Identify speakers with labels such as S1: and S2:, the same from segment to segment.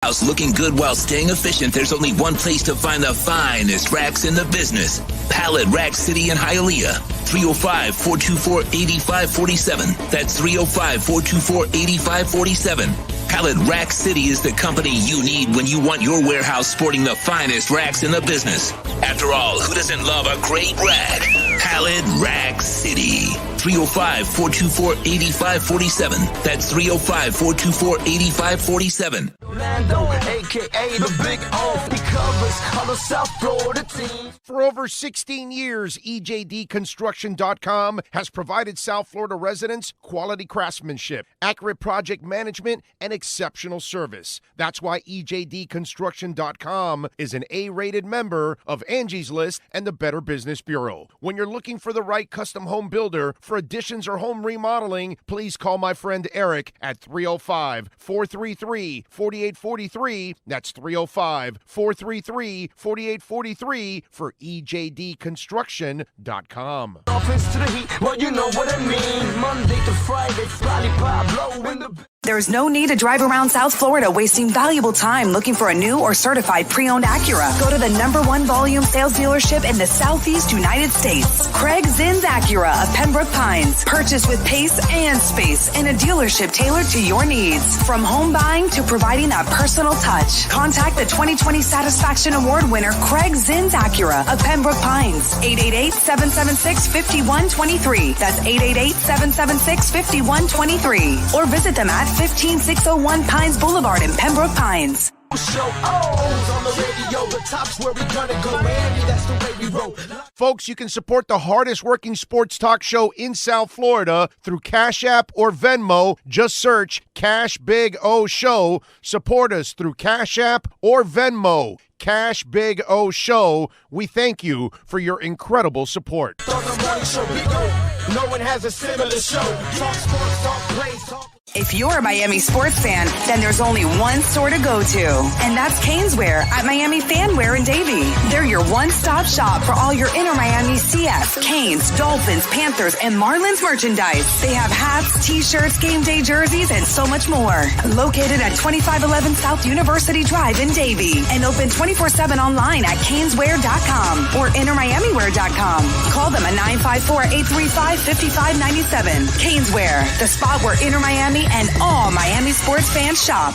S1: House looking good while staying efficient, there's only one place to find the finest racks in the business. Pallet Rack City in Hialeah. 305-424-8547. That's 305-424-8547. Pallet Rack City is the company you need when you want your warehouse sporting the finest racks in the business. After all, who doesn't love a great rack? Pallet Rack City. 305-424-8547. That's 305-424-8547.
S2: AKA the Big O, he covers all the South Florida teams.
S3: For over 16 years, EJDconstruction.com has provided South Florida residents quality craftsmanship, accurate project management, and exceptional service. That's why EJDconstruction.com is an A-rated member of Angie's List and the Better Business Bureau. When you're looking for the right custom home builder for additions or home remodeling, please call my friend Eric at 305-433-4843. That's 305-433-4843 for EJDconstruction.com.
S2: Offense to the heat, well, you know what I mean. Monday to Friday, lollipop blow in the...
S4: There's no need to drive around South Florida wasting valuable time looking for a new or certified pre-owned Acura. Go to the #1 volume sales dealership in the Southeast United States. Craig Zinn's Acura of Pembroke Pines. Purchase with pace and space in a dealership tailored to your needs. From home buying to providing that personal touch. Contact the 2020 Satisfaction Award winner Craig Zinn's Acura of Pembroke Pines. 888-776-5123. That's 888-776-5123. Or visit them at 15601 Pines Boulevard in Pembroke Pines.
S2: Show O's on the radio, the top's where we gonna go, Andy, that's the way we roll.
S3: Folks, you can support the hardest working sports talk show in South Florida through Cash App or Venmo. Just search Cash Big O Show. Support us through Cash App or Venmo. Cash Big O Show. We thank you for your incredible support.
S2: On the morning show, Big O, no one has a similar show. Talk sports, talk plays, talk...
S4: If you're a Miami sports fan, then there's only one store to go to, and that's Caneswear at Miami Fanwear in Davie. They're your one-stop shop for all your inner Miami CF, Canes, Dolphins, Panthers, and Marlins merchandise. They have hats, t-shirts, game day jerseys, and so much more. Located at 2511 South University Drive in Davie, and open 24/7 online at caneswear.com or innermiamiwear.com. Call them at 954-835-5597. Caneswear, the spot where inner Miami and all Miami sports fans shop.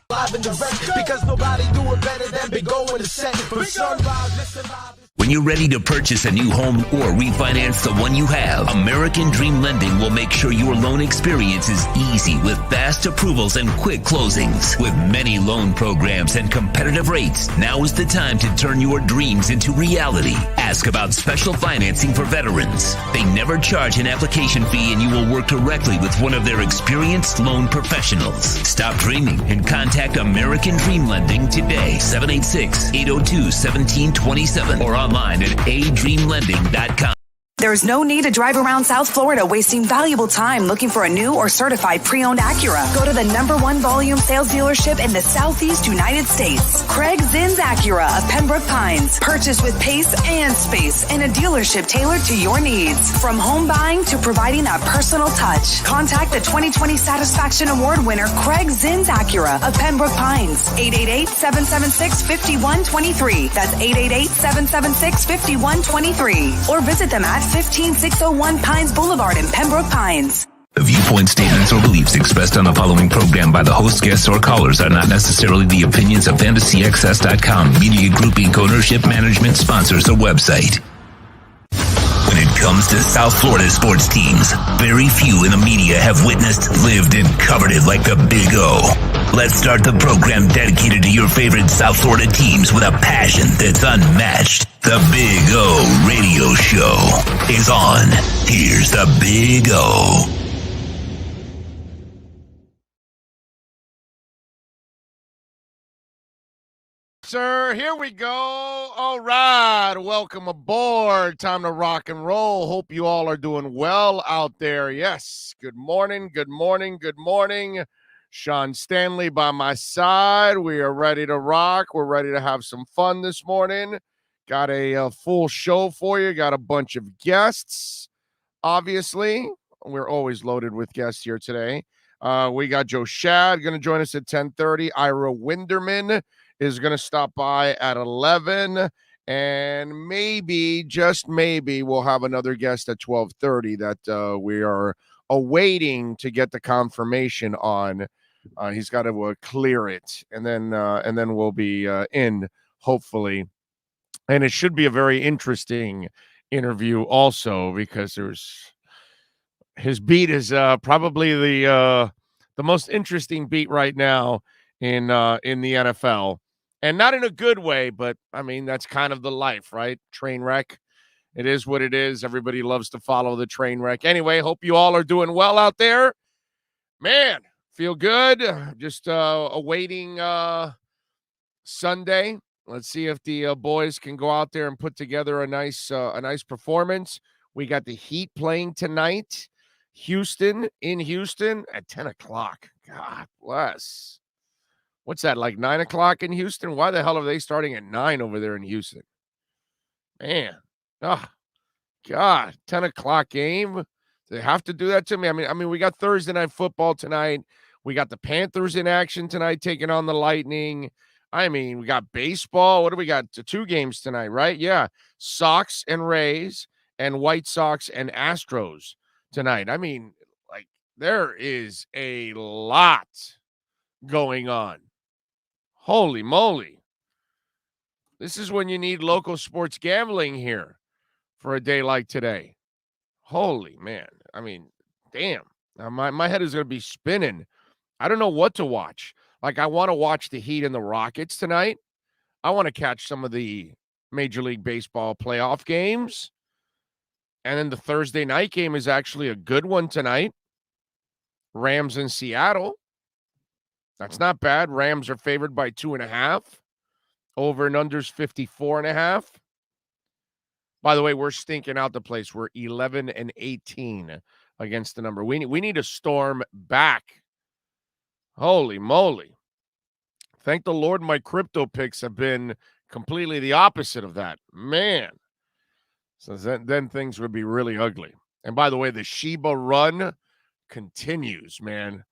S2: Live and direct, because nobody do it better than Big O in the set. From sunrise, listen live.
S1: When you're ready to purchase a new home or refinance the one you have, American Dream Lending will make sure your loan experience is easy with fast approvals and quick closings. With many loan programs and competitive rates, now is the time to turn your dreams into reality. Ask about special financing for veterans. They never charge an application fee, and you will work directly with one of their experienced loan professionals. Stop dreaming and contact American Dream Lending today. 786-802-1727 or online at adreamlending.com.
S4: There's no need to drive around South Florida wasting valuable time looking for a new or certified pre-owned Acura. Go to the #1 volume sales dealership in the Southeast United States. Craig Zinn's Acura of Pembroke Pines. Purchase with pace and space in a dealership tailored to your needs. From home buying to providing that personal touch. Contact the 2020 Satisfaction Award winner Craig Zinn's Acura of Pembroke Pines. 888-776-5123. That's 888-776-5123. Or visit them at 15601 Pines Boulevard in Pembroke Pines.
S1: The viewpoint, statements, or beliefs expressed on the following program by the host, guests, or callers are not necessarily the opinions of FantasyXS.com, Media Group Inc. ownership, management, sponsors, or website. When it comes to South Florida sports teams, very few in the media have witnessed, lived, and covered it like the Big O. Let's start the program dedicated to your favorite South Florida teams with a passion that's unmatched. The Big O Radio Show is on. Here's the Big O.
S3: Sir, here we go. All right, welcome aboard. Time to rock and roll. Hope you all are doing well out there. Yes, good morning, good morning, good morning. Sean Stanley by my side. We are ready to rock. We're ready to have some fun this morning. Got a full show for you. Got a bunch of guests, obviously. We're always loaded with guests here today. We got Joe Shad going to join us at 10:30. Ira Winderman is going to stop by at 11. And maybe, just maybe, we'll have another guest at 12:30 that we are awaiting to get the confirmation on. He's got to clear it, and then we'll be in, hopefully. And it should be a very interesting interview also, because his beat is probably the most interesting beat right now in the NFL. And not in a good way, but, I mean, that's kind of the life, right? Train wreck. It is what it is. Everybody loves to follow the train wreck. Anyway, hope you all are doing well out there. Man, feel good. Just awaiting Sunday. Let's see if the boys can go out there and put together a nice performance. We got the Heat playing tonight. Houston at 10 o'clock. God bless. What's that, like 9 o'clock in Houston? Why the hell are they starting at 9 over there in Houston? Man. Oh, God. 10 o'clock game. They have to do that to me. I mean, we got Thursday night football tonight. We got the Panthers in action tonight taking on the Lightning. I mean, we got baseball. What do we got? 2 games tonight, right? Yeah. Sox and Rays and White Sox and Astros tonight. I mean, like, there is a lot going on. Holy moly. This is when you need local sports gambling here for a day like today. Holy man. I mean, damn. Now my head is going to be spinning. I don't know what to watch. Like, I want to watch the Heat and the Rockets tonight. I want to catch some of the Major League Baseball playoff games. And then the Thursday night game is actually a good one tonight. Rams in Seattle. That's not bad. Rams are favored by 2.5. Over and under's 54.5. By the way, we're stinking out the place. We're 11-18 against the number. We need to storm back. Holy moly. Thank the Lord my crypto picks have been completely the opposite of that. Man. So then things would be really ugly. And by the way, the Shiba run continues, man.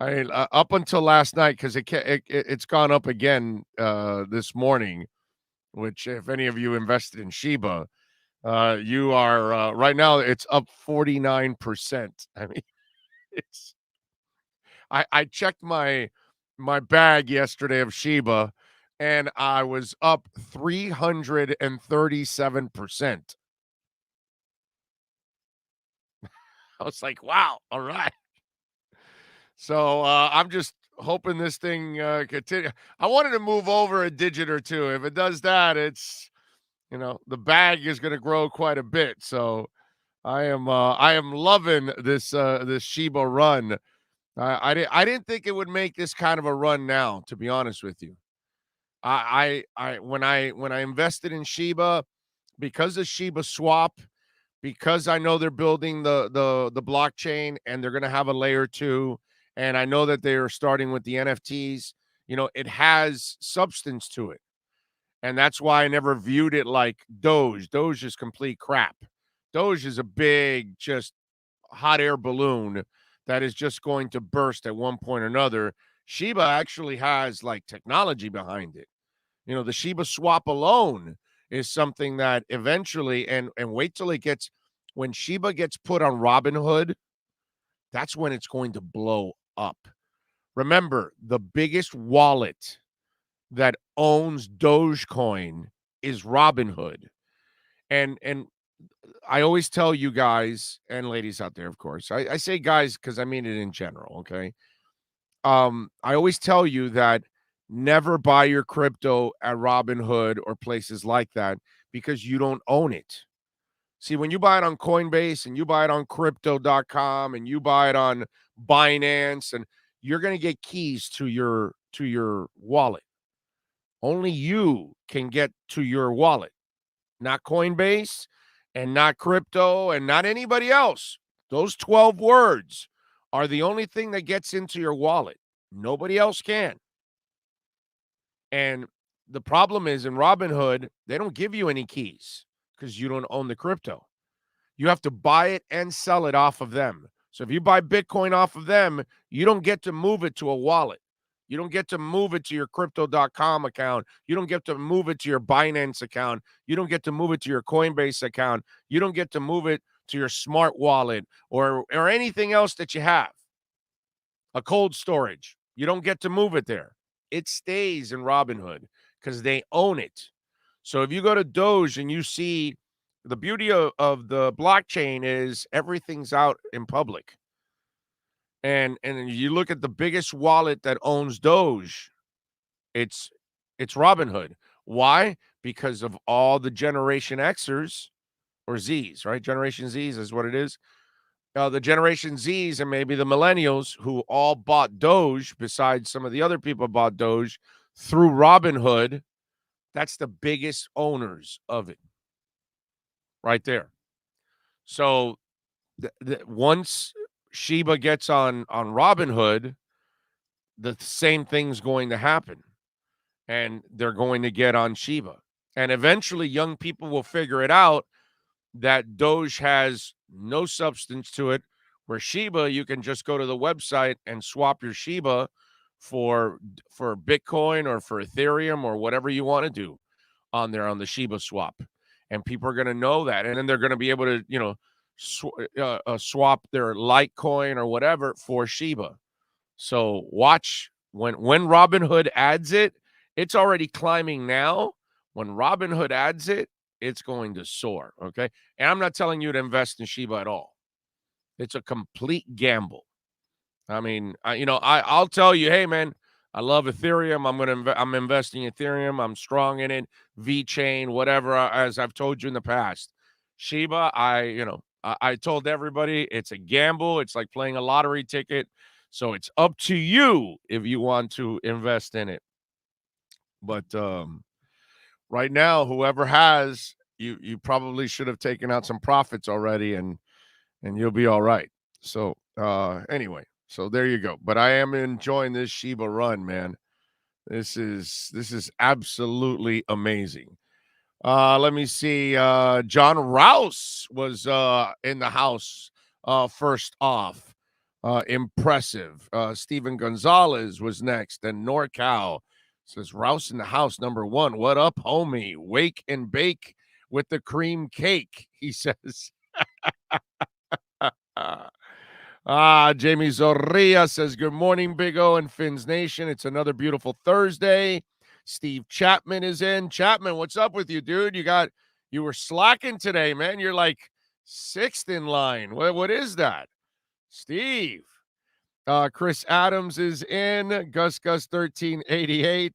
S3: I mean, up until last night, because it's gone up again this morning, which if any of you invested in Shiba, you are right now it's up 49%. I mean, I checked my bag yesterday of Shiba, and I was up 337%. I was like, wow, all right. So I'm just hoping this thing continue. I wanted to move over a digit or two. If it does that, it's, the bag is going to grow quite a bit. So I am loving this Shiba run. I didn't think it would make this kind of a run now, to be honest with you. When I invested in Shiba, because of Shiba Swap, because I know they're building the blockchain and they're going to have a layer 2. And I know that they are starting with the NFTs. It has substance to it. And that's why I never viewed it like Doge. Doge is complete crap. Doge is a big, just hot air balloon that is just going to burst at one point or another. Shiba actually has, like, technology behind it. The Shiba swap alone is something that eventually, and wait till when Shiba gets put on Robinhood, that's when it's going to blow up. Remember, the biggest wallet that owns Dogecoin is Robinhood. And I always tell you guys and ladies out there, of course, I say guys because I mean it in general, okay? I always tell you that never buy your crypto at Robinhood or places like that because you don't own it. See, when you buy it on Coinbase and you buy it on crypto.com and you buy it on Binance, and you're going to get keys to your wallet. Only you can get to your wallet, not Coinbase and not crypto and not anybody else. Those 12 words are the only thing that gets into your wallet. Nobody else can. And the problem is in Robinhood, they don't give you any keys because you don't own the crypto. You have to buy it and sell it off of them. So if you buy Bitcoin off of them, you don't get to move it to a wallet. You don't get to move it to your crypto.com account. You don't get to move it to your Binance account. You don't get to move it to your Coinbase account. You don't get to move it to your smart wallet or anything else that you have. A cold storage. You don't get to move it there. It stays in Robinhood because they own it. So if you go to Doge and you see the beauty of the blockchain is everything's out in public. And you look at the biggest wallet that owns Doge, it's Robinhood. Why? Because of all the Generation Xers or Zs, right? Generation Zs is what it is. The Generation Zs and maybe the millennials who all bought Doge, besides some of the other people bought Doge through Robinhood, that's the biggest owners of it right there. So once Shiba gets on Robinhood, the same thing's going to happen. And they're going to get on Shiba. And eventually young people will figure it out that Doge has no substance to it, where Shiba, you can just go to the website and swap your Shiba for Bitcoin or for Ethereum or whatever you want to do on there on the Shiba swap. And people are going to know that. And then they're going to be able to, swap their Litecoin or whatever for Shiba. So watch when Robinhood adds it, it's already climbing now. When Robinhood adds it, it's going to soar, okay? And I'm not telling you to invest in Shiba at all. It's a complete gamble. I mean, I'll tell you, hey, man, I love Ethereum. I'm investing in Ethereum. I'm strong in it. VeChain, whatever, as I've told you in the past. Shiba, I told everybody it's a gamble. It's like playing a lottery ticket. So it's up to you if you want to invest in it. But right now, whoever has, you probably should have taken out some profits already, and you'll be all right. So anyway, so there you go. But I am enjoying this Shiba run, man. This is absolutely amazing. Let me see. John Rouse was in the house first off. Impressive. Steven Gonzalez was next, and NorCal says Rouse in the house, number one. What up, homie? Wake and bake with the cream cake, he says. Jamie Zorria says, good morning, Big O and Fins Nation. It's another beautiful Thursday. Steve Chapman is in. Chapman, what's up with you, dude? You were slacking today, man. You're like sixth in line. What is that? Steve. Chris Adams is in. Gus 1388.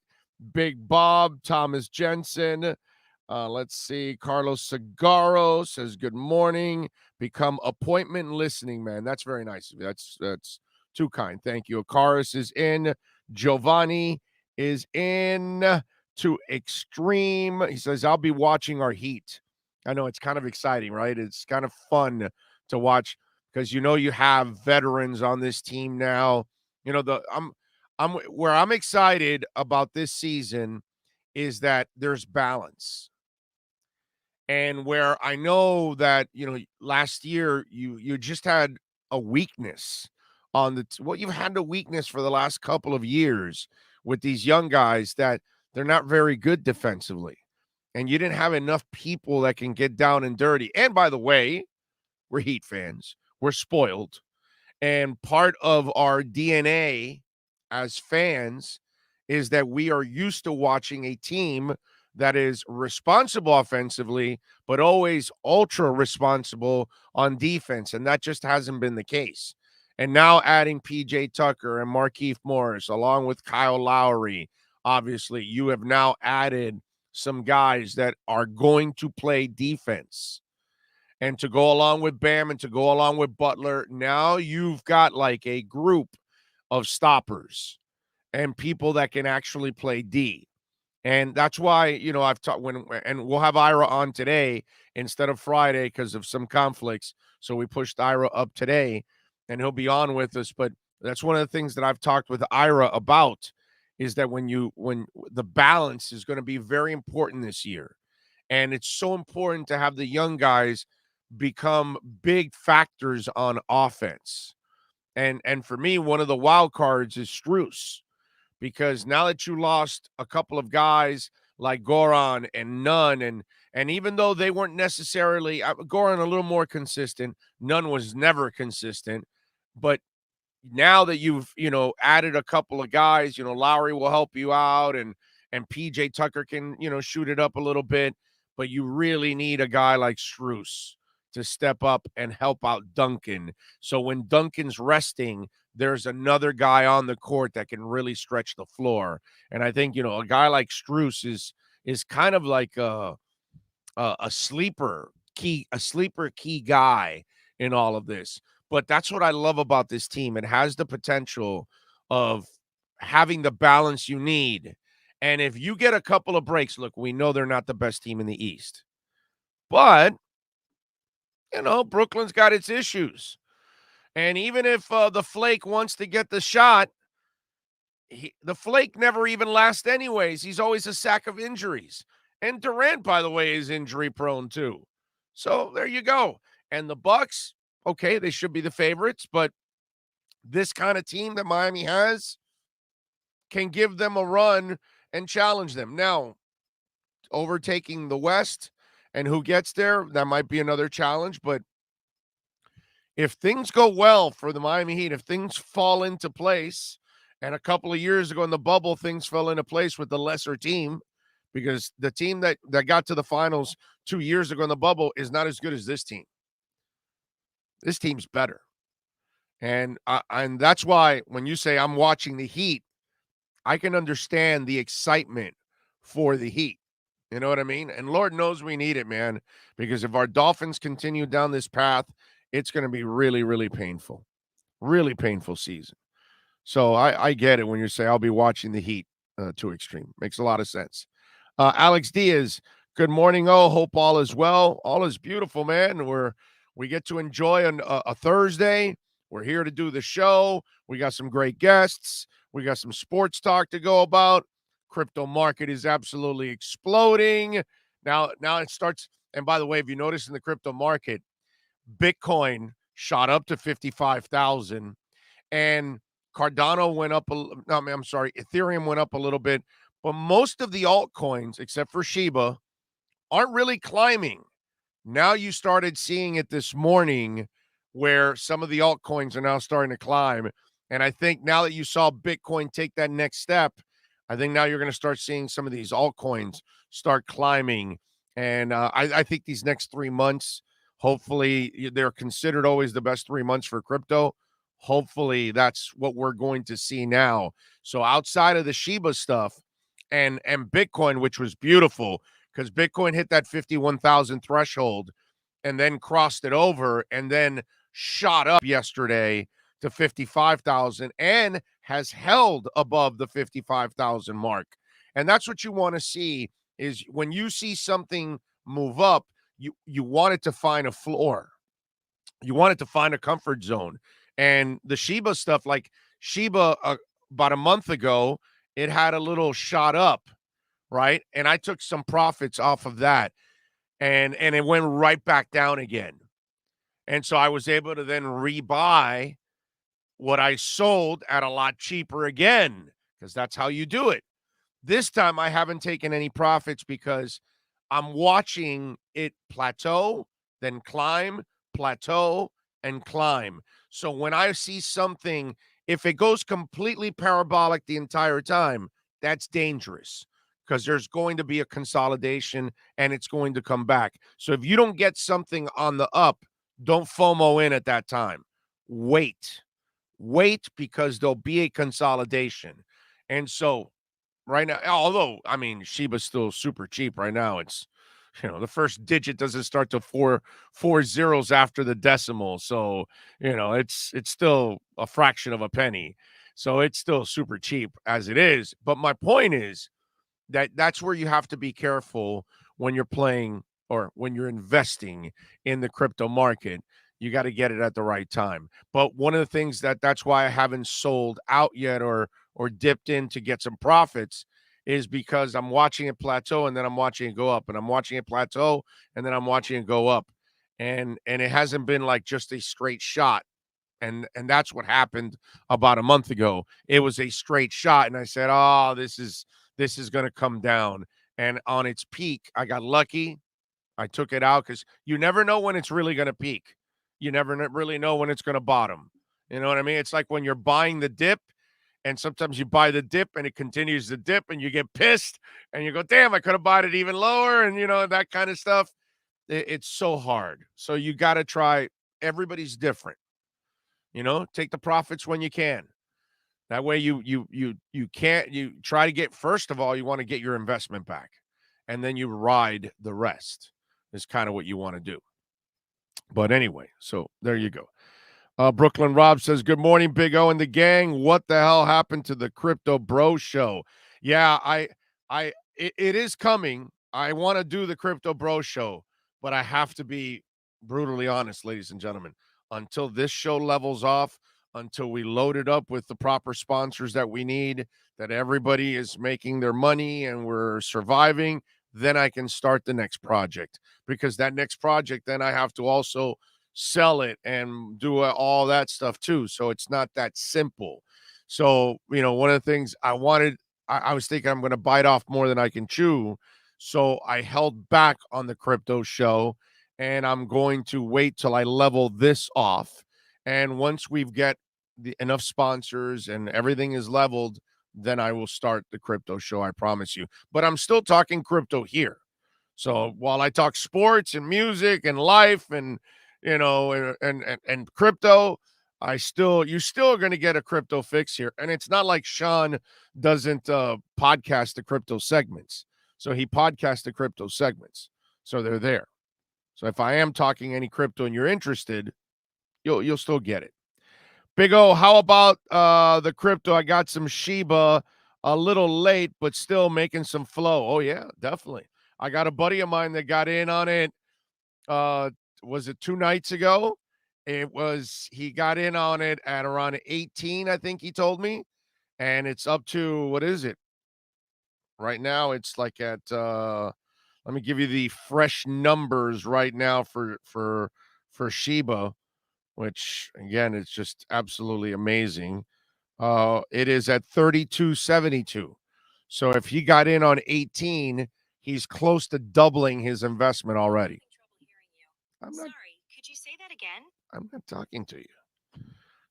S3: Big Bob. Thomas Jensen. Let's see. Carlos Segarro says, good morning. Become appointment listening, man. That's very nice of you. That's too kind. Thank you. Akaris is in. Giovanni is in to Extreme. He says, I'll be watching our Heat. I know it's kind of exciting, right? It's kind of fun to watch because you have veterans on this team now. Where I'm excited about this season is that there's balance. And where I know that, last year you just had a weakness on you've had a weakness for the last couple of years with these young guys that they're not very good defensively. And you didn't have enough people that can get down and dirty. And by the way, we're Heat fans. We're spoiled. And part of our DNA as fans is that we are used to watching a team that is responsible offensively, but always ultra responsible on defense. And that just hasn't been the case. And now adding PJ Tucker and Marquis Morris, along with Kyle Lowry, obviously you have now added some guys that are going to play defense. And to go along with Bam and to go along with Butler, now you've got like a group of stoppers and people that can actually play D. And that's why, I've talked and we'll have Ira on today instead of Friday because of some conflicts. So we pushed Ira up today and he'll be on with us. But that's one of the things that I've talked with Ira about is that when the balance is going to be very important this year. And it's so important to have the young guys become big factors on offense. And for me, one of the wild cards is Strus, because now that you lost a couple of guys like Goran and Nunn, and even though they weren't necessarily Goran a little more consistent, Nunn was never consistent, but now that you've added a couple of guys, Lowry will help you out, and PJ Tucker can shoot it up a little bit, but you really need a guy like Strus to step up and help out Duncan. So when Duncan's resting, there's another guy on the court that can really stretch the floor. And I think a guy like Strus is kind of like a sleeper key guy in all of this. But that's what I love about this team. It has the potential of having the balance you need. And if you get a couple of breaks, look, we know they're not the best team in the East. But, Brooklyn's got its issues. And even if the Flake wants to get the shot, the Flake never even lasts anyways. He's always a sack of injuries. And Durant, by the way, is injury prone too. So there you go. And the Bucks, okay, they should be the favorites, but this kind of team that Miami has can give them a run and challenge them. Now, overtaking the West and who gets there, that might be another challenge, but if things go well for the Miami Heat, if things fall into place, and a couple of years ago in the bubble, things fell into place with the lesser team, because the team that got to the finals 2 years ago in the bubble is not as good as this team. This team's better. And that's why when you say I'm watching the Heat, I can understand the excitement for the Heat. You know what I mean? And Lord knows we need it, man, because if our Dolphins continue down this path, it's going to be really, really painful. Really painful season. So I get it when you say I'll be watching the Heat to extreme. Makes a lot of sense. Alex Diaz, good morning. Oh, hope all is well. All is beautiful, man. We get to enjoy a Thursday. We're here to do the show. We got some great guests. We got some sports talk to go about. Crypto market is absolutely exploding. Now it starts. And by the way, if you notice in the crypto market, Bitcoin shot up to 55,000, and Cardano went up. Ethereum went up a little bit, but most of the altcoins, except for Shiba, aren't really climbing. Now you started seeing it this morning, where some of the altcoins are now starting to climb. And I think now that you saw Bitcoin take that next step, I think now you're going to start seeing some of these altcoins start climbing. And I think these next 3 months, hopefully, they're considered always the best 3 months for crypto. Hopefully that's what we're going to see now. So outside of the Shiba stuff and Bitcoin, which was beautiful, because Bitcoin hit that 51,000 threshold and then crossed it over and then shot up yesterday to 55,000 and has held above the 55,000 mark. And that's what you want to see, is when you see something move up, you want it to find a floor. You want it to find a comfort zone. And the Shiba stuff, like Shiba about a month ago, it had a little shot up, right? And I took some profits off of that, and it went right back down again. And so I was able to then rebuy what I sold at a lot cheaper again, because that's how you do it. This time I haven't taken any profits because I'm watching it plateau, then climb, plateau, and climb. So when I see something, if it goes completely parabolic the entire time, that's dangerous, because there's going to be a consolidation and it's going to come back. So if you don't get something on the up, don't FOMO in at that time. Wait, because there'll be a consolidation. And so right now, although, I mean, Shiba's still super cheap right now. It's, the first digit doesn't start to four zeros after the decimal. So, it's still a fraction of a penny. So it's still super cheap as it is. But my point is that's where you have to be careful when you're playing or when you're investing in the crypto market. You got to get it at the right time. But one of the things that's why I haven't sold out yet or dipped in to get some profits is because I'm watching it plateau and then I'm watching it go up, and I'm watching it plateau and then I'm watching it go up. and it hasn't been like just a straight shot. And that's what happened about a month ago. It was a straight shot, and I said, "Oh, this is going to come down." And on its peak, I got lucky. I took it out because you never know when it's really going to peak. You never really know when it's going to bottom. You know what I mean? It's like when you're buying the dip, and sometimes you buy the dip and it continues to dip, and you get pissed, and you go, "Damn, I could have bought it even lower," and that kind of stuff. It's so hard. So you got to try. Everybody's different. Take the profits when you can. That way you can't you try to get, first of all, you want to get your investment back, and then you ride the rest is kind of what you want to do. But anyway, so there you go. Brooklyn Rob says, "Good morning, Big O and the gang. What the hell happened to the Crypto Bro Show?" Yeah, it is coming. I want to do the Crypto Bro Show, but I have to be brutally honest, ladies and gentlemen. Until this show levels off, until we load it up with the proper sponsors that we need, that everybody is making their money and we're surviving, then I can start the next project. Because that next project, then I have to also sell it and do all that stuff too. So it's not that simple. So, one of the things I wanted, I was thinking I'm going to bite off more than I can chew. So I held back on the crypto show, and I'm going to wait till I level this off. And once we've got enough sponsors and everything is leveled, then I will start the crypto show. I promise you. But I'm still talking crypto here. So while I talk sports and music and life and and crypto, you're still going to get a crypto fix here. And it's not like Sean doesn't podcast the crypto segments. So he podcasts the crypto segments. So they're there. So if I am talking any crypto and you're interested, you'll still get it. Big O, how about the crypto? I got some Shiba a little late, but still making some flow. Oh, yeah, definitely. I got a buddy of mine that got in on it. Was it 2 nights ago? He got in on it at around 18, I think he told me. And it's up to, what is it? Right now, it's like at, let me give you the fresh numbers right now for Shiba, which again, it's just absolutely amazing. It is at 32.72. So if he got in on 18, he's close to doubling his investment already.
S5: Sorry, could you say that again?
S3: I'm not talking to you.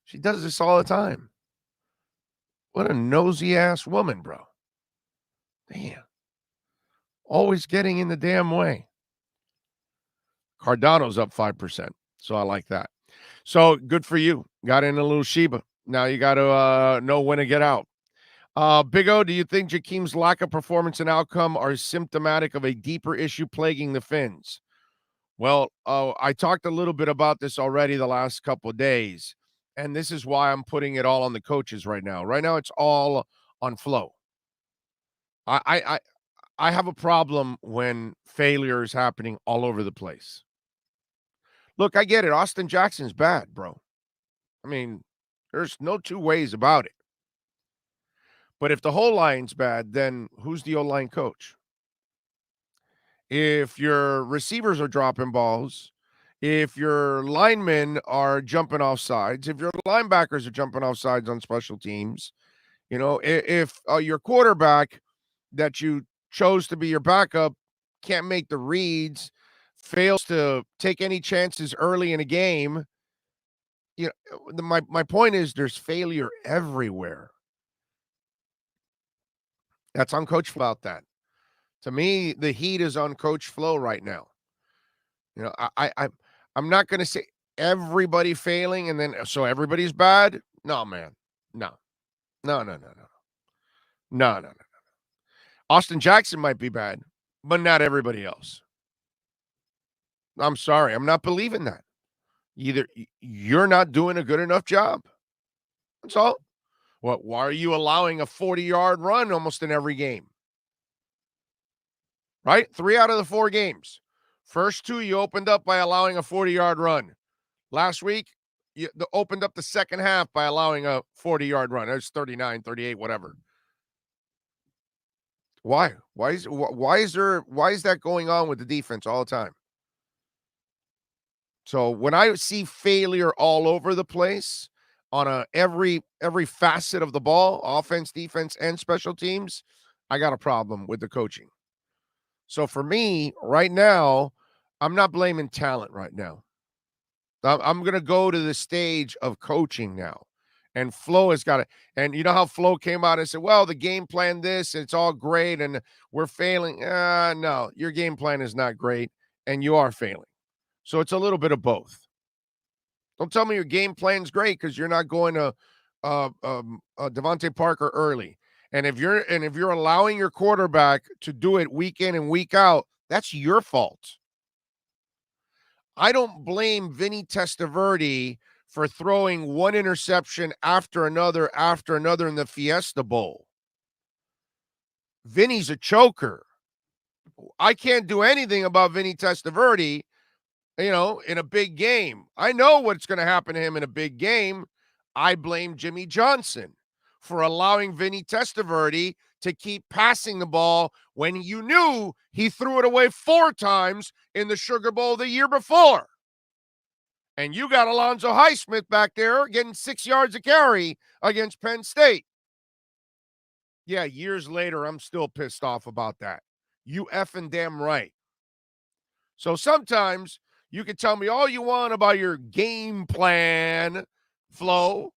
S3: She does this all the time. What a nosy ass woman, bro. Damn. Always getting in the damn way. Cardano's up 5%. So I like that. So good for you. Got in a little Shiba. Now you got to know when to get out. Big O, do you think Jakeem's lack of performance and outcome are symptomatic of a deeper issue plaguing the Finns? Well, I talked a little bit about this already the last couple of days, and this is why I'm putting it all on the coaches right now. Right now, it's all on flow. I have a problem when failure is happening all over the place. Look, I get it. Austin Jackson's bad, bro. I mean, there's no two ways about it. But if the whole line's bad, then who's the O-line coach? If your receivers are dropping balls, if your linemen are jumping off sides, if your linebackers are jumping off sides on special teams, if your quarterback that you chose to be your backup can't make the reads, fails to take any chances early in a game, my point is there's failure everywhere. That's on Coach Flo about that. To me, the heat is on Coach Flo right now. I'm not going to say everybody failing and then so everybody's bad. No, man. No. Austin Jackson might be bad, but not everybody else. I'm sorry. I'm not believing that. Either you're not doing a good enough job. That's all. Why are you allowing a 40-yard run almost in every game? Right? 3 out of the 4 games. First 2, you opened up by allowing a 40-yard run. Last week, you opened up the second half by allowing a 40-yard run. It's 39, 38, whatever. Why? Why is that going on with the defense all the time? So when I see failure all over the place on every facet of the ball, offense, defense, and special teams, I got a problem with the coaching. So for me, right now, I'm not blaming talent right now. I'm going to go to the stage of coaching now. And Flo has got it. And you know how Flo came out and said, well, the game plan this, it's all great, and we're failing. No, your game plan is not great, and you are failing. So it's a little bit of both. Don't tell me your game plan's great because you're not going to Devontae Parker early. And if you're allowing your quarterback to do it week in and week out, that's your fault. I don't blame Vinny Testaverde for throwing one interception after another in the Fiesta Bowl. Vinny's a choker. I can't do anything about Vinny Testaverde, in a big game. I know what's going to happen to him in a big game. I blame Jimmy Johnson for allowing Vinny Testaverde to keep passing the ball when you knew he threw it away 4 times in the Sugar Bowl the year before. And you got Alonzo Highsmith back there getting 6 yards a carry against Penn State. Yeah, years later, I'm still pissed off about that. You effing damn right. So sometimes you can tell me all you want about your game plan, Flo,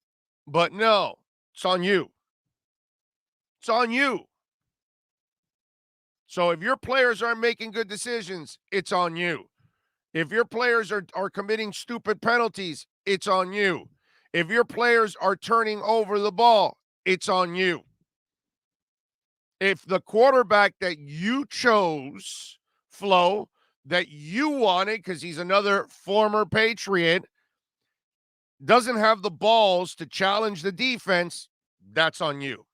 S3: but no, it's on you. It's on you. So if your players aren't making good decisions, it's on you. If your players are committing stupid penalties, it's on you. If your players are turning over the ball, it's on you. If the quarterback that you chose, Flo, that you wanted because he's another former Patriot, doesn't have the balls to challenge the defense, that's on you.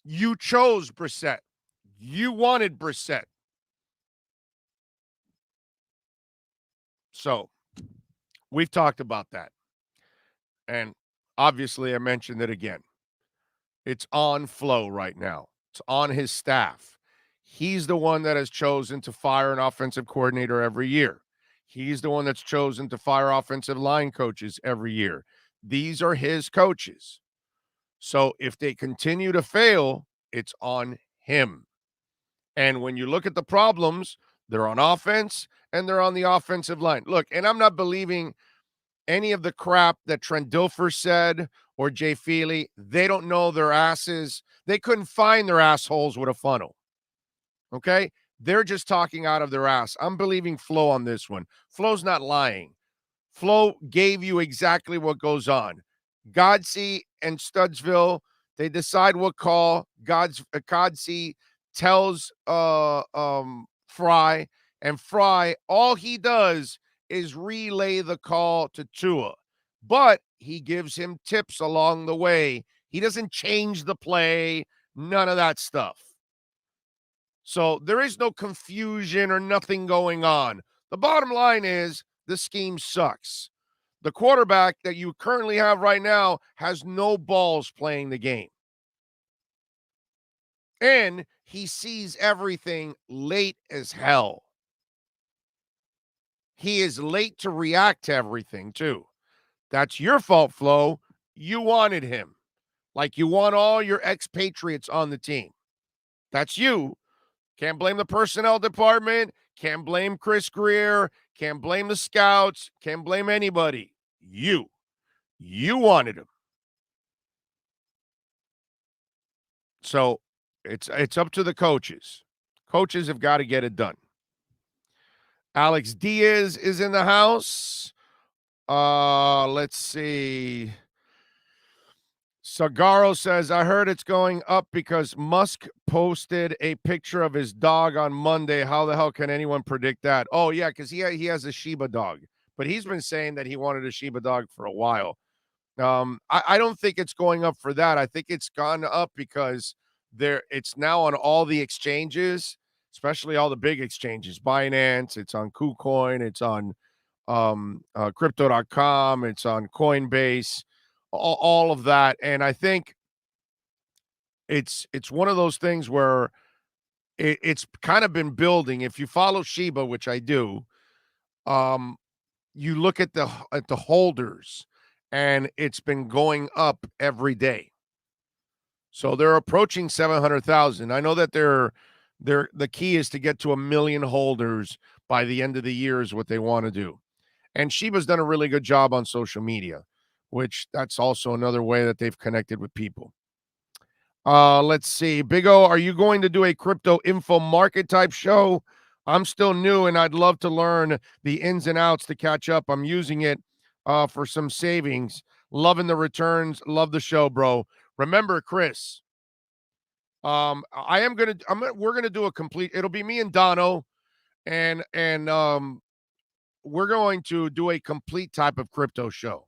S3: You chose Brissett. You wanted Brissett. So we've talked about that. And obviously I mentioned it again. It's on Flo right now. It's on his staff. He's the one that has chosen to fire an offensive coordinator every year. He's the one that's chosen to fire offensive line coaches every year. These are his coaches. So if they continue to fail, it's on him. And when you look at the problems, they're on offense and they're on the offensive line. Look, and I'm not believing any of the crap that Trent Dilfer said or Jay Feely. They don't know their asses. They couldn't find their assholes with a funnel. Okay? They're just talking out of their ass. I'm believing Flo on this one. Flo's not lying. Flo gave you exactly what goes on. Godsey and Studsville, they decide what call. Godsey tells Fry, and Fry, all he does is relay the call to Tua. But he gives him tips along the way. He doesn't change the play, none of that stuff. So there is no confusion or nothing going on. The bottom line is the scheme sucks. The quarterback that you currently have right now has no balls playing the game. And he sees everything late as hell. He is late to react to everything, too. That's your fault, Flo. You wanted him. Like you want all your expatriates on the team. That's you. Can't blame the personnel department. Can't blame Chris Greer. Can't blame the scouts. Can't blame anybody. You wanted him. So it's up to the coaches. Coaches have got to get it done. Alex Diaz is in the house. Let's see. Sagaro says, I heard it's going up because Musk posted a picture of his dog on Monday. How the hell can anyone predict that? Oh, yeah, because he has a Shiba dog. But he's been saying that he wanted a Shiba dog for a while. I don't think it's going up for that. I think it's gone up because it's now on all the exchanges, especially all the big exchanges. Binance, it's on KuCoin, it's on Crypto.com, it's on Coinbase. All of that. And I think it's one of those things where it's kind of been building. If you follow Shiba, which I do, You look at the holders, and it's been going up every day. So they're approaching 700,000. I know that the key is to get to 1 million holders by the end of the year is what they want to do. And Sheba's done a really good job on social media, which that's also another way that they've connected with people. Let's see. Big O, are you going to do a crypto info market type show? I'm still new and I'd love to learn the ins and outs to catch up. I'm using it for some savings. Loving the returns. Love the show, bro. Remember, Chris, we're gonna do a complete, it'll be me and Dono, and we're going to do a complete type of crypto show.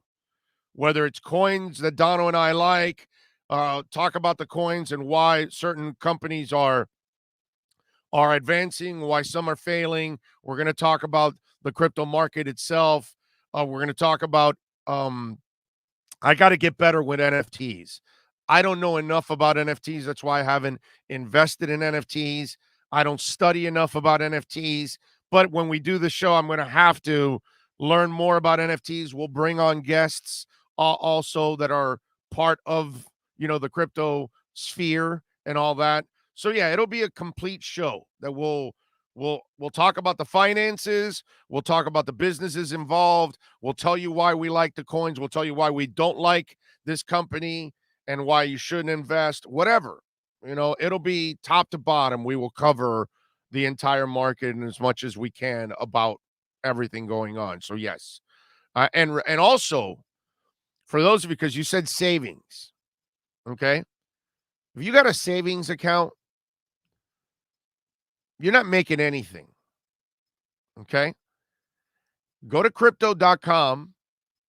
S3: Whether it's coins that Dono and I like, talk about the coins and why certain companies are advancing, why some are failing. We're going to talk about the crypto market itself. We're going to talk about I got to get better with NFTs. I don't know enough about NFTs. That's why I haven't invested in NFTs. I don't study enough about NFTs. But when we do the show, I'm going to have to learn more about NFTs. We'll bring on guests also that are part of, the crypto sphere and all that. So yeah, it'll be a complete show that we'll talk about the finances, we'll talk about the businesses involved, we'll tell you why we like the coins, we'll tell you why we don't like this company and why you shouldn't invest, whatever. It'll be top to bottom. We will cover the entire market and as much as we can about everything going on. So yes. And also for those of you, because you said savings, okay? If you got a savings account, you're not making anything. Okay? Go to crypto.com,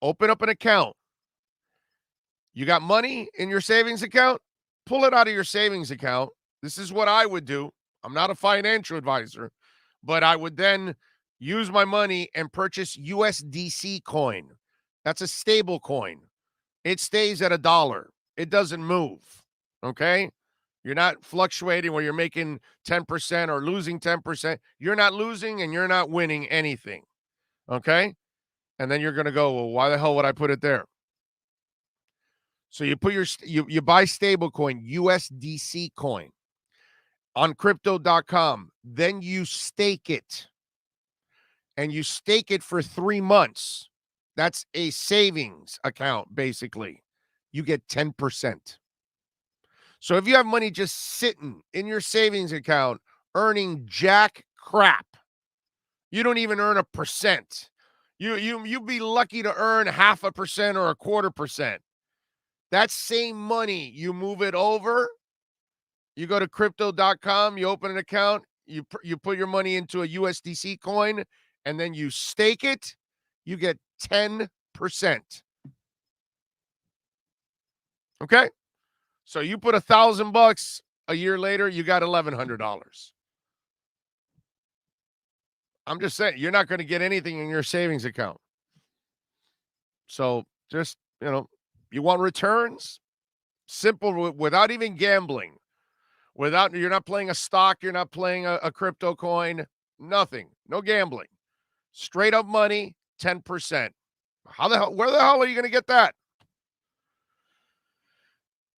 S3: open up an account. You got money in your savings account? Pull it out of your savings account. This is what I would do. I'm not a financial advisor, but I would then use my money and purchase USDC coin. That's a stable coin. It stays at $1. It doesn't move. Okay? You're not fluctuating where you're making 10% or losing 10%. You're not losing and you're not winning anything. Okay? And then you're going to go, well, why the hell would I put it there? So you put you buy stablecoin, USDC coin on crypto.com. Then you stake it. And you stake it for 3 months. That's a savings account, basically. You get 10%. So if you have money just sitting in your savings account, earning jack crap, you don't even earn 1%. You'd be lucky to earn 0.5% or 0.25%. That same money, you move it over, you go to crypto.com, you open an account, you put your money into a USDC coin, and then you stake it, you get 10%. Okay? So you put $1,000 a year later, you got $1,100. I'm just saying, you're not going to get anything in your savings account. So just, you want returns? Simple, without even gambling. You're not playing a stock, you're not playing a crypto coin, nothing. No gambling. Straight up money, 10%. Where the hell are you going to get that?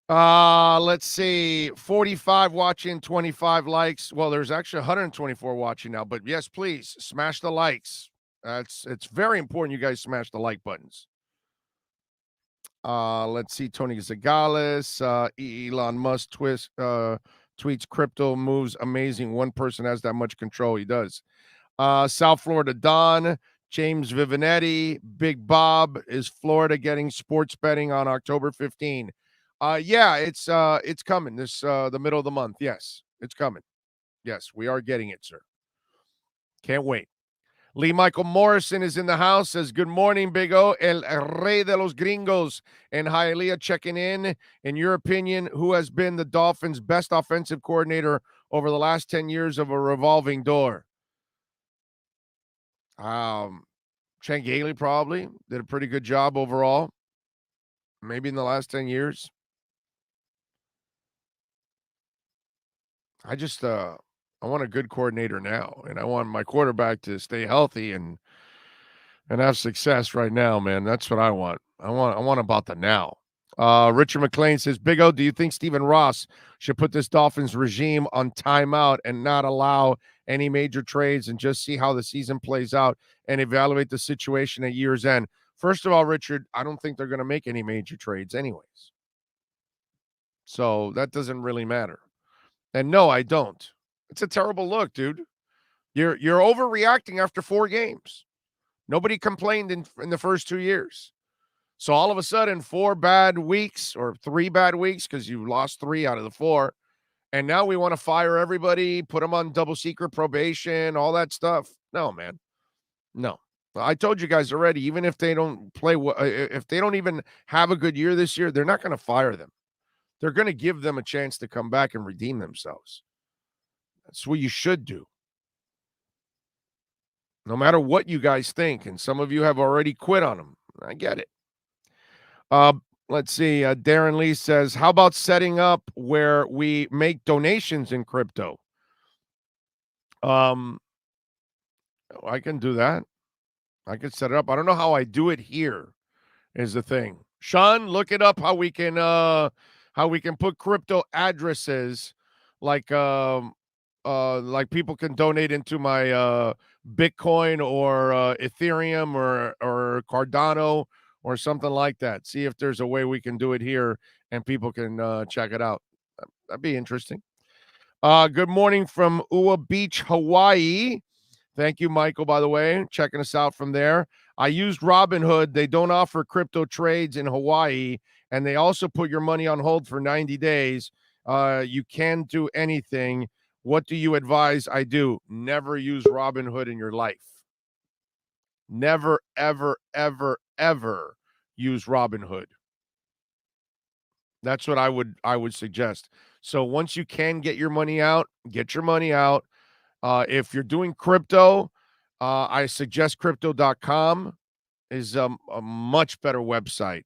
S3: Let's see. 45 watching, 25 likes. Well, there's actually 124 watching now, but yes, please smash the likes. It's very important you guys smash the like buttons. Let's see. Tony Zagales, Elon Musk tweets crypto moves amazing. One person has that much control. He does. South Florida Don, James Vivinetti, Big Bob, is Florida getting sports betting on October 15? Yeah, it's coming this the middle of the month. Yes, it's coming. Yes, we are getting it, sir. Can't wait. Lee Michael Morrison is in the house. Says, good morning, Big O, el rey de los gringos. And Hialeah checking in. In your opinion, who has been the Dolphins' best offensive coordinator over the last 10 years of a revolving door? Chan Gailey probably did a pretty good job overall. Maybe in the last 10 years. I want a good coordinator now, and I want my quarterback to stay healthy and and have success right now, man. That's what I want. I want about the now. Richard McLean says, Big O, do you think Stephen Ross should put this Dolphins regime on timeout and not allow any major trades and just see how the season plays out and evaluate the situation at year's end? First of all, Richard, I don't think they're going to make any major trades anyways. So that doesn't really matter. And no, I don't. It's a terrible look, dude. You're overreacting after 4 games. Nobody complained in the first 2 years. So all of a sudden, 4 bad weeks or 3 bad weeks because you lost 3 out of the 4. And now we want to fire everybody, put them on double secret probation, all that stuff. No, man. No. I told you guys already, even if they don't play, if they don't even have a good year this year, they're not going to fire them. They're going to give them a chance to come back and redeem themselves. That's what you should do. No matter what you guys think, and some of you have already quit on them. I get it. Let's see. Darren Lee says, how about setting up where we make donations in crypto? I can do that. I can set it up. I don't know how I do it here is the thing. Sean, look it up how we can put crypto addresses like people can donate into my Bitcoin or Ethereum or Cardano or something like that. See if there's a way we can do it here and people can check it out. That'd be interesting. Good morning from Ua Beach, Hawaii. Thank you, Michael, by the way, checking us out from there. I used Robinhood. They don't offer crypto trades in Hawaii, and they also put your money on hold for 90 days. You can't do anything. What do you advise I do? Never use Robinhood in your life. Never, ever, ever, ever use Robinhood. That's what I would suggest. So once you can get your money out, get your money out. If you're doing crypto, I suggest crypto.com is a much better website.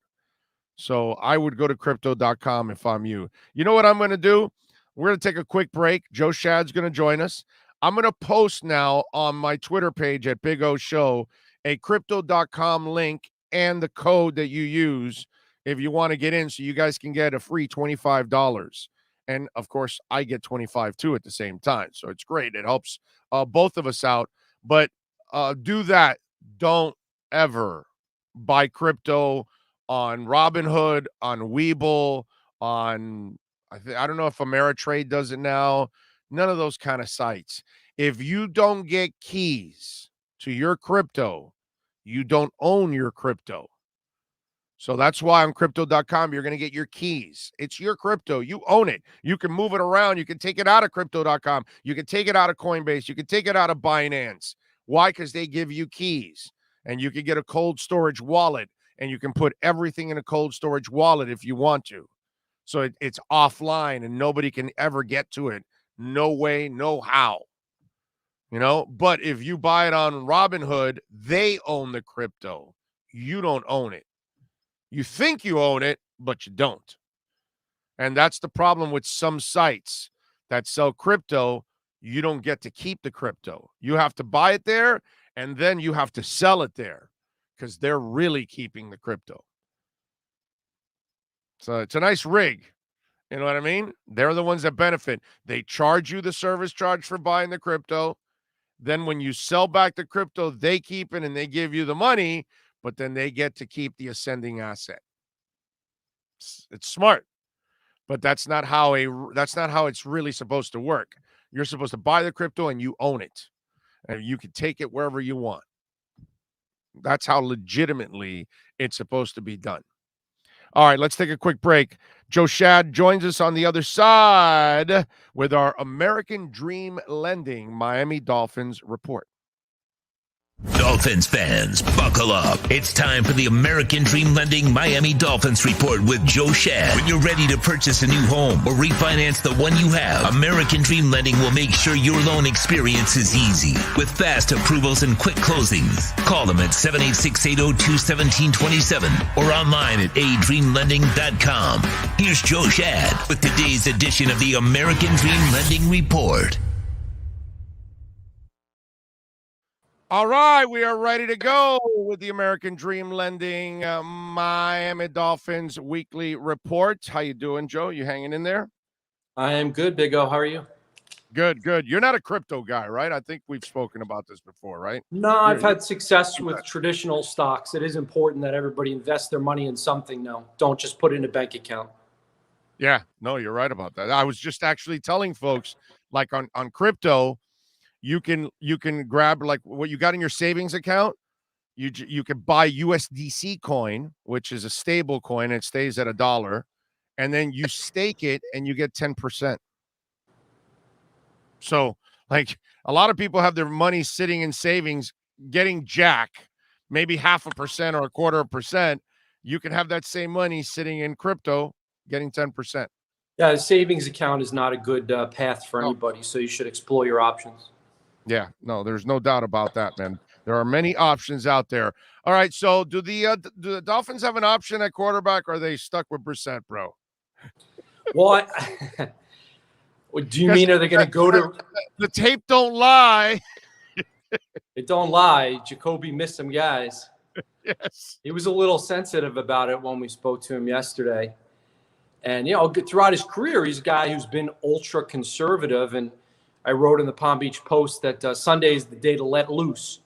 S3: So I would go to crypto.com if I'm you. You know what I'm going to do? We're going to take a quick break. Joe Shad's going to join us. I'm going to post now on my Twitter page at Big O Show a crypto.com link and the code that you use if you want to get in so you guys can get a free $25. And, of course, I get 25 too at the same time. So it's great. It helps both of us out. But do that. Don't ever buy crypto on Robinhood, on Webull, on I don't know if Ameritrade does it now. None of those kind of sites. If you don't get keys to your crypto, you don't own your crypto. So that's why on crypto.com, you're going to get your keys. It's your crypto. You own it. You can move it around. You can take it out of crypto.com. You can take it out of Coinbase. You can take it out of Binance. Why? Because they give you keys. And you can get a cold storage wallet. And you can put everything in a cold storage wallet if you want to. So it's offline and nobody can ever get to it. No way, no how. You know, but if you buy it on Robinhood, they own the crypto. You don't own it. You think you own it, but you don't. And that's the problem with some sites that sell crypto. You don't get to keep the crypto. You have to buy it there, and then you have to sell it there because they're really keeping the crypto. So it's a nice rig. You know what I mean? They're the ones that benefit. They charge you the service charge for buying the crypto. Then when you sell back the crypto, they keep it and they give you the money, but then they get to keep the ascending asset. It's smart, but that's not how it's really supposed to work. You're supposed to buy the crypto and you own it, and you can take it wherever you want. That's how legitimately it's supposed to be done. All right, let's take a quick break. Joe Shad joins us on the other side with our American Dream Lending Miami Dolphins report.
S1: Dolphins fans, buckle up. It's time for the American Dream Lending Miami Dolphins report with Joe Shad. When you're ready to purchase a new home or refinance the one you have, American Dream Lending will make sure your loan experience is easy with fast approvals and quick closings. Call them at 786-802-1727 or online at adreamlending.com. Here's Joe Shad with today's edition of the American Dream Lending report.
S3: All right, we are ready to go with the American Dream Lending Miami Dolphins weekly report. How you doing, Joe? You hanging in there?
S6: I am good, Big O. How are you?
S3: Good, good. You're not a crypto guy, right? I think we've spoken about this before, right?
S6: No, I've had success with traditional stocks. It is important that everybody invest their money in something now. Don't just put it in a bank account.
S3: Yeah, no, you're right about that. I was just actually telling folks, like on crypto, you can grab like what you got in your savings account. You can buy USDC coin, which is a stable coin. It stays at $1, and then you stake it and you get 10%. So, like, a lot of people have their money sitting in savings, getting maybe 0.5% or 0.25%. You can have that same money sitting in crypto, getting 10%.
S6: Yeah, a savings account is not a good path for anybody, so you should explore your options.
S3: Yeah, no, there's no doubt about that, man. There are many options out there. All right, so do the Dolphins have an option at quarterback, or are they stuck with Brissett, bro?
S6: Well, do you mean are they going to go to
S3: the tape? Don't lie.
S6: It don't lie. Jacoby missed some guys.
S3: Yes,
S6: he was a little sensitive about it when we spoke to him yesterday. And throughout his career, he's a guy who's been ultra conservative. And I wrote in the Palm Beach Post that Sunday is the day to let loose.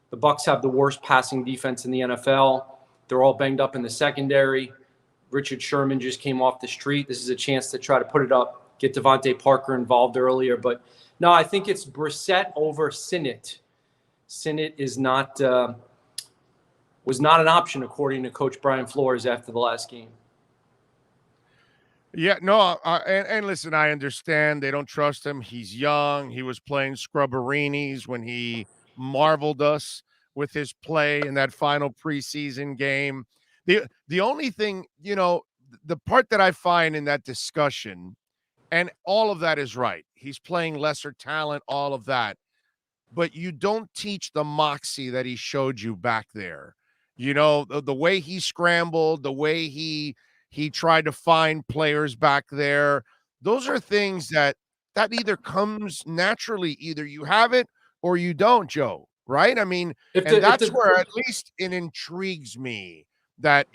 S6: The Bucs have the worst passing defense in the NFL. They're all banged up in the secondary. Richard Sherman just came off the street. This is a chance to try to put it up, get Devontae Parker involved earlier. But no, I think it's Brissett over Sinnott. Sinnott is was not an option, according to Coach Brian Flores after the last game.
S3: Yeah, no, and listen, I understand they don't trust him. He's young. He was playing scrubberinis when he marveled us with his play in that final preseason game. The only thing, the part that I find in that discussion, and all of that is right. He's playing lesser talent, all of that. But you don't teach the moxie that he showed you back there. The way he scrambled, the way he tried to find players back there. Those are things that either comes naturally. Either you have it or you don't, Joe, right? I mean, that's where at least it intrigues me that,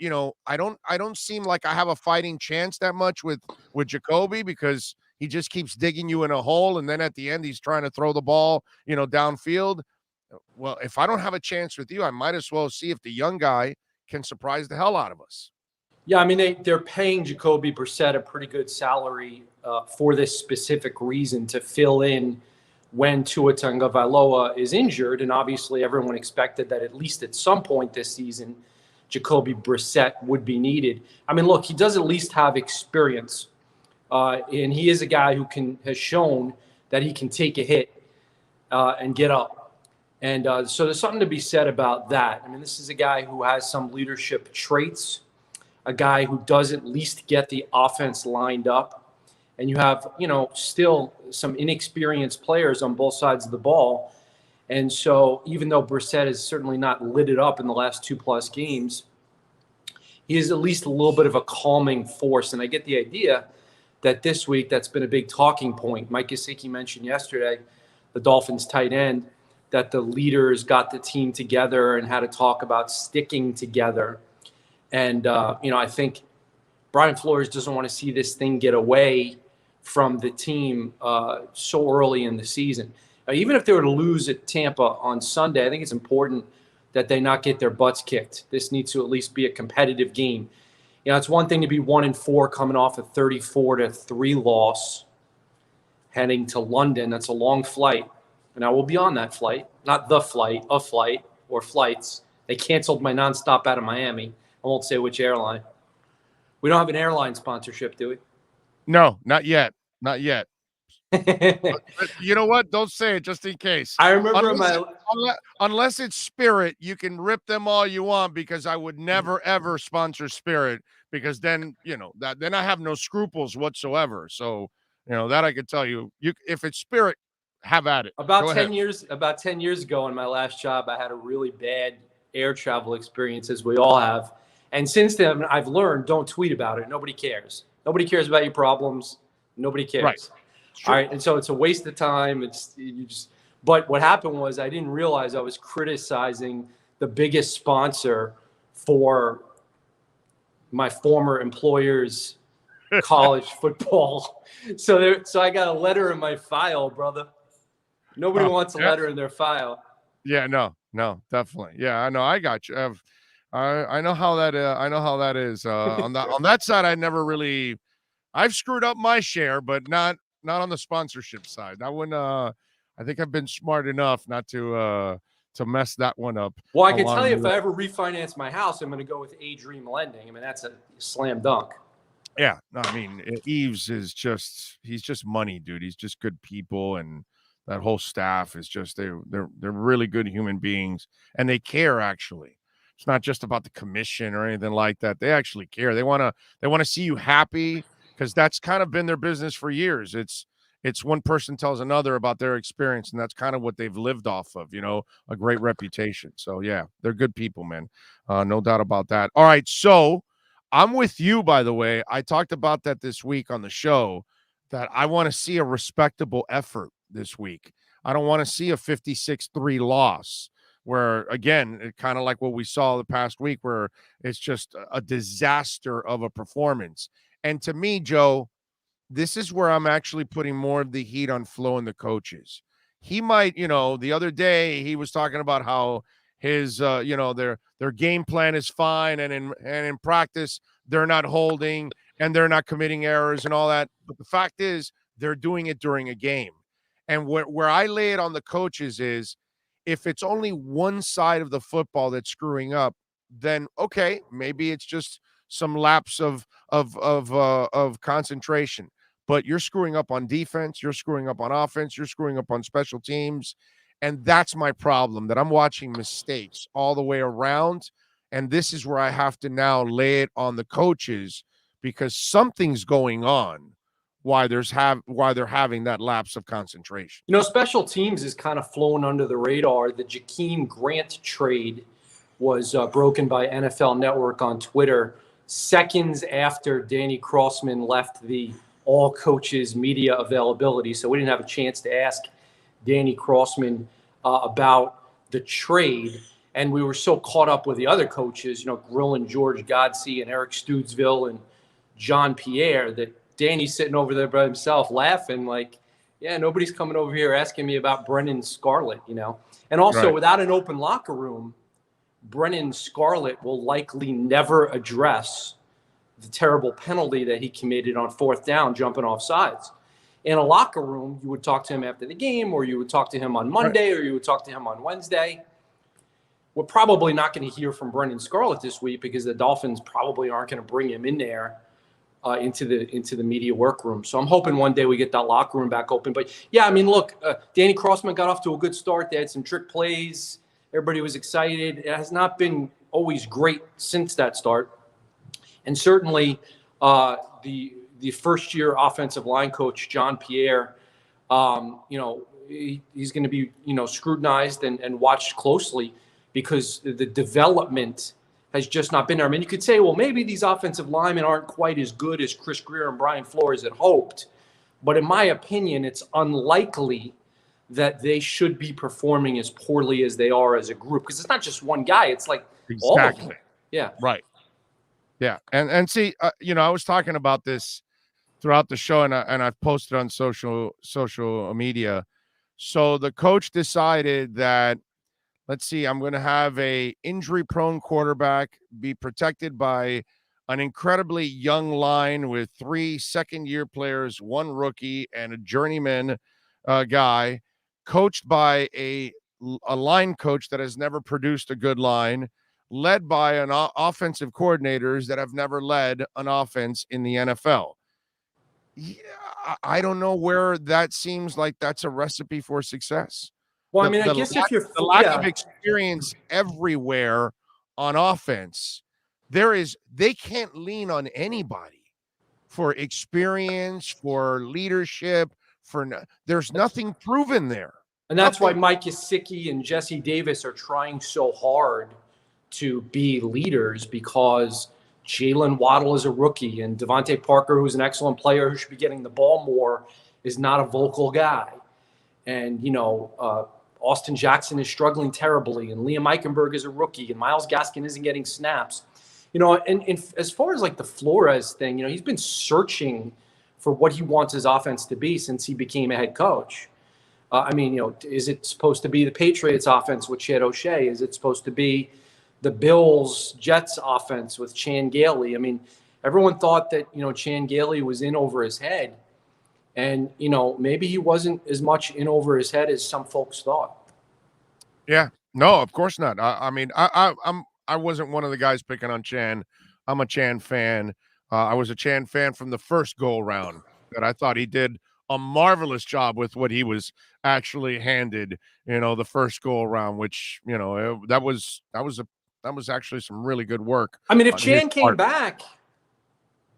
S3: I don't seem like I have a fighting chance that much with Jacoby, because he just keeps digging you in a hole, and then at the end he's trying to throw the ball, downfield. Well, if I don't have a chance with you, I might as well see if the young guy can surprise the hell out of us.
S6: Yeah, I mean, they're paying Jacoby Brissett a pretty good salary for this specific reason, to fill in when Tua Tagovailoa is injured. And obviously everyone expected that at least at some point this season, Jacoby Brissett would be needed. I mean, look, he does at least have experience. And he is a guy who has shown that he can take a hit and get up. And so there's something to be said about that. I mean, this is a guy who has some leadership traits, a guy who does at least get the offense lined up. And you have, still some inexperienced players on both sides of the ball. And so even though Brissett has certainly not lit it up in the last 2+ games, he is at least a little bit of a calming force. And I get the idea that this week that's been a big talking point. Mike Gesicki mentioned yesterday, the Dolphins tight end, that the leaders got the team together and had to talk about sticking together. And, I think Brian Flores doesn't want to see this thing get away from the team so early in the season. Even if they were to lose at Tampa on Sunday, I think it's important that they not get their butts kicked. This needs to at least be a competitive game. It's one thing to be 1-4 coming off a 34-3 loss heading to London. That's a long flight. And I will be on that flight, not the flight, a flight or flights. They canceled my nonstop out of Miami. I won't say which airline. We don't have an airline sponsorship, do we?
S3: No, not yet. Not yet. But you know what? Don't say it just in case.
S6: I remember
S3: unless it's Spirit, you can rip them all you want, because I would never ever sponsor Spirit, because then then I have no scruples whatsoever. So that I could tell you. If it's Spirit, have at it.
S6: About 10 years ago in my last job, I had a really bad air travel experience, as we all have. And since then, I've learned, don't tweet about it. Nobody cares. Nobody cares about your problems. Nobody cares.
S3: Right.
S6: All right. And so it's a waste of time. But what happened was I didn't realize I was criticizing the biggest sponsor for my former employer's college football. So I got a letter in my file, brother. Nobody wants a letter in their file.
S3: Yeah, no, definitely. Yeah, I know. I got you. I know how that. I know how that is. On that side, I never really. I've screwed up my share, but not on the sponsorship side. I wouldn't. I think I've been smart enough not to mess that one up.
S6: Well, I can tell you, if I ever refinance my house, I'm going to go with A-Dream Lending. I mean, that's a slam dunk.
S3: Yeah, no, I mean, Eves is he's just money, dude. He's just good people, and that whole staff is just they're really good human beings, and they care. Actually, it's not just about the commission or anything like that. They actually care. They want to see you happy, because that's kind of been their business for years. It's one person tells another about their experience, and that's kind of what they've lived off of, a great reputation. So yeah, they're good people, man. No doubt about that. All right, so I'm with you, by the way. I talked about that this week on the show, that I want to see a respectable effort this week. I don't want to see a 56-3 loss where, again, kind of like what we saw the past week, where it's just a disaster of a performance. And to me, Joe, this is where I'm actually putting more of the heat on Flo and the coaches. He might, the other day he was talking about how his, their game plan is fine, and in practice they're not holding and they're not committing errors and all that. But the fact is, they're doing it during a game. And where I lay it on the coaches is, if it's only one side of the football that's screwing up, then okay, maybe it's just some lapse of concentration. But you're screwing up on defense, you're screwing up on offense, you're screwing up on special teams. And that's my problem, that I'm watching mistakes all the way around. And this is where I have to now lay it on the coaches, because something's going on why they're having that lapse of concentration.
S6: Special teams is kind of flown under the radar. The Jakeem Grant trade was broken by NFL Network on Twitter seconds after Danny Crossman left the all coaches media availability. So we didn't have a chance to ask Danny Crossman about the trade. And we were so caught up with the other coaches, grilling George Godsey and Eric Stoodsville and John Pierre, that Danny's sitting over there by himself laughing like, yeah, nobody's coming over here asking me about Brennan Scarlett, And also, right, without an open locker room, Brennan Scarlett will likely never address the terrible penalty that he committed on fourth down, jumping off sides. In a locker room, you would talk to him after the game, or you would talk to him on Monday, or you would talk to him on Wednesday. We're probably not going to hear from Brennan Scarlett this week, because the Dolphins probably aren't going to bring him in there into the media workroom. So I'm hoping one day we get that locker room back open. But yeah, I mean, look, Danny Crossman got off to a good start. They had some trick plays. Everybody was excited. It has not been always great since that start. And certainly the first-year offensive line coach, John Pierre, he's going to be, scrutinized and watched closely, because the development has just not been there. I mean, you could say, well, maybe these offensive linemen aren't quite as good as Chris Greer and Brian Flores had hoped. But in my opinion, it's unlikely that they should be performing as poorly as they are as a group, because it's not just one guy. It's like all of them. Yeah.
S3: Right. Yeah. And see, I was talking about this throughout the show, and I've posted on social media. So the coach decided that, let's see, I'm going to have a injury-prone quarterback be protected by an incredibly young line with 3 second-year players, 1 rookie, and a journeyman guy, coached by a line coach that has never produced a good line, led by an offensive coordinators that have never led an offense in the NFL. Yeah, I don't know where that seems like that's a recipe for success.
S6: Well, I mean, I guess if you're
S3: the lack of experience everywhere on offense, they can't lean on anybody for experience, for leadership, there's nothing proven there.
S6: And that's why Mike Gesicki and Jesse Davis are trying so hard to be leaders, because Jalen Waddle is a rookie, and Devontae Parker, who's an excellent player who should be getting the ball more, is not a vocal guy. And, Austin Jackson is struggling terribly, and Liam Eichenberg is a rookie, and Myles Gaskin isn't getting snaps. And as far as like the Flores thing, he's been searching for what he wants his offense to be since he became a head coach. Is it supposed to be the Patriots offense with Chad O'Shea? Is it supposed to be the Bills Jets offense with Chan Gailey? Everyone thought that, Chan Gailey was in over his head. And, maybe he wasn't as much in over his head as some folks thought.
S3: Yeah, no, of course not. I wasn't one of the guys picking on Chan. I'm a Chan fan. I was a Chan fan from the first go round, that I thought he did a marvelous job with what he was actually handed, the first go around, which, that was actually some really good work.
S6: If Chan came back,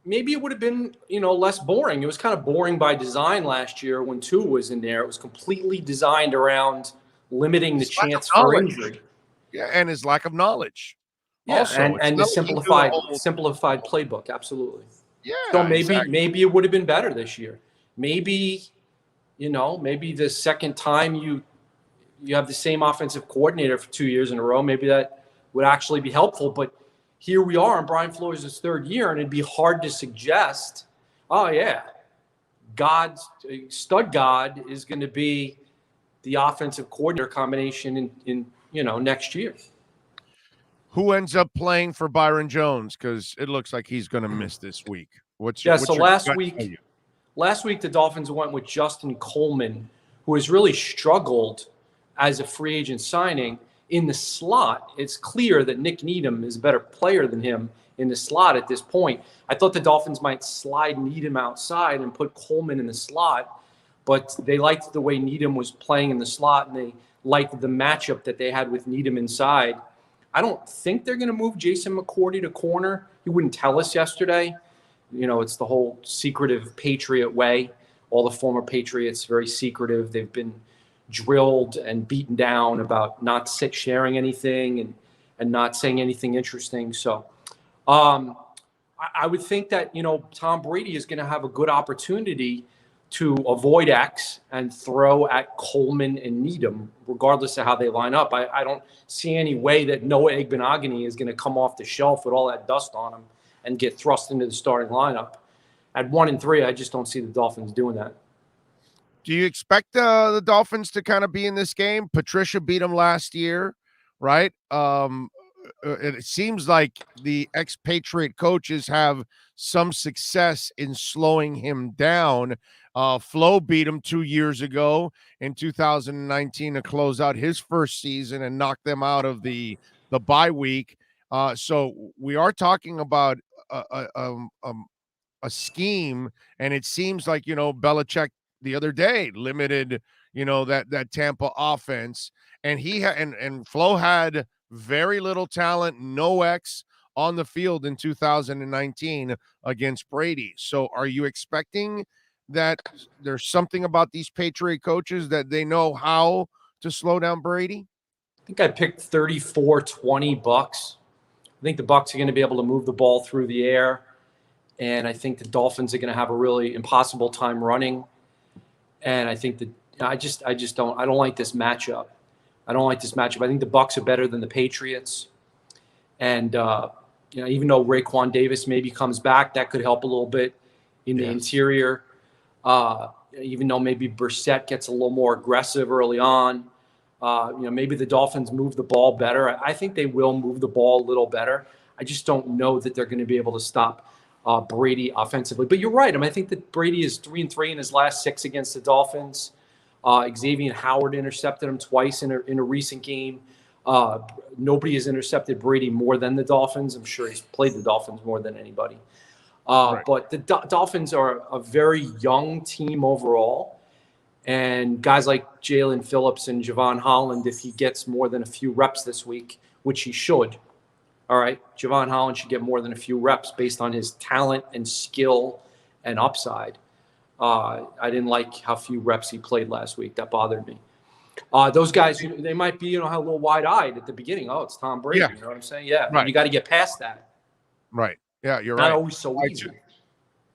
S6: maybe it would have been, less boring. It was kind of boring by design last year when Tua was in there. It was completely designed around limiting the chance for injury.
S3: Yeah, and his lack of knowledge.
S6: Yeah,
S3: also,
S6: and the simplified playbook, absolutely.
S3: Yeah.
S6: So maybe it would have been better this year. Maybe the second time you have the same offensive coordinator for 2 years in a row, maybe that would actually be helpful. But here we are in Brian Flores' third year, and it'd be hard to suggest, oh yeah, stud God is going to be the offensive coordinator combination in next year.
S3: Who ends up playing for Byron Jones? Because it looks like he's going to miss this week.
S6: Last week the Dolphins went with Justin Coleman, who has really struggled as a free agent signing in the slot. It's clear that Nick Needham is a better player than him in the slot at this point. I thought the Dolphins might slide Needham outside and put Coleman in the slot, but they liked the way Needham was playing in the slot, and they liked the matchup that they had with Needham inside. I don't think they're going to move Jason McCourty to corner. He wouldn't tell us yesterday. It's the whole secretive Patriot way. All the former Patriots, very secretive. They've been drilled and beaten down about not sharing anything and not saying anything interesting. So I would think that, Tom Brady is going to have a good opportunity to avoid X and throw at Coleman and Needham, regardless of how they line up. I don't see any way that Noah Igbenogany is going to come off the shelf with all that dust on him and get thrust into the starting lineup. At 1-3, I just don't see the Dolphins doing that.
S3: Do you expect the Dolphins to kind of be in this game? Patricia beat them last year, right? It seems like the expatriate coaches have some success in slowing him down. Flo beat him 2 years ago in 2019 to close out his first season and knock them out of the bye week. So we are talking about a scheme, and it seems like, Belichick the other day limited, that Tampa offense, and and Flo had very little talent, no X on the field in 2019 against Brady. So are you expecting that there's something about these Patriot coaches that they know how to slow down Brady?
S6: I think I picked 34-20 Bucks. I think the Bucks are going to be able to move the ball through the air, and I think the Dolphins are going to have a really impossible time running. And I think that I don't like this matchup. I think the Bucks are better than the Patriots. And even though Raekwon Davis maybe comes back, that could help a little bit in the interior. Even though maybe Brissett gets a little more aggressive early on, maybe the Dolphins move the ball better. I think they will move the ball a little better. I just don't know that they're going to be able to stop Brady offensively. But you're right. I think that Brady is 3-3 in his last 6 against the Dolphins. Xavier Howard intercepted him twice in a recent game. Nobody has intercepted Brady more than the Dolphins. I'm sure he's played the Dolphins more than anybody.
S3: Right.
S6: But the Dolphins are a very young team overall. And guys like Jalen Phillips and Javon Holland, if he gets more than a few reps this week, which he should, all right, Javon Holland should get more than a few reps based on his talent and skill and upside. I didn't like how few reps he played last week. That bothered me. Those guys, they might be, a little wide-eyed at the beginning. Oh, it's Tom Brady.
S3: Yeah.
S6: You know what I'm saying? Yeah.
S3: Right.
S6: You got to get past that.
S3: Right. Yeah, you're
S6: Not
S3: right.
S6: always so easy.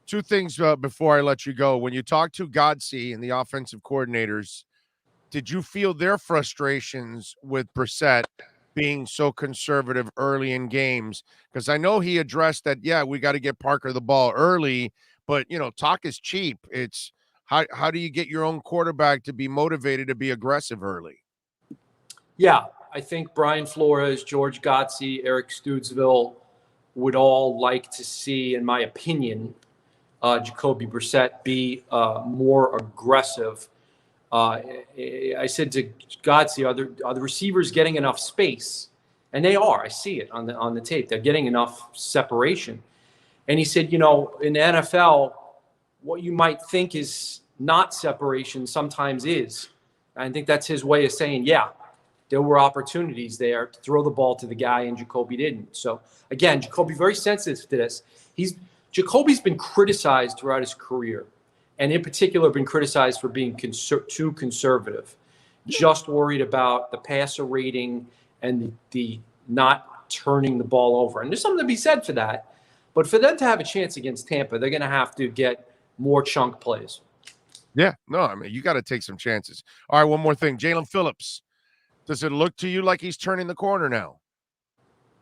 S3: Two things before I let you go. When you talk to Godsey and the offensive coordinators, did you feel their frustrations with Brissett being so conservative early in games? Because I know he addressed that, yeah, we got to get Parker the ball early, but, talk is cheap. It's how do you get your own quarterback to be motivated to be aggressive early?
S6: Yeah, I think Brian Flores, George Gotze, Eric Stoodsville would all like to see, in my opinion, Jacoby Brissett be more aggressive. I said to Gotze, are the receivers getting enough space? And they are. I see it on the tape. They're getting enough separation. And he said, in the NFL, what you might think is not separation sometimes is. I think that's his way of saying, yeah, there were opportunities there to throw the ball to the guy, and Jacoby didn't. So, again, Jacoby very sensitive to this. Jacoby's been criticized throughout his career, and in particular been criticized for being too conservative, just worried about the passer rating and the not turning the ball over. And there's something to be said for that. But for them to have a chance against Tampa, they're going to have to get more chunk plays.
S3: Yeah, no, I mean, you got to take some chances. All right, one more thing. Jalen Phillips, does it look to you like he's turning the corner now?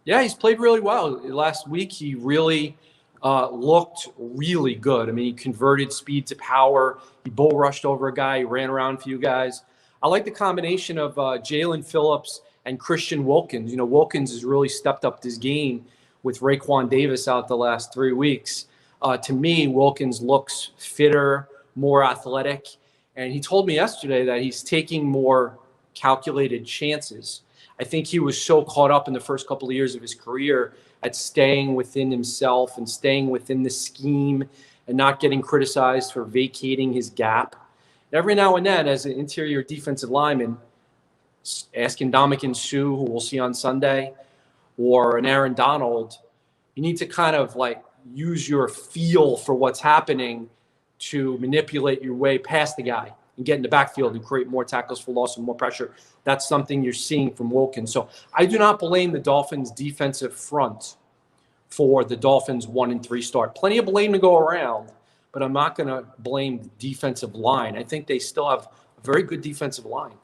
S6: Yeah, he's played really well. Last week, he really looked really good. I mean, he converted speed to power. He bull rushed over a guy. He ran around a few guys. I like the combination of Jalen Phillips and Christian Wilkins. Wilkins has really stepped up his game with Raekwon Davis out the last 3 weeks. To me, Wilkins looks fitter, more athletic. And he told me yesterday that he's taking more calculated chances. I think he was so caught up in the first couple of years of his career at staying within himself and staying within the scheme and not getting criticized for vacating his gap. Every now and then, as an interior defensive lineman, asking Ndamukong Suh, who we'll see on Sunday, or an Aaron Donald, you need to kind of use your feel for what's happening to manipulate your way past the guy and get in the backfield and create more tackles for loss and more pressure. That's something you're seeing from Wilkins. So I do not blame the Dolphins' defensive front for the Dolphins' 1-3 start. Plenty of blame to go around, but I'm not going to blame the defensive line. I think they still have a very good defensive line.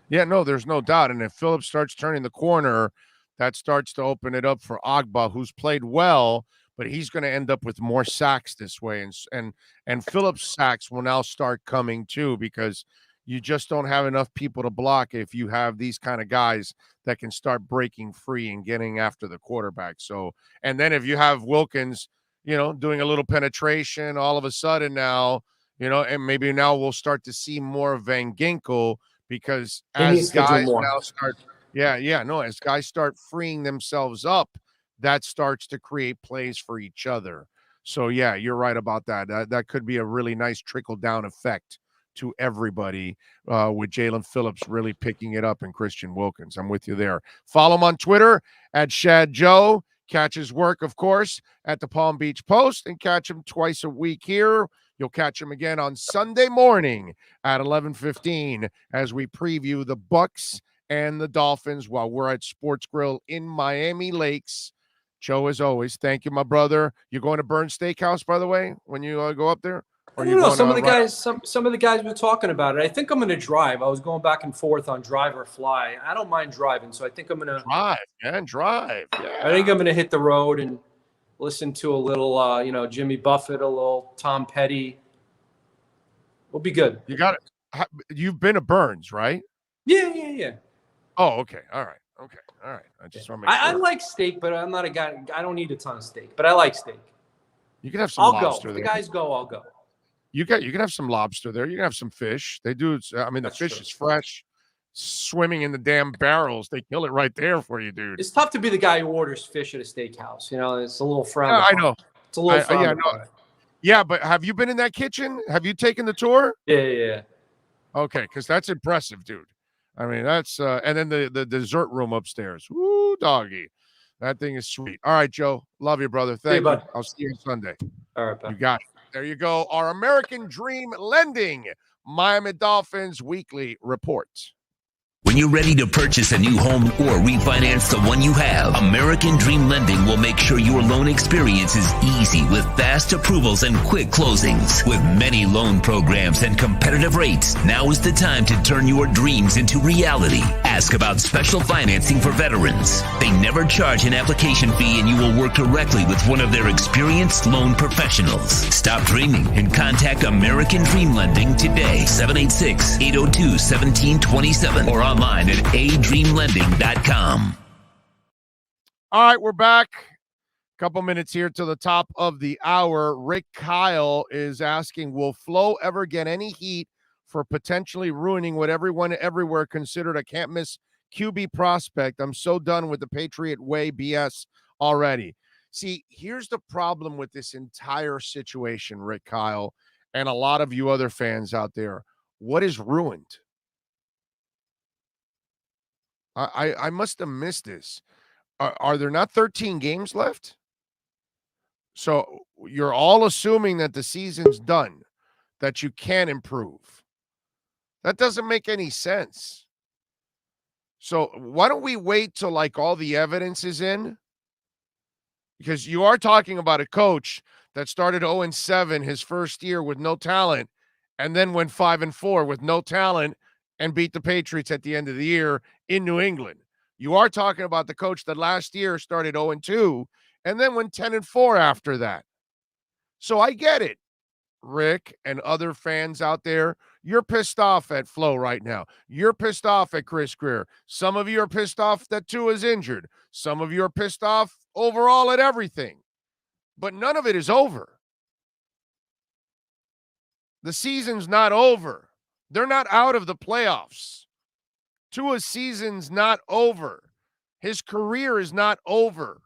S3: Yeah, no, there's no doubt. And if Phillips starts turning the corner, that starts to open it up for Agba, who's played well, but he's going to end up with more sacks this way. And Phillips' sacks will now start coming too, because you just don't have enough people to block if you have these kind of guys that can start breaking free and getting after the quarterback. So, and then if you have Wilkins, doing a little penetration, all of a sudden now, and maybe now we'll start to see more of Van Ginkel, because as guys now start, as guys start freeing themselves up, that starts to create plays for each other. So, yeah, you're right about that. That could be a really nice trickle-down effect to everybody with Jalen Phillips really picking it up and Christian Wilkins. I'm with you there. Follow him on Twitter at Shad Joe. Catch his work, of course, at the Palm Beach Post, and catch him twice a week here. You'll catch him again on Sunday morning at 11:15 as we preview the Bucs and the Dolphins while we're at Sports Grill in Miami Lakes. Joe, as always, thank you, my brother. You're going to Burns Steakhouse, by the way, when you go up there?
S6: Or I don't know. Some of the guys were talking about it. I think I'm going to drive. I was going back and forth on drive or fly. I don't mind driving, so I think I'm going to
S3: drive. Yeah.
S6: I think I'm going to hit the road and listen to a little, Jimmy Buffett, a little Tom Petty. We'll be good.
S3: You got it. You've been to Burns, right?
S6: Yeah.
S3: Oh, okay. All right. Okay. All right. I just want to make sure.
S6: I like steak, but I'm not a guy. I don't eat a ton of steak, but I like steak.
S3: You can have some lobster there.
S6: If the guys go, I'll go.
S3: You can have some lobster there. You can have some fish. They do. The fish is fresh, swimming in the damn barrels. They kill it right there for you, dude.
S6: It's tough to be the guy who orders fish at a steakhouse. It's a little frowned
S3: upon. I know.
S6: It's a little frowned upon.
S3: Yeah, but have you been in that kitchen? Have you taken the tour?
S6: Yeah.
S3: Okay, because that's impressive, dude. I mean, that's and then the dessert room upstairs. Woo, doggy. That thing is sweet. All right, Joe. Love you, brother. Thank you. I'll see you on Sunday.
S6: All right, bud.
S3: You got it. There you go. Our American Dream Lending Miami Dolphins weekly report.
S1: When you're ready to purchase a new home or refinance the one you have, American Dream Lending will make sure your loan experience is easy with fast approvals and quick closings. With many loan programs and competitive rates, now is the time to turn your dreams into reality. Ask about special financing for veterans. They never charge an application fee and you will work directly with one of their experienced loan professionals. Stop dreaming and contact American Dream Lending today. 786-802-1727 or online at adreamlending.com.
S3: All right, we're back. Couple minutes here to the top of the hour. Rick Kyle is asking, will Flo ever get any heat for potentially ruining what everyone everywhere considered a can't-miss QB prospect? I'm so done with the Patriot Way BS already. See, here's the problem with this entire situation, Rick Kyle, and a lot of you other fans out there. What is ruined? I must have missed this. Are there not 13 games left? So you're all assuming that the season's done, that you can improve. That doesn't make any sense. So why don't we wait till like all the evidence is in? Because you are talking about a coach that started 0-7 his first year with no talent and then went 5-4 with no talent and beat the Patriots at the end of the year in New England. You are talking about the coach that last year started 0-2 and then went 10-4 after that. So I get it, Rick and other fans out there. You're pissed off at Flo right now. You're pissed off at Chris Greer. Some of you are pissed off that Tua is injured. Some of you are pissed off overall at everything. But none of it is over. The season's not over. They're not out of the playoffs. Tua's season's not over. His career is not over.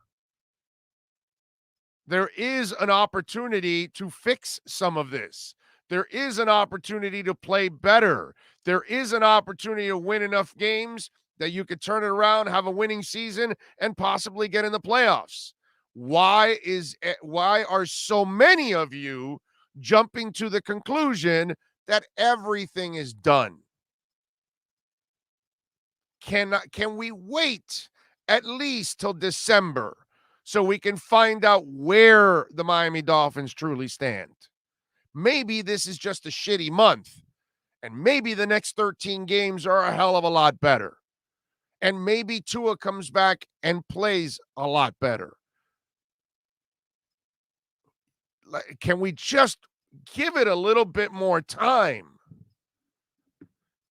S3: There is an opportunity to fix some of this. There is an opportunity to play better. There is an opportunity to win enough games that you could turn it around, have a winning season, and possibly get in the playoffs. Why are so many of you jumping to the conclusion that everything is done? Can we wait at least till December so we can find out where the Miami Dolphins truly stand? Maybe this is just a shitty month, and maybe the next 13 games are a hell of a lot better. And maybe Tua comes back and plays a lot better. Can we just give it a little bit more time?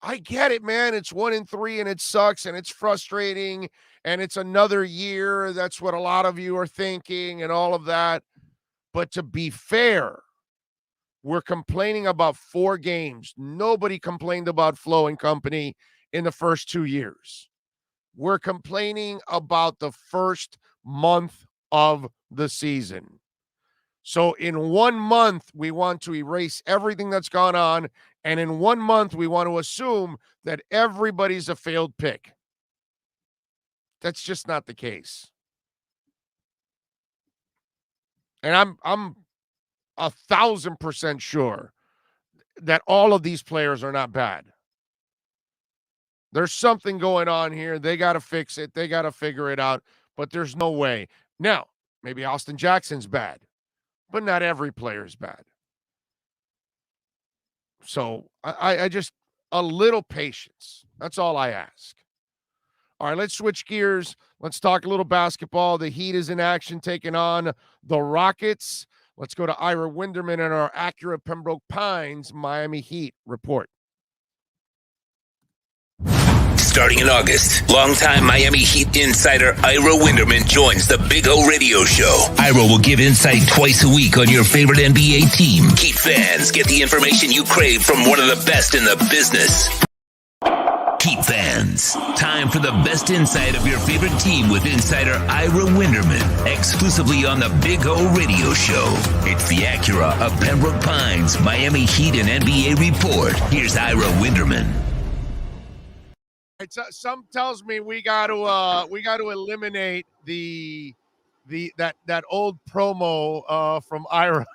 S3: I get it, man. It's 1-3 and it sucks and it's frustrating and it's another year. That's what a lot of you are thinking and all of that. But to be fair, we're complaining about 4 games. Nobody complained about Flo and company in the first 2 years. We're complaining about the first month of the season. So in 1 month, we want to erase everything that's gone on. And in 1 month, we want to assume that everybody's a failed pick. That's just not the case. And I'm 1,000% sure that all of these players are not bad. There's something going on here. They got to fix it. They got to figure it out. But there's no way. Now, maybe Austin Jackson's bad, but not every player is bad. So I just, a little patience. That's all I ask. All right, let's switch gears. Let's talk a little basketball. The Heat is in action, taking on the Rockets. Let's go to Ira Winderman and our Acura Pembroke Pines Miami Heat report.
S1: Starting in August, longtime Miami Heat insider Ira Winderman joins the Big O Radio Show. Ira will give insight twice a week on your favorite NBA team. Heat fans get the information you crave from one of the best in the business. Heat fans, time for the best insight of your favorite team with insider Ira Winderman, exclusively on the Big O Radio Show. It's the Acura of Pembroke Pines Miami Heat and NBA report. Here's Ira Winderman.
S3: Some tells me we got to eliminate that old promo from Ira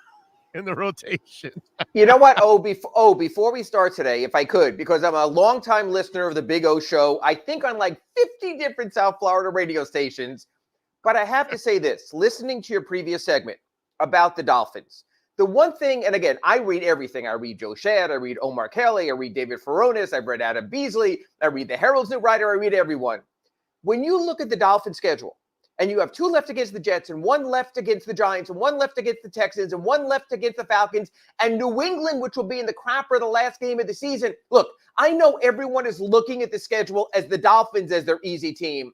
S3: in the rotation.
S7: You know what? Before we start today, if I could, because I'm a longtime listener of the Big O Show, I think on like 50 different South Florida radio stations. But I have to say this, listening to your previous segment about the Dolphins, the one thing, and again, I read everything. I read Joe Shad, I read Omar Kelly, I read David Furones, I've read Adam Beasley, I read the Herald's new writer, I read everyone. When you look at the Dolphins schedule, and you have 2 left against the Jets and 1 left against the Giants and 1 left against the Texans and 1 left against the Falcons and New England, which will be in the crapper of the last game of the season. Look, I know everyone is looking at the schedule as the Dolphins as their easy team.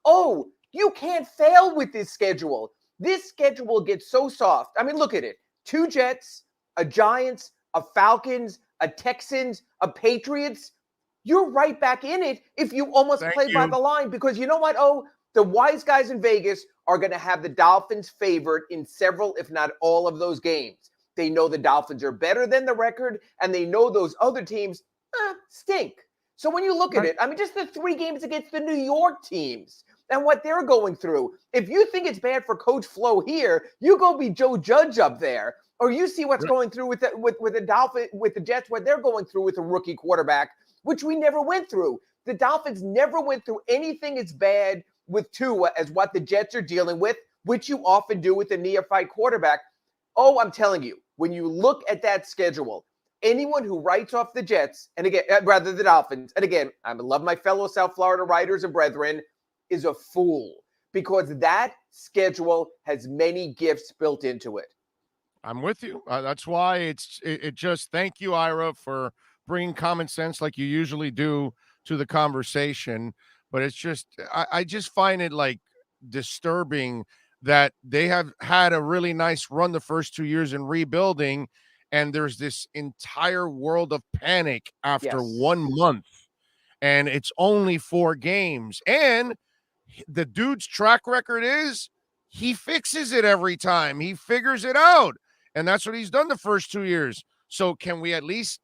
S7: Oh, you can't fail with this schedule. This schedule gets so soft. I mean, look at it. 2 Jets, a Giants, a Falcons, a Texans, a Patriots. You're right back in it if you almost play by the line, because you know what? Oh, the wise guys in Vegas are going to have the Dolphins favored in several, if not all of those games. They know the Dolphins are better than the record, and they know those other teams stink. So when you look at it, I mean, just the 3 games against the New York teams and what they're going through. If you think it's bad for Coach Flo here, you go be Joe Judge up there, or you see what's going through with the Jets, what they're going through with a rookie quarterback, which we never went through. The Dolphins never went through anything as bad with Tua as what the Jets are dealing with, which you often do with a neophyte quarterback. Oh, I'm telling you, when you look at that schedule, anyone who writes off the Jets, and again, rather the Dolphins, and again, I love my fellow South Florida writers and brethren, is a fool, because that schedule has many gifts built into it.
S3: I'm with you. That's why it just, thank you, Ira, for bringing common sense like you usually do to the conversation. But it's just, I just find it like disturbing that they have had a really nice run the first 2 years in rebuilding, and there's this entire world of panic after 1 month, and it's only 4 games. And the dude's track record is he fixes it every time. He figures it out, and that's what he's done the first 2 years. So can we at least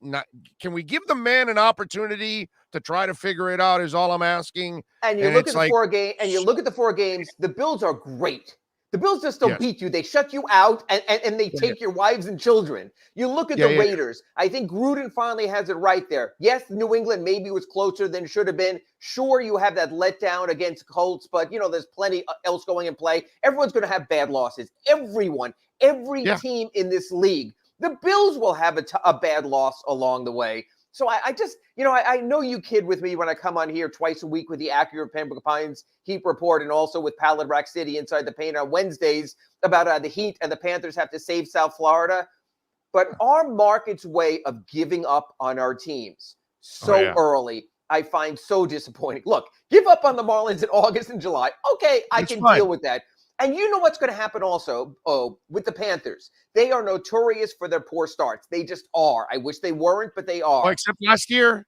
S3: can we give the man an opportunity to try to figure it out is all I'm asking.
S7: And you look at the 4 games, the Bills are great. The Bills just don't beat you. They shut you out, and they take your wives and children. You look at the Raiders. I think Gruden finally has it right there. Yes, New England maybe was closer than should have been. Sure, you have that letdown against Colts, but, there's plenty else going in play. Everyone's going to have bad losses. Every team in this league. The Bills will have a bad loss along the way. So I just, I know you kid with me when I come on here twice a week with the accurate Pembroke Pines Heat Report, and also with Pallid Rack City Inside the Paint on Wednesdays about the Heat and the Panthers have to save South Florida. But our market's way of giving up on our teams early, I find so disappointing. Look, give up on the Marlins in August and July. Okay, I can deal with that. And you know what's going to happen also with the Panthers. They are notorious for their poor starts. They just are. I wish they weren't, but they are.
S3: Except last year.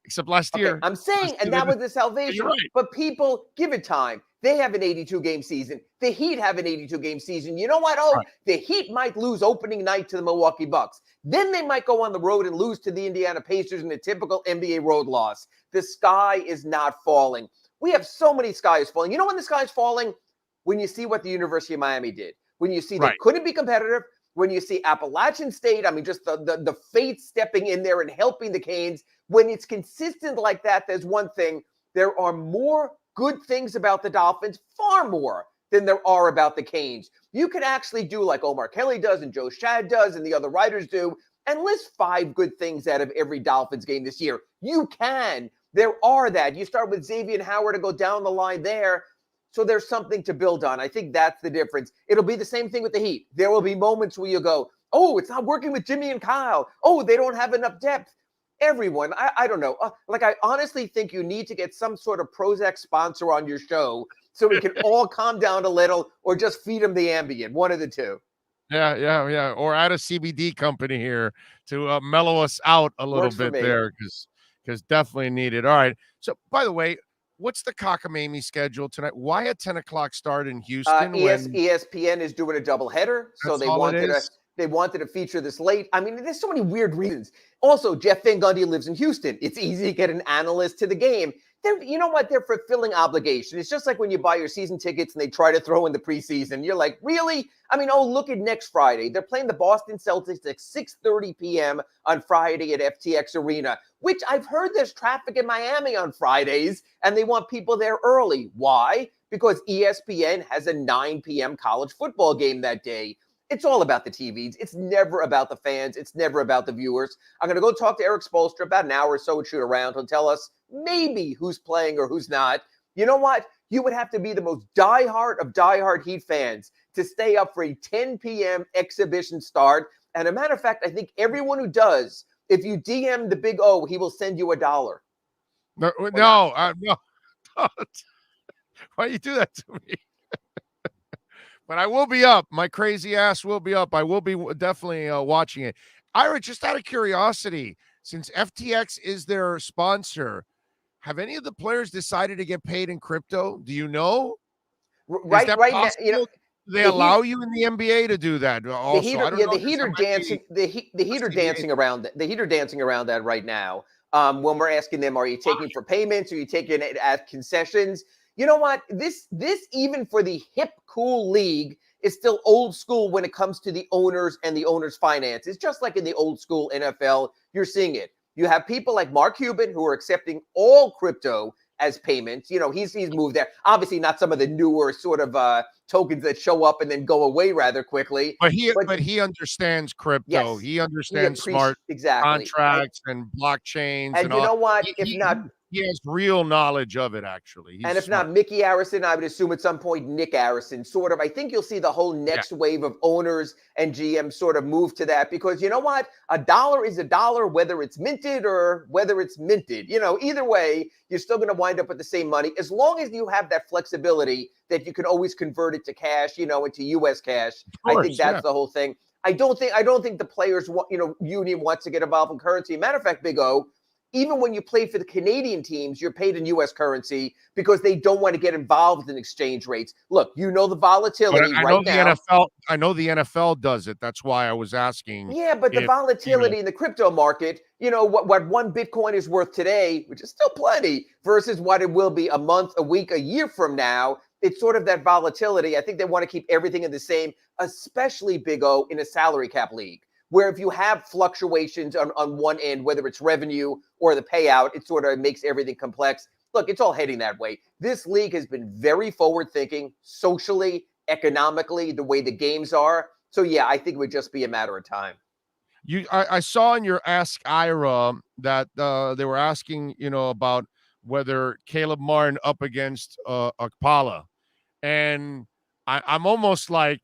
S7: I'm saying, and that was the salvation. Right. But people, give it time. They have an 82-game season. The Heat have an 82-game season. You know what? The Heat might lose opening night to the Milwaukee Bucks. Then they might go on the road and lose to the Indiana Pacers in a typical NBA road loss. The sky is not falling. We have so many skies falling. You know when the sky is falling? When you see what the University of Miami did, when you see they couldn't be competitive, when you see Appalachian State, I mean, just the fate stepping in there and helping the Canes, when it's consistent like that, there's one thing. There are more good things about the Dolphins, far more than there are about the Canes. You could actually do like Omar Kelly does and Joe Shad does and the other writers do, and list 5 good things out of every Dolphins game this year. You can. There are that. You start with Xavier Howard to go down the line there. So there's something to build on. I think that's the difference. It'll be the same thing with the Heat. There will be moments where you go, oh, it's not working with Jimmy and Kyle. Oh, they don't have enough depth. Everyone, I don't know. I honestly think you need to get some sort of Prozac sponsor on your show so we can all calm down a little, or just feed them the Ambien, one of the two.
S3: Yeah. Or add a CBD company here to mellow us out a little bit there, because definitely needed. All right. So, by the way, what's the cockamamie schedule tonight? Why a 10 o'clock start in Houston?
S7: ESPN is doing a doubleheader, so they wanted They wanted to feature this late. I mean, there's so many weird reasons. Also, Jeff Van Gundy lives in Houston. It's easy to get an analyst to the game. You know what? They're fulfilling obligation. It's just like when you buy your season tickets and they try to throw in the preseason. You're like, really? I mean, look at next Friday. They're playing the Boston Celtics at 6:30 p.m. on Friday at FTX Arena, which I've heard there's traffic in Miami on Fridays, and they want people there early. Why? Because ESPN has a 9 p.m. college football game that day. It's all about the TVs. It's never about the fans. It's never about the viewers. I'm going to go talk to Eric Spoelstra about an hour or so and shoot around. He'll tell us maybe who's playing or who's not. You know what? You would have to be the most diehard of diehard Heat fans to stay up for a 10 p.m. exhibition start. And a matter of fact, I think everyone who does, if you DM the Big O, he will send you $1.
S3: No. Don't. Why you do that to me? But I will be up. My crazy ass will be up. I will be definitely watching it. Ira, just out of curiosity, since FTX is their sponsor, have any of the players decided to get paid in crypto? Do you know?
S7: Right now,
S3: do they allow you in the NBA to do that? Also,
S7: the Heat are dancing around that right now. When we're asking them, are you taking for payments? Are you taking it as concessions? You know what? This even for the hip, cool league is still old school when it comes to the owners and the owners' finance. It's just like in the old school NFL. You're seeing it. You have people like Mark Cuban who are accepting all crypto as payments. You know, he's moved there. Obviously, not some of the newer sort of tokens that show up and then go away rather quickly.
S3: But he understands crypto. Yes, he understands smart contracts and blockchains.
S7: And you know what?
S3: He has real knowledge of it, actually.
S7: And if not Mickey Arison, I would assume at some point Nick Arison, sort of. I think you'll see the whole next wave of owners and GMs sort of move to that because you know what? $1 is $1, whether it's minted or whether it's minted. You know, either way, you're still going to wind up with the same money as long as you have that flexibility that you can always convert it to cash, you know, into U.S. cash. I think that's the whole thing. I don't think the players, union wants to get involved in currency. Matter of fact, Big O, even when you play for the Canadian teams, you're paid in U.S. currency because they don't want to get involved in exchange rates. Look, you know the volatility now.
S3: I know the NFL does it. That's why I was asking.
S7: Yeah, but the volatility in the crypto market, you know, what one Bitcoin is worth today, which is still plenty, versus what it will be a month, a week, a year from now. It's sort of that volatility. I think they want to keep everything in the same, especially Big O in a salary cap league, where if you have fluctuations on one end, whether it's revenue or the payout, it sort of makes everything complex. Look, it's all heading that way. This league has been very forward-thinking, socially, economically, the way the games are. So, yeah, I think it would just be a matter of time.
S3: I saw in your Ask Ira that they were asking, about whether Caleb Martin up against Okpala. And I'm almost like,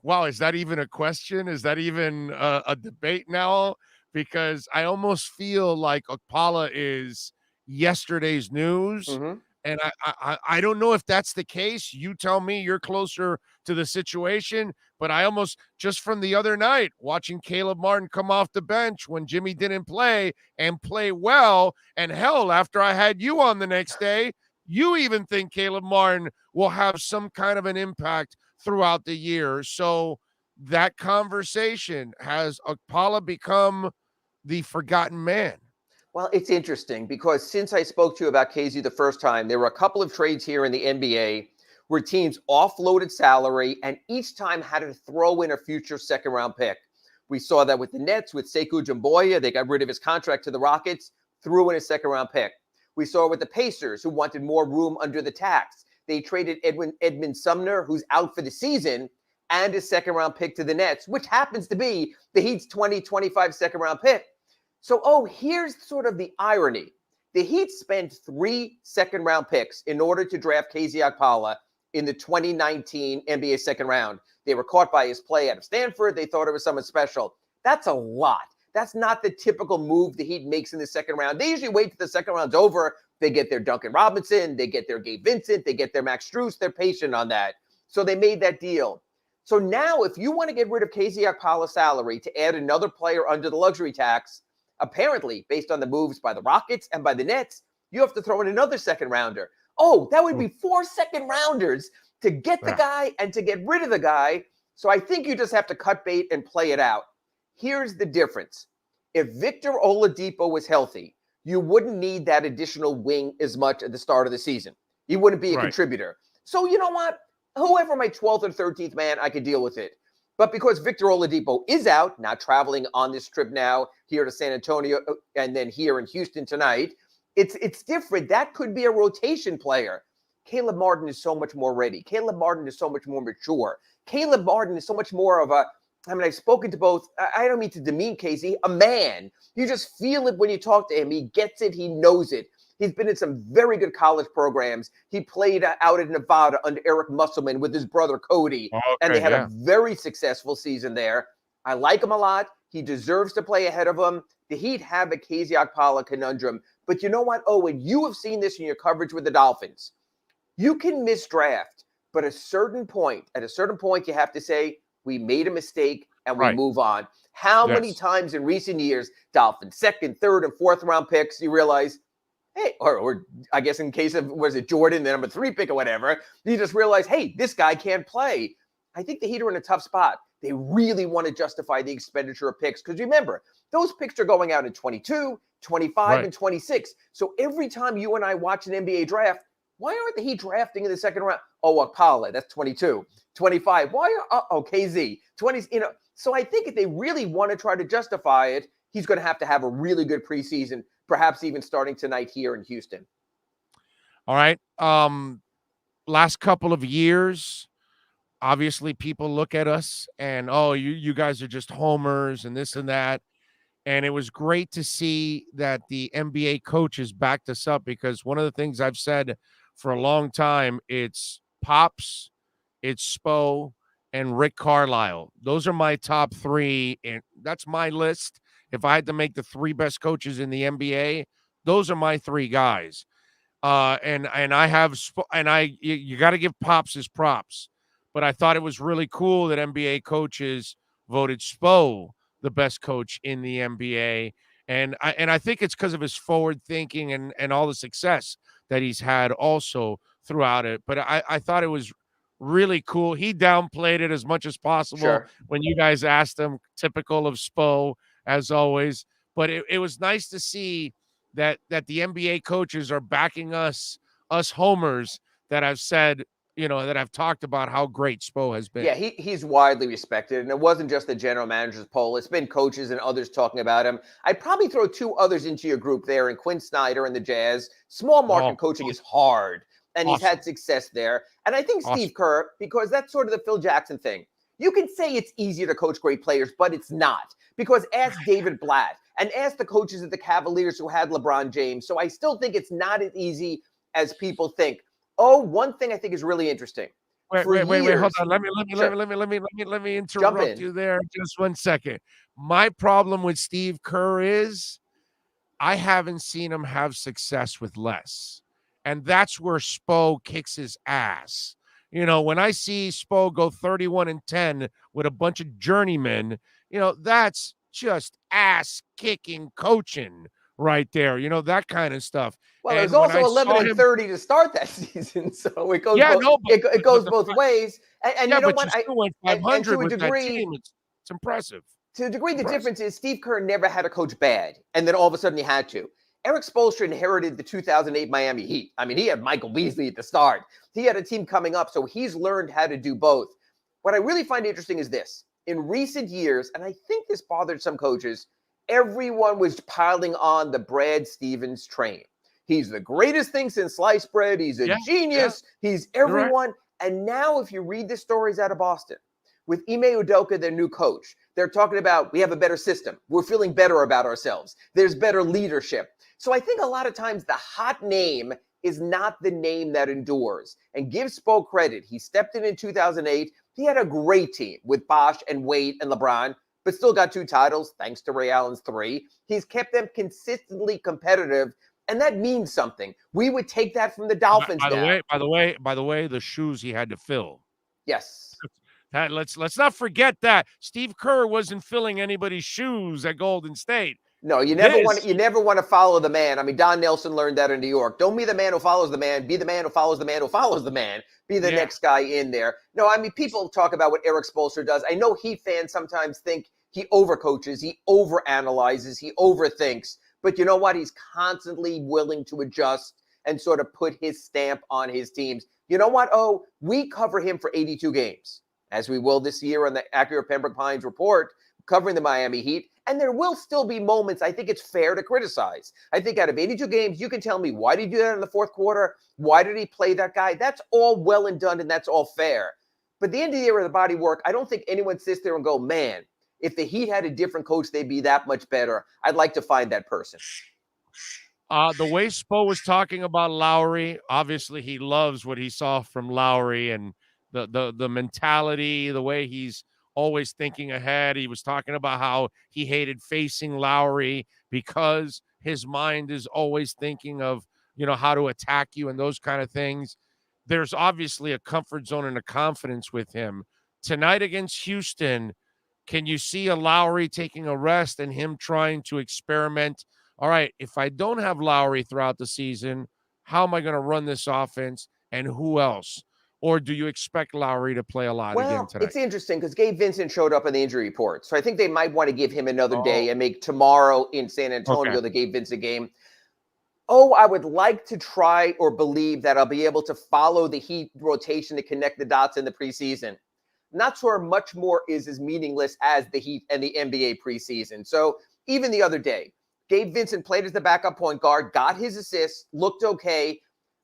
S3: wow, is that even a question? Is that even a debate now? Because I almost feel like Okpala is yesterday's news.
S7: Mm-hmm.
S3: And I don't know if that's the case. You tell me, you're closer to the situation. But I almost, just from the other night, watching Caleb Martin come off the bench when Jimmy didn't play and play well. And hell, after I had you on the next day, you even think Caleb Martin will have some kind of an impact throughout the year. So that conversation, has Okpala become the forgotten man?
S7: Well, it's interesting because since I spoke to you about KZ the first time, there were a couple of trades here in the NBA where teams offloaded salary and each time had to throw in a future second-round pick. We saw that with the Nets, with Sekou Doumbouya. They got rid of his contract to the Rockets, threw in a second-round pick. We saw it with the Pacers, who wanted more room under the tax. They traded Edmund Sumner, who's out for the season, and a second-round pick to the Nets, which happens to be the Heat's 2025 second-round pick. So, here's sort of the irony. The Heat spent 3 second-round picks in order to draft KZ Okpala in the 2019 NBA second round. They were caught by his play out of Stanford. They thought it was something special. That's a lot. That's not the typical move the Heat makes in the second round. They usually wait till the second round's over. They get their Duncan Robinson. They get their Gabe Vincent. They get their Max Strus. They're patient on that. So they made that deal. So now if you want to get rid of KZ Okpala's salary to add another player under the luxury tax, apparently, based on the moves by the Rockets and by the Nets, you have to throw in another second rounder. That would be 4 second rounders to get the guy and to get rid of the guy. So I think you just have to cut bait and play it out. Here's the difference. If Victor Oladipo was healthy, you wouldn't need that additional wing as much at the start of the season. He wouldn't be a contributor. So you know what? Whoever my 12th or 13th man, I could deal with it. But because Victor Oladipo is out, not traveling on this trip now here to San Antonio and then here in Houston tonight, it's different. That could be a rotation player. Caleb Martin is so much more ready. Caleb Martin is so much more mature. Caleb Martin is so much more of I've spoken to both. I don't mean to demean Casey, a man. You just feel it when you talk to him. He gets it. He knows it. He's been in some very good college programs. He played out in Nevada under Eric Musselman with his brother Cody, and they had a very successful season there. I like him a lot. He deserves to play ahead of him. The Heat have a Casey Okpala conundrum. But you know what, Owen? You have seen this in your coverage with the Dolphins. You can misdraft, but at a certain point, you have to say, we made a mistake and we move on. How many times in recent years, Dolphins, second, third, and fourth round picks, you realize, hey, or I guess in case of, was it Jordan, the number 3 pick or whatever, you just realize, hey, this guy can't play. I think the Heat are in a tough spot. They really want to justify the expenditure of picks. Because remember, those picks are going out in 22, 25, and 26. So every time you and I watch an NBA draft, why aren't the Heat drafting in the second round? Oh, Okpala, that's 22. 25. Why are, KZ, 20s, So I think if they really want to try to justify it, he's going to have a really good preseason, perhaps even starting tonight here in Houston.
S3: All right. Last couple of years, obviously people look at us and, you guys are just homers and this and that. And it was great to see that the NBA coaches backed us up, because one of the things I've said for a long time, it's Pops, it's Spo, and Rick Carlisle. Those are my top 3, and that's my list. If I had to make the 3 best coaches in the NBA, those are my 3 guys. And I have, you got to give Pops his props. But I thought it was really cool that NBA coaches voted Spo the best coach in the NBA. And I think it's because of his forward thinking and all the success that he's had also throughout it. But I thought it was really cool. He downplayed it as much as possible when you guys asked him, typical of Spo, as always. But it was nice to see that the NBA coaches are backing us homers that I've said, that I've talked about how great Spo has been.
S7: Yeah, he's widely respected. And it wasn't just the general manager's poll. It's been coaches and others talking about him. I'd probably throw 2 others into your group there, and Quinn Snyder and the Jazz. Small market coaching is hard, and he's had success there. And I think Steve Kerr, because that's sort of the Phil Jackson thing. You can say it's easier to coach great players, but it's not. Because ask David Blatt and ask the coaches at the Cavaliers who had LeBron James. So I still think it's not as easy as people think. Oh, one thing I think is really interesting.
S3: Wait, hold on. Let me interrupt you there just 1 second. My problem with Steve Kerr is I haven't seen him have success with less. And that's where Spo kicks his ass. When I see Spo go 31-10 with a bunch of journeymen, that's just ass-kicking coaching right there. That kind of stuff.
S7: Well, it was also 11-30 to start that season, so it goes. It goes both ways. And you know what?
S3: I went 500 with that team. It's impressive.
S7: To a degree, the difference is Steve Kerr never had a coach bad, and then all of a sudden he had to. Eric Spoelstra inherited the 2008 Miami Heat. I mean, he had Michael Beasley at the start. He had a team coming up, so he's learned how to do both. What I really find interesting is this. In recent years, and I think this bothered some coaches, everyone was piling on the Brad Stevens train. He's the greatest thing since sliced bread. He's a genius. Yeah. He's everyone. Right. And now if you read the stories out of Boston, with Ime Udoka, their new coach, they're talking about, we have a better system. We're feeling better about ourselves. There's better leadership. So I think a lot of times the hot name is not the name that endures. And give Spo credit. He stepped in 2008. He had a great team with Bosh and Wade and LeBron, but still got 2 titles, thanks to Ray Allen's 3. He's kept them consistently competitive, and that means something. We would take that from the Dolphins. By
S3: the way, the shoes he had to fill.
S7: Yes.
S3: Let's not forget that Steve Kerr wasn't filling anybody's shoes at Golden State.
S7: No, you never want to follow the man. I mean, Don Nelson learned that in New York. Don't be the man who follows the man. Be the man who follows the man who follows the man. Be the next guy in there. No, I mean, people talk about what Eric Spoelstra does. I know Heat fans sometimes think he overcoaches, he overanalyzes, he overthinks. But you know what? He's constantly willing to adjust and sort of put his stamp on his teams. You know what? Oh, we cover him for 82 games, as we will this year on the Accurate Pembroke Pines report, covering the Miami Heat. And there will still be moments I think it's fair to criticize. I think out of 82 games, you can tell me, why did he do that in the fourth quarter? Why did he play that guy? That's all well and done, and that's all fair. But at the end of the year of the body work, I don't think anyone sits there and go, man, if the Heat had a different coach, they'd be that much better. I'd like to find that person.
S3: The way Spo was talking about Lowry, obviously he loves what he saw from Lowry and the mentality, the way he's always thinking ahead. He was talking about how he hated facing Lowry because his mind is always thinking of, how to attack you and those kind of things. There's obviously a comfort zone and a confidence with him. Tonight against Houston, can you see a Lowry taking a rest and him trying to experiment? All right, if I don't have Lowry throughout the season, how am I going to run this offense and who else? Or do you expect Lowry to play a lot again tonight?
S7: It's interesting because Gabe Vincent showed up in the injury report. So I think they might want to give him another day and make tomorrow in San Antonio the Gabe Vincent game. I would like to try or believe that I'll be able to follow the Heat rotation to connect the dots in the preseason. Not sure much more is as meaningless as the Heat and the NBA preseason. So even the other day, Gabe Vincent played as the backup point guard, got his assists, looked okay.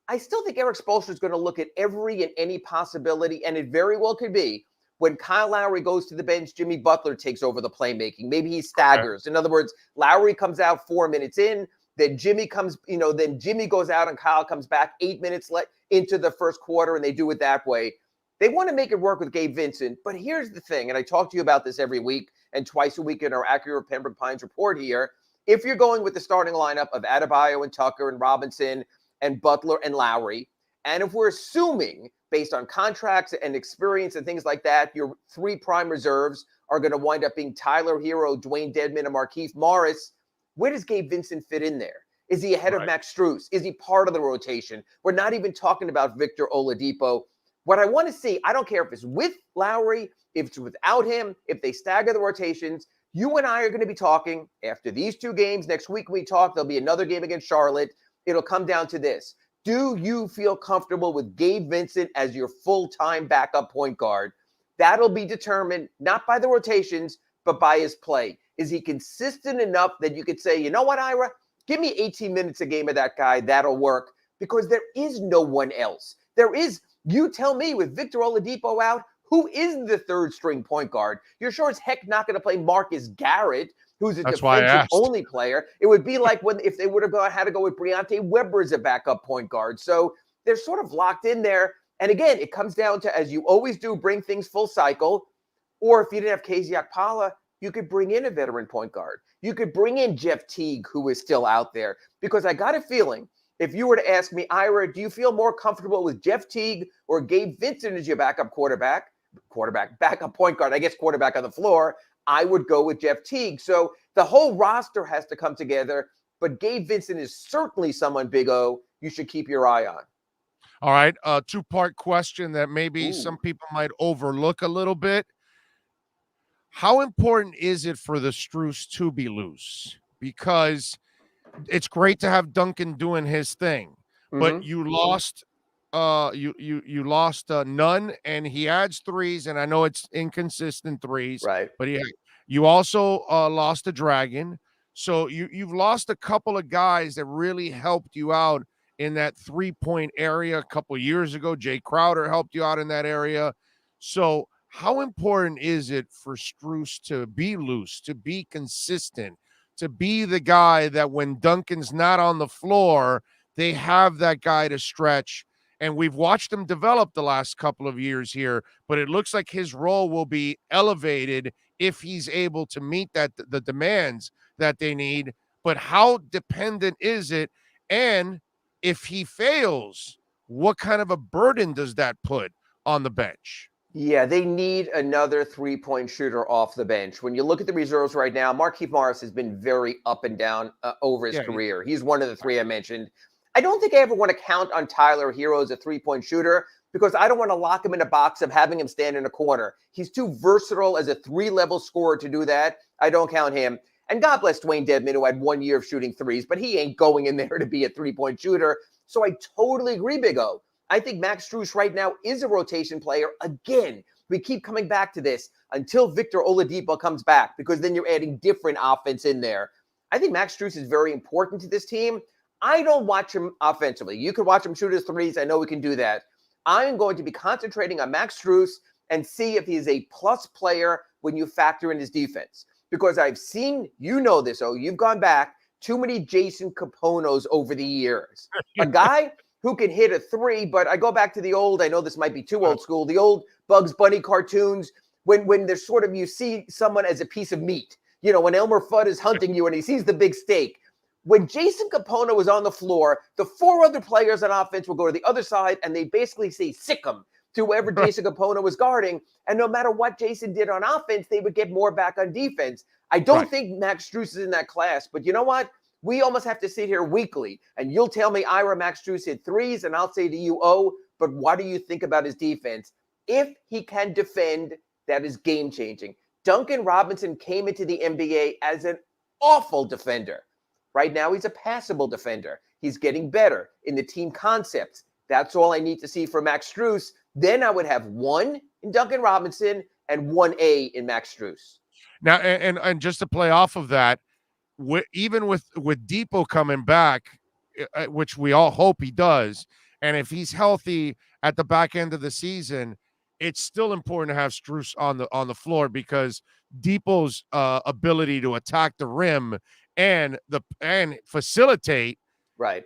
S7: I still think Eric Spoelstra is going to look at every and any possibility, and it very well could be when Kyle Lowry goes to the bench, Jimmy Butler takes over the playmaking. Maybe he staggers. Okay. In other words, Lowry comes out 4 minutes in, then Jimmy comes, then Jimmy goes out and Kyle comes back 8 minutes into the first quarter, and they do it that way. They want to make it work with Gabe Vincent, but here's the thing, and I talk to you about this every week and twice a week in our Accurate Pembroke Pines report here. If you're going with the starting lineup of Adebayo and Tucker and Robinson and Butler and Lowry, and if we're assuming, based on contracts and experience and things like that, your three prime reserves are going to wind up being Tyler Hero, Dwayne Dedmon, and Marquis Morris, where does Gabe Vincent fit in there? Is he ahead of Max Strus? Is he part of the rotation? We're not even talking about Victor Oladipo. What I want to see, I don't care if it's with Lowry, if it's without him, if they stagger the rotations, you and I are going to be talking after these two games. Next week we talk, there'll be another game against Charlotte. It'll come down to this. Do you feel comfortable with Gabe Vincent as your full-time backup point guard? That'll be determined not by the rotations, but by his play. Is he consistent enough that you could say, you know what, Ira? Give me 18 minutes a game of that guy. That'll work. Because there is no one else. You tell me, with Victor Oladipo out, who is the third-string point guard? You're sure as heck not going to play Marcus Garrett, who's a defensive-only player. It would be like if they would have had to go with Briante Weber as a backup point guard. So they're sort of locked in there. And again, it comes down to, as you always do, bring things full cycle. Or if you didn't have KZ Okpala, you could bring in a veteran point guard. You could bring in Jeff Teague, who is still out there. Because I got a feeling, if you were to ask me, Ira, do you feel more comfortable with Jeff Teague or Gabe Vincent as your backup backup point guard, I guess quarterback on the floor, I would go with Jeff Teague. So the whole roster has to come together, but Gabe Vincent is certainly someone, Big O, you should keep your eye on.
S3: All right, a two-part question that maybe some people might overlook a little bit. How important is it for the Strus to be loose? Because it's great to have Duncan doing his thing, but you lost you lost Nunn, and he adds threes, and I know it's inconsistent threes,
S7: right?
S3: But you also lost a Dragon, so you've lost a couple of guys that really helped you out in that 3-point area a couple of years ago. Jay Crowder helped you out in that area. So how important is it for Strus to be loose, to be consistent, to be the guy that when Duncan's not on the floor, they have that guy to stretch? And we've watched him develop the last couple of years here, but it looks like his role will be elevated if he's able to meet the demands that they need. But how dependent is it? And if he fails, what kind of a burden does that put on the bench?
S7: Yeah, they need another three-point shooter off the bench. When you look at the reserves right now, Marquis Morris has been very up and down over his career. He's one of the three I mentioned. I don't think I ever want to count on Tyler Hero as a three-point shooter because I don't want to lock him in a box of having him stand in a corner. He's too versatile as a three-level scorer to do that. I don't count him. And God bless Dwayne Dedmon, who had 1 year of shooting threes, but he ain't going in there to be a three-point shooter. So I totally agree, Big O. I think Max Strus right now is a rotation player. Again, we keep coming back to this until Victor Oladipo comes back because then you're adding different offense in there. I think Max Strus is very important to this team. I don't watch him offensively. You can watch him shoot his threes. I know we can do that. I'm going to be concentrating on Max Strus and see if he's a plus player when you factor in his defense. Because I've seen, you know this, you've gone back too many Jason Caponos over the years. A guy who can hit a three, but I go back to the old, I know this might be too old school, the old Bugs Bunny cartoons, when there's sort of, you see someone as a piece of meat. You know, when Elmer Fudd is hunting you and he sees the big steak. When Jason Capono was on the floor, the four other players on offense will go to the other side and they basically say, sick him to whoever Jason Capono was guarding. And no matter what Jason did on offense, they would get more back on defense. I don't think Max Strus is in that class, but you know what? We almost have to sit here weekly, and you'll tell me Ira Max Strus hit threes, and I'll say to you, but what do you think about his defense? If he can defend, that is game-changing. Duncan Robinson came into the NBA as an awful defender. Right now, he's a passable defender. He's getting better in the team concepts. That's all I need to see from Max Strus. Then I would have 1 in Duncan Robinson and 1A in Max Strus.
S3: Now, and just to play off of that, even with Depot coming back, which we all hope he does, and if he's healthy at the back end of the season, it's still important to have Strus on the floor because Depot's ability to attack the rim and facilitate,
S7: right,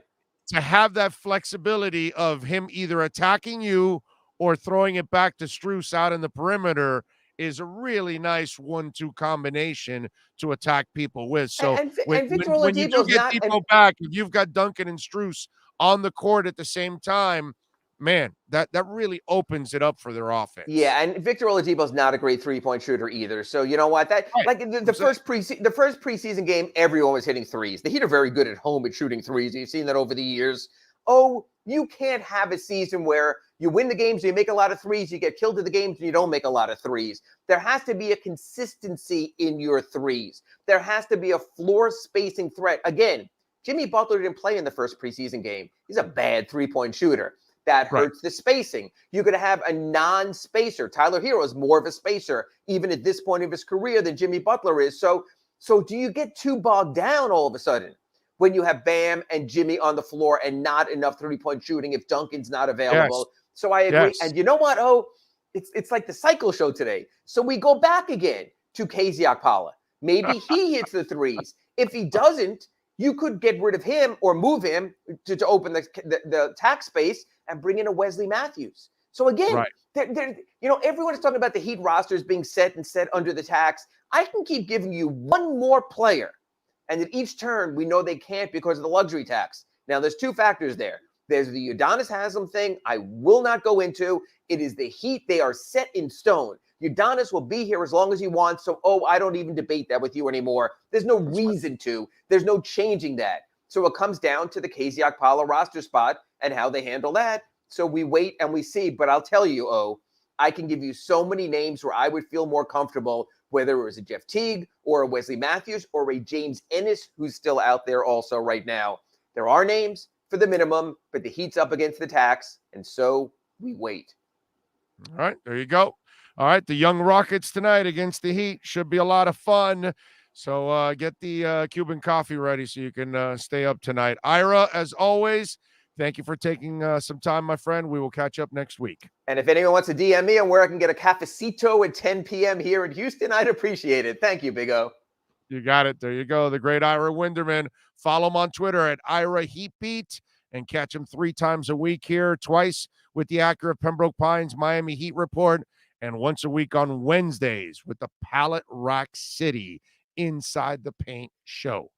S3: to have that flexibility of him either attacking you or throwing it back to Strus out in the perimeter is a really nice 1-2 combination to attack people with. So when you do get Depot back, if you've got Duncan and Strus on the court at the same time, man, that really opens it up for their offense.
S7: Yeah, and Victor Oladipo's not a great three-point shooter either. So you know what? The first preseason game, everyone was hitting threes. The Heat are very good at home at shooting threes. You've seen that over the years. You can't have a season where you win the games, you make a lot of threes, you get killed in the games, and you don't make a lot of threes. There has to be a consistency in your threes. There has to be a floor spacing threat. Again, Jimmy Butler didn't play in the first preseason game. He's a bad three-point shooter. That hurts the spacing. You could have a non-spacer. Tyler Hero is more of a spacer, even at this point of his career, than Jimmy Butler is. So do you get too bogged down all of a sudden when you have Bam and Jimmy on the floor and not enough three-point shooting if Duncan's not available? Yes. So I agree. Yes. And you know what? It's like the cycle show today. So we go back again to KZ Okpala. Maybe he hits the threes. If he doesn't, you could get rid of him or move him to open the tax space and bring in a Wesley Matthews. So again, everyone is talking about the Heat rosters being set under the tax. I can keep giving you one more player, and at each turn, we know they can't because of the luxury tax. Now, there's 2 factors there. There's the Udonis Haslem thing I will not go into. It is the Heat. They are set in stone. Udonis will be here as long as he wants, so, I don't even debate that with you anymore. There's no reason to. There's no changing that. So it comes down to the KZ Okpala roster spot and how they handle that. So we wait and we see. But I'll tell you, I can give you so many names where I would feel more comfortable, whether it was a Jeff Teague or a Wesley Matthews or a James Ennis, who's still out there also right now. There are names for the minimum, but the Heat's up against the tax, and so we wait.
S3: All right, there you go. All right, the Young Rockets tonight against the Heat. Should be a lot of fun. So get the Cuban coffee ready so you can stay up tonight. Ira, as always, thank you for taking some time, my friend. We will catch up next week.
S7: And if anyone wants to DM me on where I can get a cafecito at 10 p.m. here in Houston, I'd appreciate it. Thank you, Big O.
S3: You got it. There you go. The great Ira Winderman. Follow him on Twitter at Ira Heatbeat and catch him 3 times a week here, twice with the Accurate Pembroke Pines Miami Heat Report, and once a week on Wednesdays with the Palette Rack City Inside the Paint show.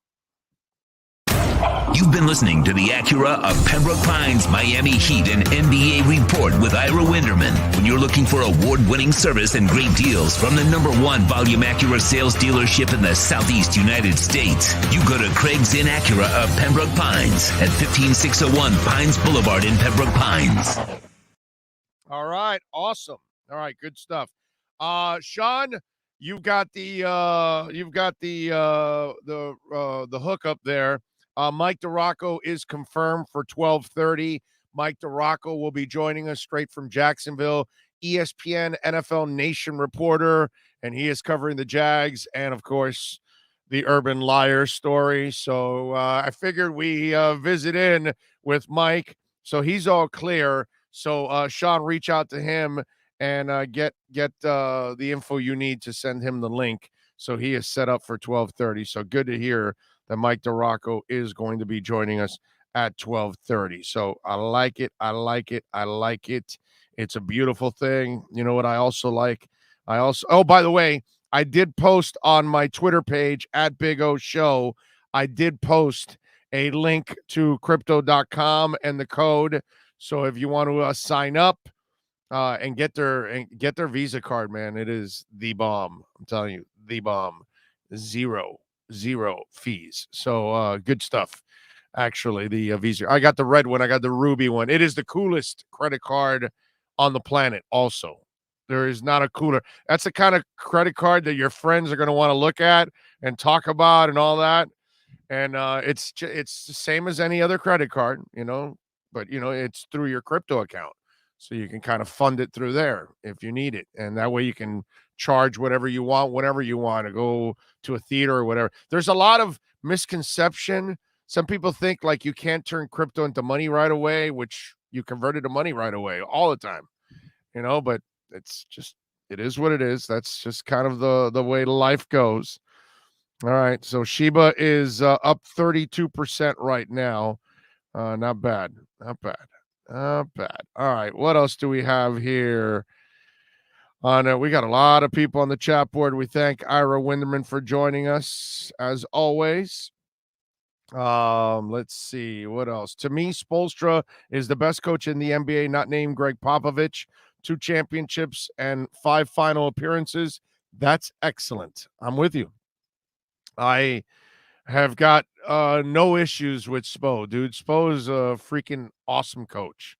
S1: You've been listening to the Acura of Pembroke Pines Miami Heat and NBA Report with Ira Winderman. When you're looking for award-winning service and great deals from the #1 volume Acura sales dealership in the Southeast United States, you go to Craig's Inn Acura of Pembroke Pines at 15601 Pines Boulevard in Pembroke Pines.
S3: All right, awesome. All right, good stuff. Sean, you've got the hook up there. Mike DeRocco is confirmed for 12:30. Mike DeRocco will be joining us straight from Jacksonville, ESPN NFL Nation reporter, and he is covering the Jags and, of course, the Urban Liar story. So I figured we visit in with Mike, so he's all clear. So Sean, reach out to him and get the info you need to send him the link. So he is set up for 12:30. So good to hear that Mike DeRocco is going to be joining us at 12:30. So I like it. I like it. I like it. It's a beautiful thing. You know what I also like? Oh, by the way, I did post on my Twitter page at Big O Show. I did post a link to crypto.com and the code. So if you want to sign up and get their Visa card, man, it is the bomb. I'm telling you, the bomb. Zero fees. So good stuff. Actually, the Visa. I got the red one. I got the ruby one. It is the coolest credit card on the planet. Also, there is not a cooler. That's the kind of credit card that your friends are going to want to look at and talk about and all that. And it's the same as any other credit card, but it's through your crypto account. So you can kind of fund it through there if you need it. And that way you can charge whatever you want, whenever you want to go to a theater or whatever. There's a lot of misconception. Some people think like you can't turn crypto into money right away, which you convert it to money right away all the time, but it is what it is. That's just kind of the way life goes. All right. So Shiba is up 32% right now. Not bad. Not bad. Not bad. All right. What else do we have here? We got a lot of people on the chat board. We thank Ira Winderman for joining us as always. Let's see what else. To me, Spoelstra is the best coach in the NBA, not named Greg Popovich. 2 championships and 5 final appearances. That's excellent. I'm with you. I have got no issues with Spo, dude. Spo is a freaking awesome coach.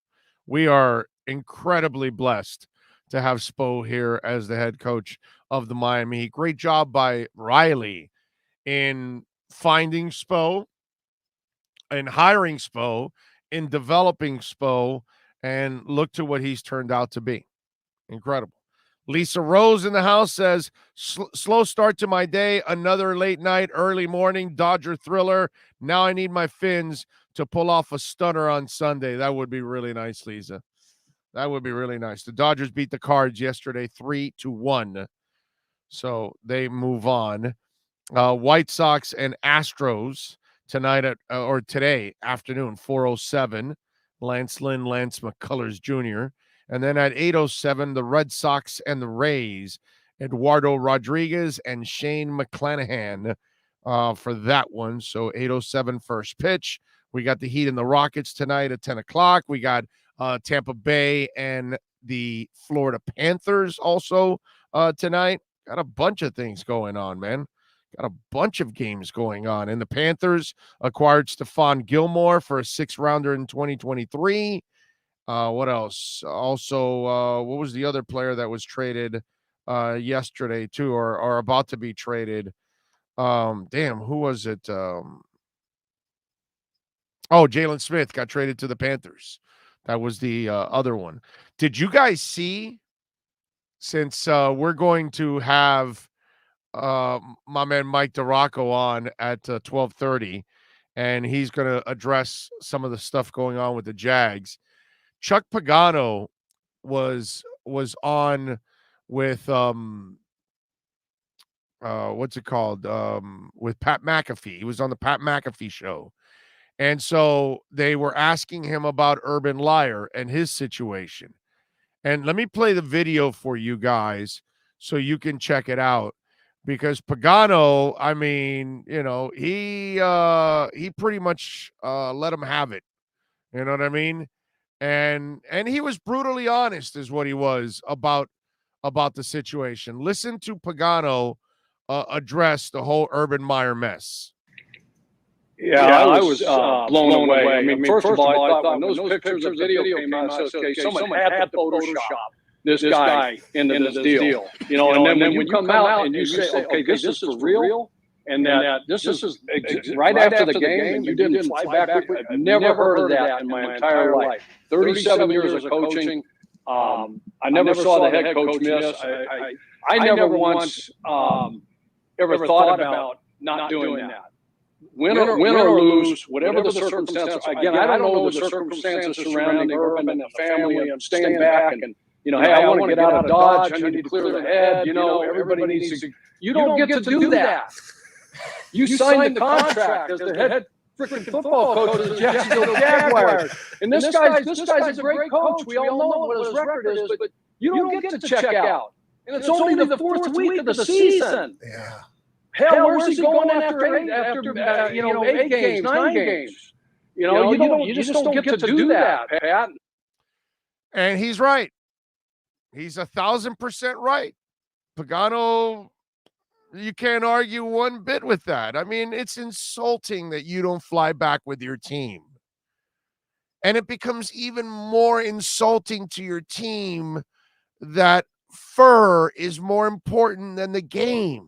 S3: We are incredibly blessed to have Spo here as the head coach of the Miami Heat. Great job by Riley in finding Spo, in hiring Spo, in developing Spo, and look to what he's turned out to be. Incredible. Lisa Rose in the house says, slow start to my day, another late night, early morning Dodger thriller. Now I need my Fins to pull off a stunner on Sunday. That would be really nice, Lisa. That would be really nice. The Dodgers beat the Cards yesterday 3-1. So they move on. White Sox and Astros tonight or today afternoon, 4:07. Lance Lynn, Lance McCullers Jr., and then at 8:07, the Red Sox and the Rays, Eduardo Rodriguez and Shane McClanahan for that one. So 8:07 first pitch. We got the Heat and the Rockets tonight at 10 o'clock. We got Tampa Bay and the Florida Panthers also tonight. Got a bunch of things going on, man. Got a bunch of games going on. And the Panthers acquired Stephon Gilmore for a 6th-rounder in 2023. What else? Also, what was the other player that was traded yesterday too, or about to be traded? Who was it? Jalen Smith got traded to the Panthers. That was the other one. Did you guys see, since we're going to have my man Mike DeRocco on at 12:30, and he's going to address some of the stuff going on with the Jags. Chuck Pagano was on with what's it called? With Pat McAfee. He was on the Pat McAfee show. And so they were asking him about Urban Liar and his situation. And let me play the video for you guys so you can check it out. because Pagano, I mean, he pretty much let him have it. You know what I mean? And he was brutally honest, is what he was about the situation. Listen to Pagano address the whole Urban Meyer mess.
S8: Yeah, I was blown away. I mean, first of all, I thought when those pictures of video came out, I said, okay, someone had to Photoshop this guy into this deal. And then when you come out and you say, okay, this is for real, and that this is right after the game, and you didn't fly back. I've never heard of that in my entire life. 37 years of coaching. I never saw the head coach miss. I never once ever thought about not doing that. Win or lose, whatever the circumstances. Again, I don't know the circumstances surrounding Urban and the family and staying back and, hey, I want to get out of Dodge. I need to clear the head. Everybody needs to. You don't get to do that. You signed the contract as the head freaking football coach of the Jacksonville Jaguars. And this guy's a great coach. We all know what his record is, but you don't get to check out. And it's only the fourth week of the season.
S2: Yeah.
S8: Hell, where's he going after 8 games, 9 games? You just don't get to do that, Pat.
S3: And he's right. He's 1,000% right. Pagano, you can't argue one bit with that. I mean, it's insulting that you don't fly back with your team. And it becomes even more insulting to your team that fur is more important than the game.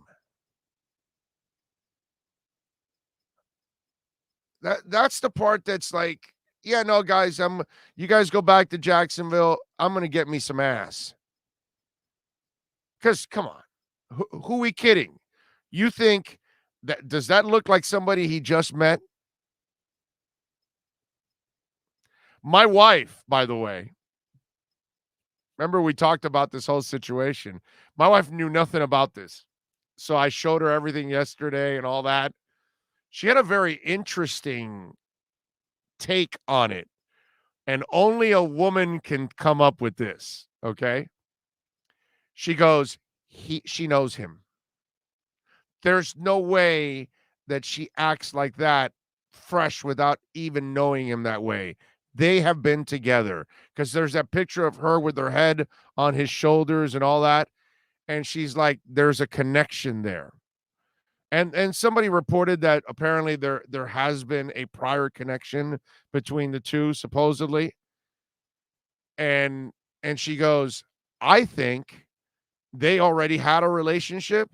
S3: That's the part that's like, yeah, no, guys, you guys go back to Jacksonville. I'm going to get me some ass. Because, come on, who are we kidding? You think does that look like somebody he just met? My wife, by the way, remember we talked about this whole situation. My wife knew nothing about this. So I showed her everything yesterday and all that. She had a very interesting take on it. And only a woman can come up with this, okay? She goes, she knows him. There's no way that she acts like that fresh without even knowing him that way. They have been together because there's that picture of her with her head on his shoulders and all that. And she's like, there's a connection there. And somebody reported that apparently there has been a prior connection between the two, supposedly. And she goes, I think they already had a relationship,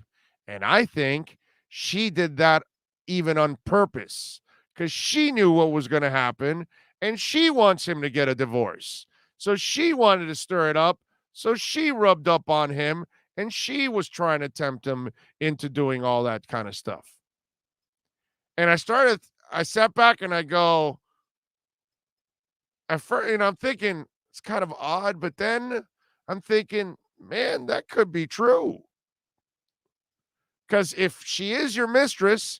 S3: and I think she did that even on purpose because she knew what was going to happen, and she wants him to get a divorce. So she wanted to stir it up, so she rubbed up on him, and she was trying to tempt him into doing all that kind of stuff. And I sat back and I go, I'm thinking it's kind of odd, but then I'm thinking, man, that could be true. Because if she is your mistress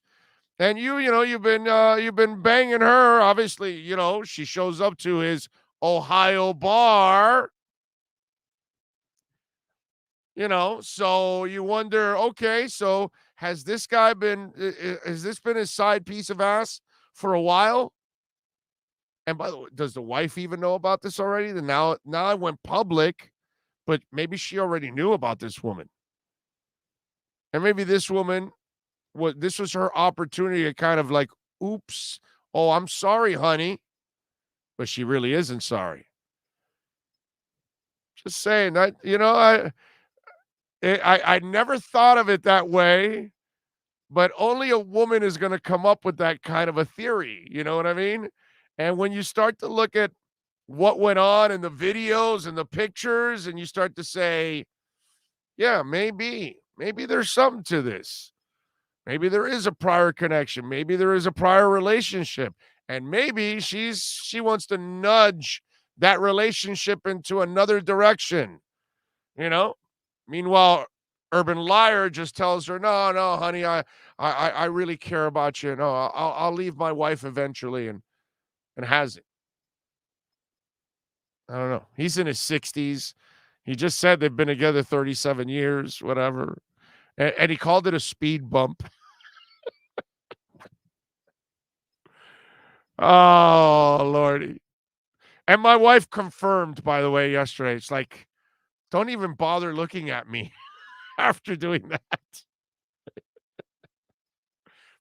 S3: and you've been banging her, obviously, she shows up to his Ohio bar. So you wonder, okay, so has this been his side piece of ass for a while? And by the way, does the wife even know about this already? Then now I went public, but maybe she already knew about this woman. And maybe this woman, this was her opportunity to kind of like, oops, oh, I'm sorry, honey. But she really isn't sorry. Just saying that, I never thought of it that way, but only a woman is going to come up with that kind of a theory. You know what I mean? And when you start to look at what went on in the videos and the pictures, and you start to say, yeah, maybe there's something to this. Maybe there is a prior connection. Maybe there is a prior relationship. And maybe she wants to nudge that relationship into another direction. Meanwhile, Urban Liar just tells her, no, honey, I really care about you. No, I'll leave my wife eventually, and has it. I don't know. He's in his 60s. He just said they've been together 37 years, whatever. And he called it a speed bump. Oh, Lordy. And my wife confirmed, by the way, yesterday. It's like, don't even bother looking at me after doing that.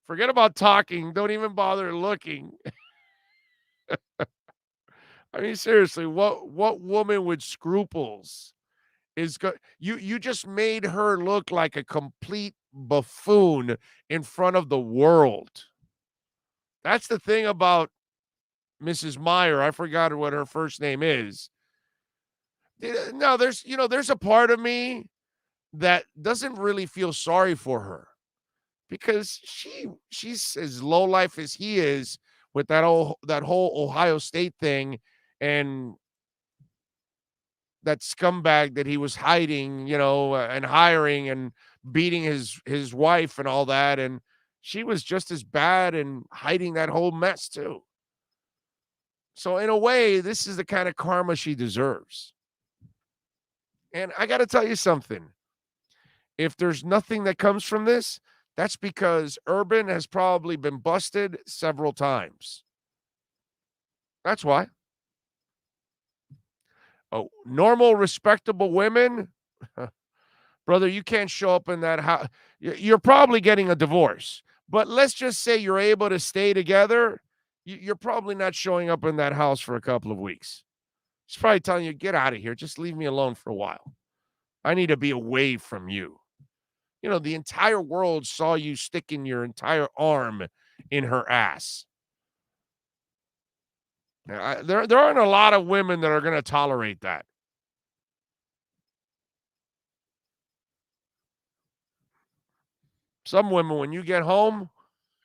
S3: Forget about talking. Don't even bother looking. I mean, seriously, what woman with scruples is you just made her look like a complete buffoon in front of the world. That's the thing about Mrs. Meyer. I forgot what her first name is. No, there's a part of me that doesn't really feel sorry for her because she's as low life as he is with that whole Ohio State thing and that scumbag that he was hiding, and hiring and beating his wife and all that, and she was just as bad and hiding that whole mess too. So in a way, this is the kind of karma she deserves. And I got to tell you something. If there's nothing that comes from this, that's because Urban has probably been busted several times. That's why. Oh, normal, respectable women, brother, you can't show up in that house. You're probably getting a divorce. But let's just say you're able to stay together. You're probably not showing up in that house for a couple of weeks. She's probably telling you, get out of here. Just leave me alone for a while. I need to be away from you. The entire world saw you sticking your entire arm in her ass. There aren't a lot of women that are going to tolerate that. Some women, when you get home,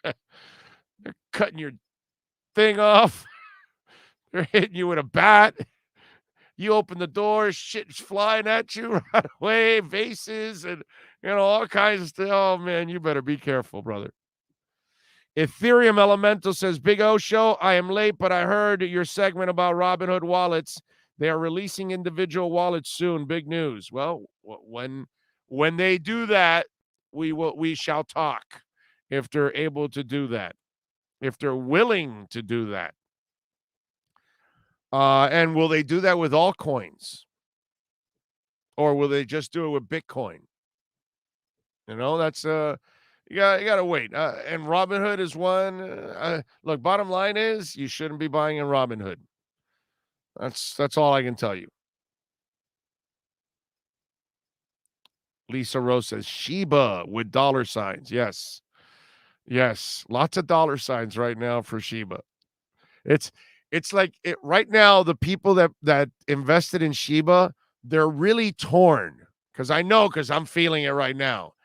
S3: they're cutting your thing off. They're hitting you with a bat. You open the door, shit's flying at you right away, vases and, all kinds of stuff. Oh, man, you better be careful, brother. Ethereum Elemental says, Big O Show, I am late, but I heard your segment about Robinhood wallets. They are releasing individual wallets soon. Big news. Well, when they do that, we shall talk if they're able to do that, if they're willing to do that. And will they do that with all coins? Or will they just do it with Bitcoin? That's you got to wait. And Robinhood is one. Look, bottom line is you shouldn't be buying in Robinhood. That's all I can tell you. Lisa Rose says Shiba with dollar signs. Yes. Lots of dollar signs right now for Shiba. It's like right now, the people that invested in Shiba, they're really torn because I'm feeling it right now.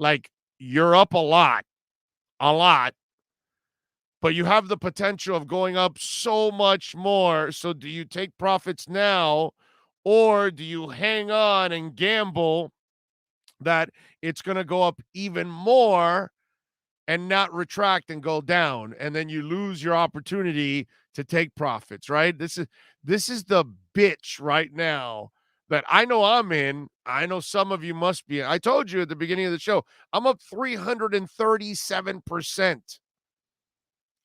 S3: Like you're up a lot, but you have the potential of going up so much more. So do you take profits now or do you hang on and gamble that it's going to go up even more and not retract and go down? And then you lose your opportunity to take profits, right? This is the bitch right now that I know I'm in. I know some of you must be in. I told you at the beginning of the show, I'm up 337%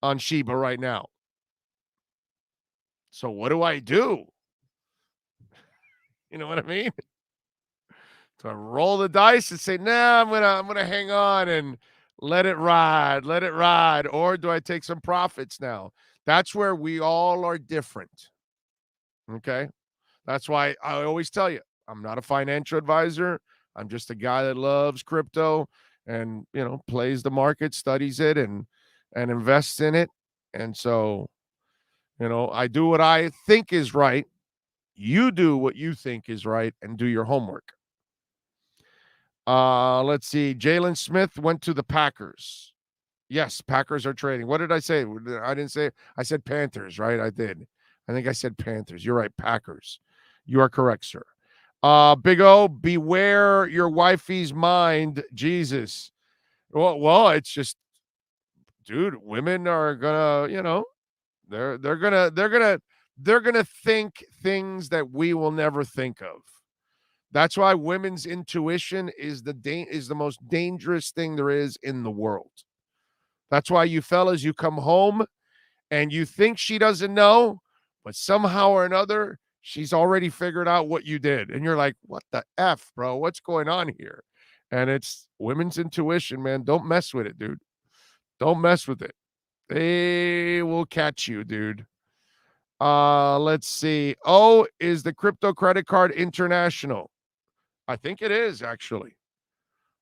S3: on Shiba right now. So what do I do? You know what I mean? Do I roll the dice and say, nah, I'm gonna hang on and let it ride, or do I take some profits now? That's where we all are different. Okay? That's why I always tell you, I'm not a financial advisor. I'm just a guy that loves crypto and, plays the market, studies it and invests in it. And so, I do what I think is right. You do what you think is right and do your homework. Let's see. Jalen Smith went to the Packers. Yes, Packers are trading. What did I say? I didn't say. I said Panthers, right? I did. I think I said Panthers. You're right, Packers. You are correct, sir. Big O, beware your wifey's mind. Jesus. Well, it's just, dude, women are gonna, they're gonna think things that we will never think of. That's why women's intuition is the most dangerous thing there is in the world. That's why you fellas, you come home and you think she doesn't know, but somehow or another, she's already figured out what you did. And you're like, what the F, bro? What's going on here? And it's women's intuition, man. Don't mess with it, dude. Don't mess with it. They will catch you, dude. Let's see. Oh, is the crypto credit card international? I think it is, actually.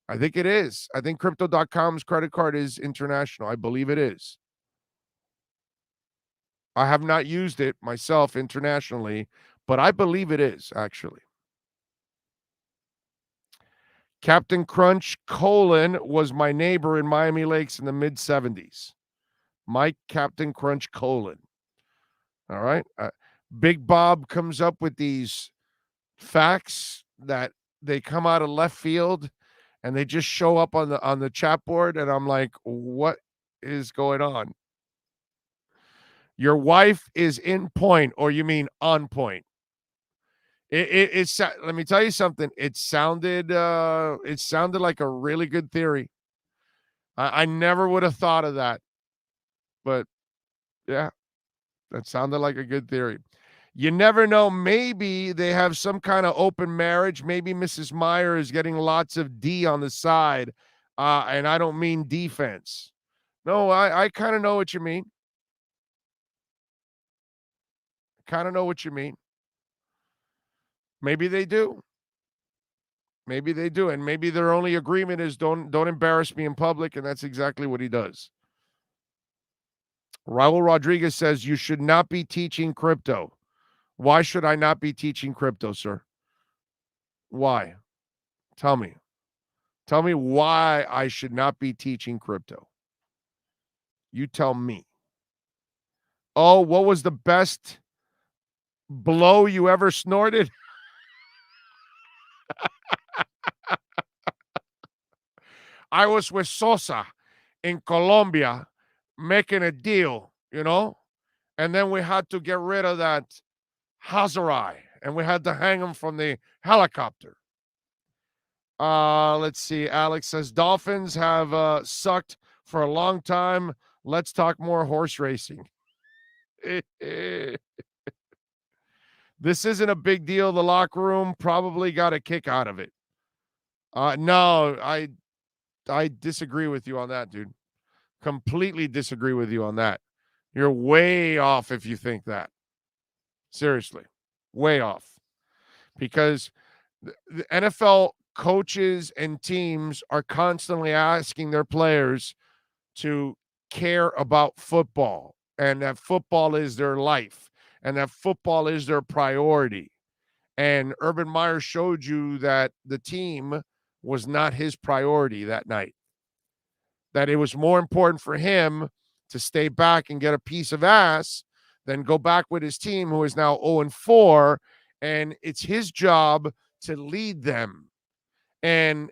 S3: I think it is. I think crypto.com's credit card is international. I believe it is. I have not used it myself internationally, but I believe it is, actually. Captain Crunch Coleman was my neighbor in Miami Lakes in the mid-'70s. Mike Captain Crunch Coleman. All right. Big Bob comes up with these facts that they come out of left field and they just show up on the chat board, and I'm like, what is going on? Your wife is in point, or you mean on point? It's let me tell you something. It sounded like a really good theory. I never would have thought of that, but yeah, that sounded like a good theory. You never know. Maybe they have some kind of open marriage. Maybe Mrs. Meyer is getting lots of D on the side, and I don't mean defense. No, I kind of know what you mean. Kind of know what you mean. Maybe they do. Maybe they do. And maybe their only agreement is don't embarrass me in public, and that's exactly what he does. Raul Rodriguez says you should not be teaching crypto. Why should I not be teaching crypto, sir? Why? Tell me. Tell me why I should not be teaching crypto. You tell me. Oh, what was the best blow you ever snorted? I was with Sosa in Colombia making a deal, and then we had to get rid of that Hazarai, and we had to hang him from the helicopter. Let's see. Alex says, Dolphins have sucked for a long time. Let's talk more horse racing. This isn't a big deal. The locker room probably got a kick out of it. No, I disagree with you on that, dude. Completely disagree with you on that. You're way off if you think that. Seriously, way off. Because the NFL coaches and teams are constantly asking their players to care about football, and that football is their life, and that football is their priority. And Urban Meyer showed you that the team was not his priority that night. That it was more important for him to stay back and get a piece of ass than go back with his team, who is now 0-4, and it's his job to lead them. And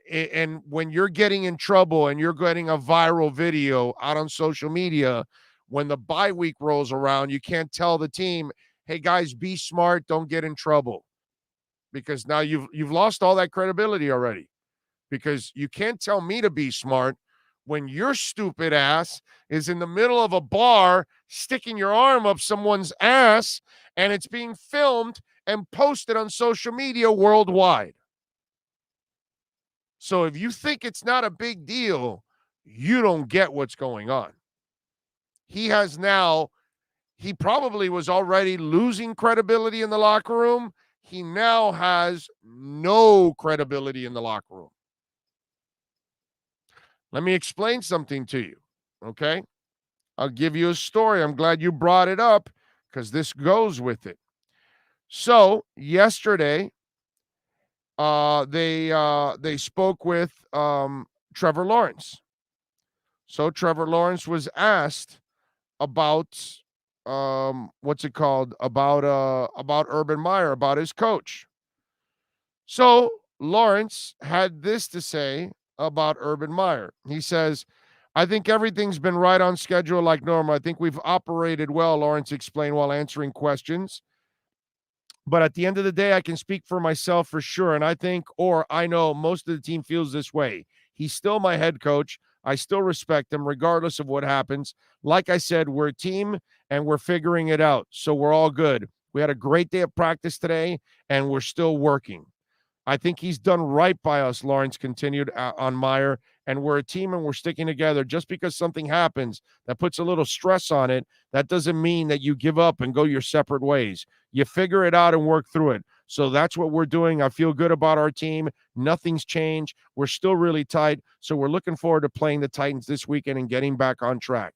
S3: when you're getting in trouble and you're getting a viral video out on social media, when the bye week rolls around, you can't tell the team, hey guys, be smart, don't get in trouble. Because now you've lost all that credibility already. Because you can't tell me to be smart when your stupid ass is in the middle of a bar sticking your arm up someone's ass, and it's being filmed and posted on social media worldwide. So if you think it's not a big deal, you don't get what's going on. He probably was already losing credibility in the locker room. He now has no credibility in the locker room. Let me explain something to you, okay? I'll give you a story. I'm glad you brought it up because this goes with it. So yesterday, they spoke with Trevor Lawrence. So Trevor Lawrence was asked about what's it called? About Urban Meyer, about his coach. So Lawrence had this to say about Urban Meyer. He says, I think everything's been right on schedule like normal. I think we've operated well, Lawrence explained while answering questions. But at the end of the day, I can speak for myself for sure. And I think, or I know most of the team feels this way. He's still my head coach. I still respect him regardless of what happens. Like I said, we're a team and we're figuring it out. So we're all good. We had a great day of practice today and we're still working. I think he's done right by us, Lawrence continued on Meyer, and we're a team and we're sticking together. Just because something happens that puts a little stress on it, that doesn't mean that you give up and go your separate ways. You figure it out and work through it. So that's what we're doing. I feel good about our team. Nothing's changed. We're still really tight. So we're looking forward to playing the Titans this weekend and getting back on track.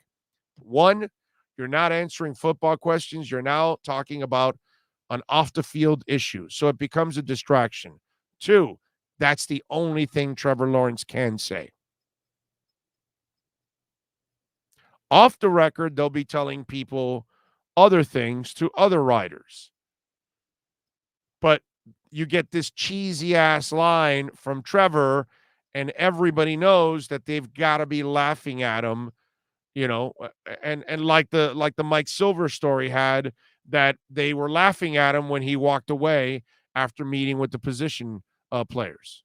S3: One, you're not answering football questions. You're now talking about an off-the-field issue. So it becomes a distraction. Two, that's the only thing Trevor Lawrence can say. Off the record, they'll be telling people other things to other writers. But you get this cheesy-ass line from Trevor, and everybody knows that they've got to be laughing at him, you know, and like the Mike Silver story had, that they were laughing at him when he walked away after meeting with the position players.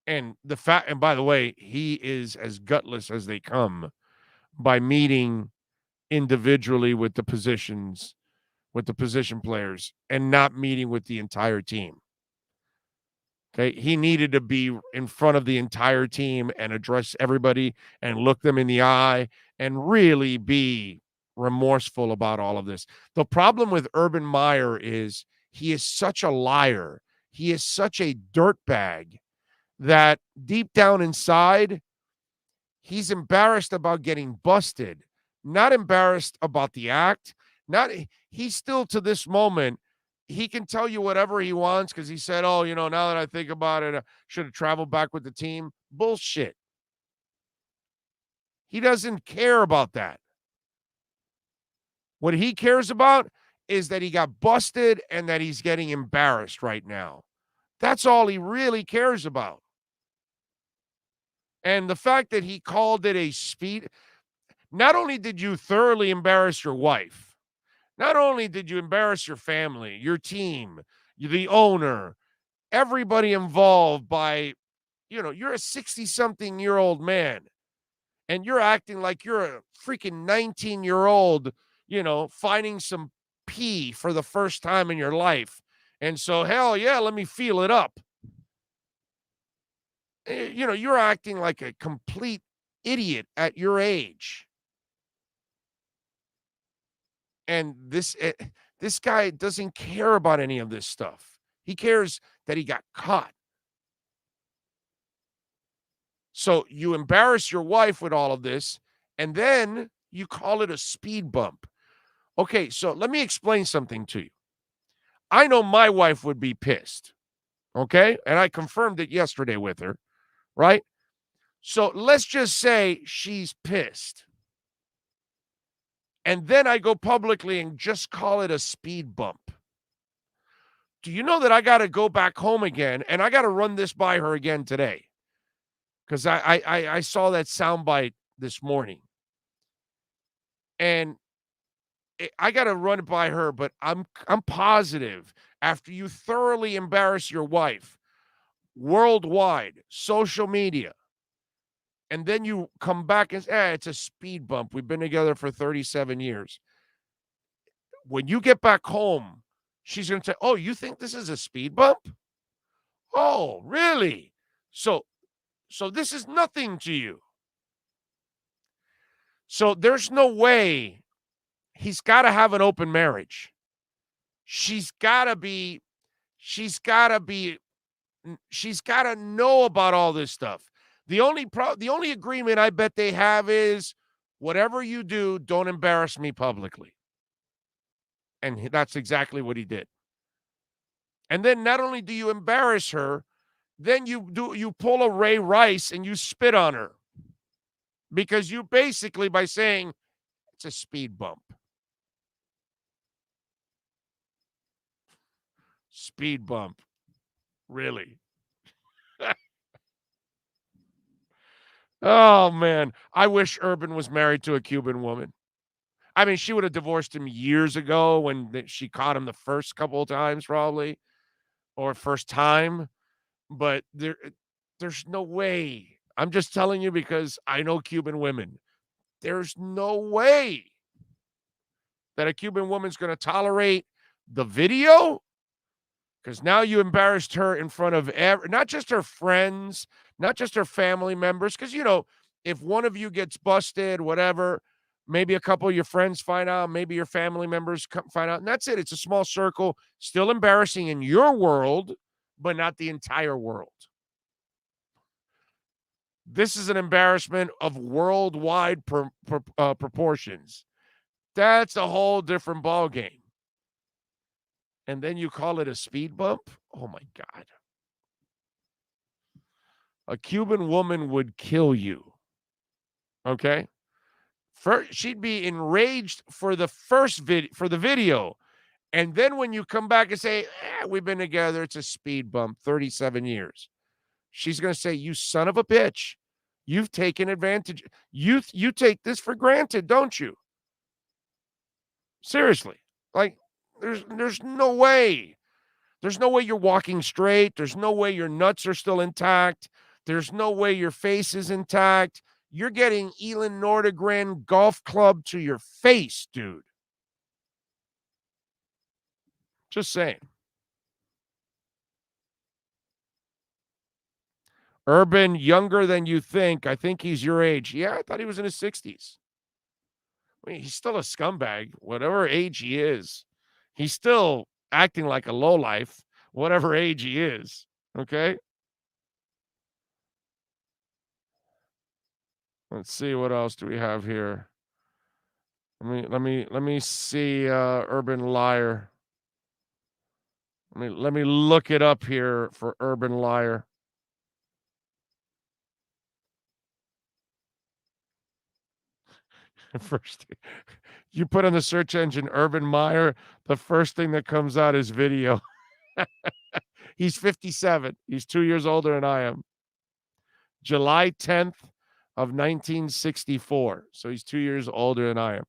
S3: And by the way, he is as gutless as they come by meeting individually with the position players and not meeting with the entire team. Okay. He needed to be in front of the entire team and address everybody and look them in the eye and really be remorseful about all of this. The problem with Urban Meyer is he is such a liar. He is such a dirtbag that deep down inside, he's embarrassed about getting busted, not embarrassed about the act. He's still, to this moment, he can tell you whatever he wants because he said, oh, now that I think about it, I should have traveled back with the team. Bullshit. He doesn't care about that. What he cares about is that he got busted and that he's getting embarrassed right now. That's all he really cares about. And the fact that he called it a speed, not only did you thoroughly embarrass your wife, not only did you embarrass your family, your team, the owner, everybody involved by, you're a 60-something-year-old man, and you're acting like you're a freaking 19-year-old, finding some pee for the first time in your life. And so, hell yeah, let me feel it up. You're acting like a complete idiot at your age. And this guy doesn't care about any of this stuff. He cares that he got caught. So you embarrass your wife with all of this, and then you call it a speed bump. Okay, so let me explain something to you. I know my wife would be pissed, okay? And I confirmed it yesterday with her, right? So let's just say she's pissed. And then I go publicly and just call it a speed bump. Do you know that I got to go back home again and I got to run this by her again today? Because I saw that soundbite this morning. And I got to run it by her, but I'm positive after you thoroughly embarrass your wife worldwide, social media, and then you come back and say, it's a speed bump. We've been together for 37 years. When you get back home, she's going to say, oh, you think this is a speed bump? Oh, really? So this is nothing to you. So there's no way. He's got to have an open marriage. She's got to know about all this stuff. The only agreement I bet they have is whatever you do, don't embarrass me publicly. And that's exactly what he did. And then not only do you embarrass her, then you pull a Ray Rice and you spit on her. Because you basically, by saying it's a speed bump. Speed bump. Really? Oh, man. I wish Urban was married to a Cuban woman. I mean, she would have divorced him years ago when she caught him the first couple of times, probably, or first time. But there's no way. I'm just telling you because I know Cuban women. There's no way that a Cuban woman's going to tolerate the video, because now you embarrassed her in front of not just her friends, not just her family members, because, if one of you gets busted, whatever, maybe a couple of your friends find out, maybe your family members find out, and that's it. It's a small circle, still embarrassing in your world, but not the entire world. This is an embarrassment of worldwide proportions. That's a whole different ballgame. And then you call it a speed bump? Oh, my God. A Cuban woman would kill you. Okay? First, she'd be enraged for the video. And then when you come back and say, we've been together, it's a speed bump, 37 years. She's going to say, you son of a bitch. You've taken advantage. You take this for granted, don't you? Seriously. Like, there's no way. There's no way you're walking straight. There's no way your nuts are still intact. There's no way your face is intact. You're getting Elin Nordegren golf club to your face, dude. Just saying. Urban, younger than you think. I think he's your age. Yeah, I thought he was in his 60s. I mean, he's still a scumbag, whatever age he is. He's still acting like a lowlife, whatever age he is. Okay? Let's see, what else do we have here? Let me see Urban Liar. Let me look it up here for Urban Liar. First, you put on the search engine Urban Meyer, the first thing that comes out is video. He's 57. He's 2 years older than I am. July 10th of 1964. So he's 2 years older than I am.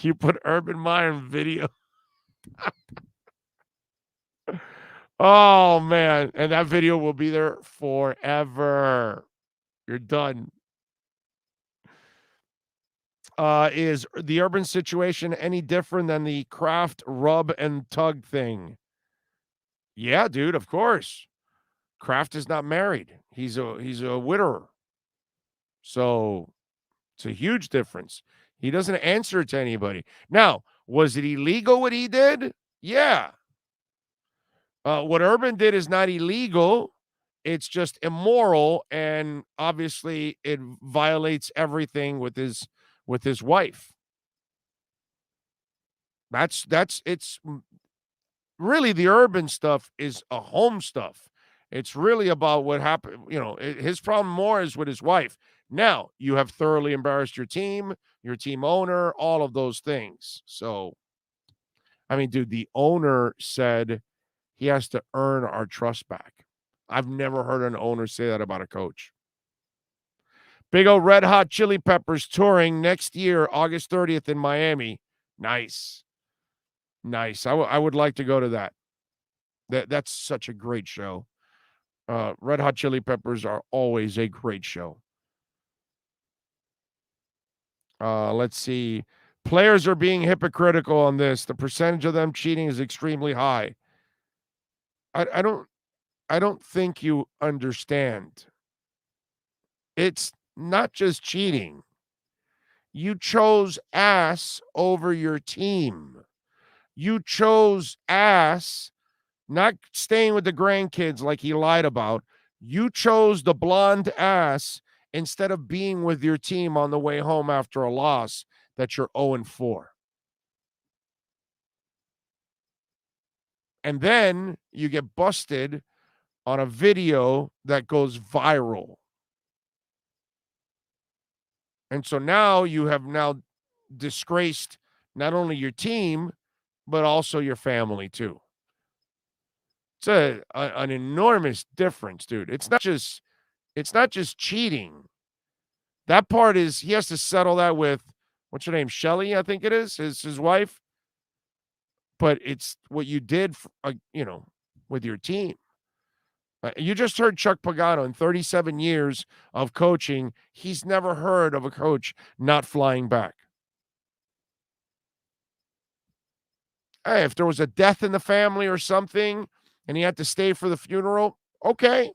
S3: You put Urban Meyer in video. Oh, man. And that video will be there forever. You're done. Is the Urban situation any different than the Kraft rub and tug thing? Yeah, dude, of course. Kraft is not married. He's a widower. So it's a huge difference. He doesn't answer to anybody. Now, was it illegal what he did? Yeah. What Urban did is not illegal. It's just immoral, and obviously it violates everything with his wife. It's really, the Urban stuff is a home stuff. It's really about what happened. His problem more is with his wife. Now, you have thoroughly embarrassed your team owner, all of those things. So, I mean, dude, the owner said he has to earn our trust back. I've never heard an owner say that about a coach. Big O Red Hot Chili Peppers touring next year, August 30th in Miami. Nice. I would like to go to that. That's such a great show. Red Hot Chili Peppers are always a great show. Let's see. Players are being hypocritical on this. The percentage of them cheating is extremely high. I don't think you understand. It's not just cheating. You chose ass over your team. You chose ass, not staying with the grandkids like he lied about. You chose the blonde ass instead of being with your team on the way home after a loss that you're 0-4. And then you get busted on a video that goes viral. And so now you have disgraced not only your team, but also your family too. It's an enormous difference, dude. It's not just cheating. That part is he has to settle that with, what's her name, Shelly, I think it is, his wife. But it's what you did, with your team. You just heard Chuck Pagano in 37 years of coaching. He's never heard of a coach not flying back. Hey, if there was a death in the family or something and he had to stay for the funeral, okay.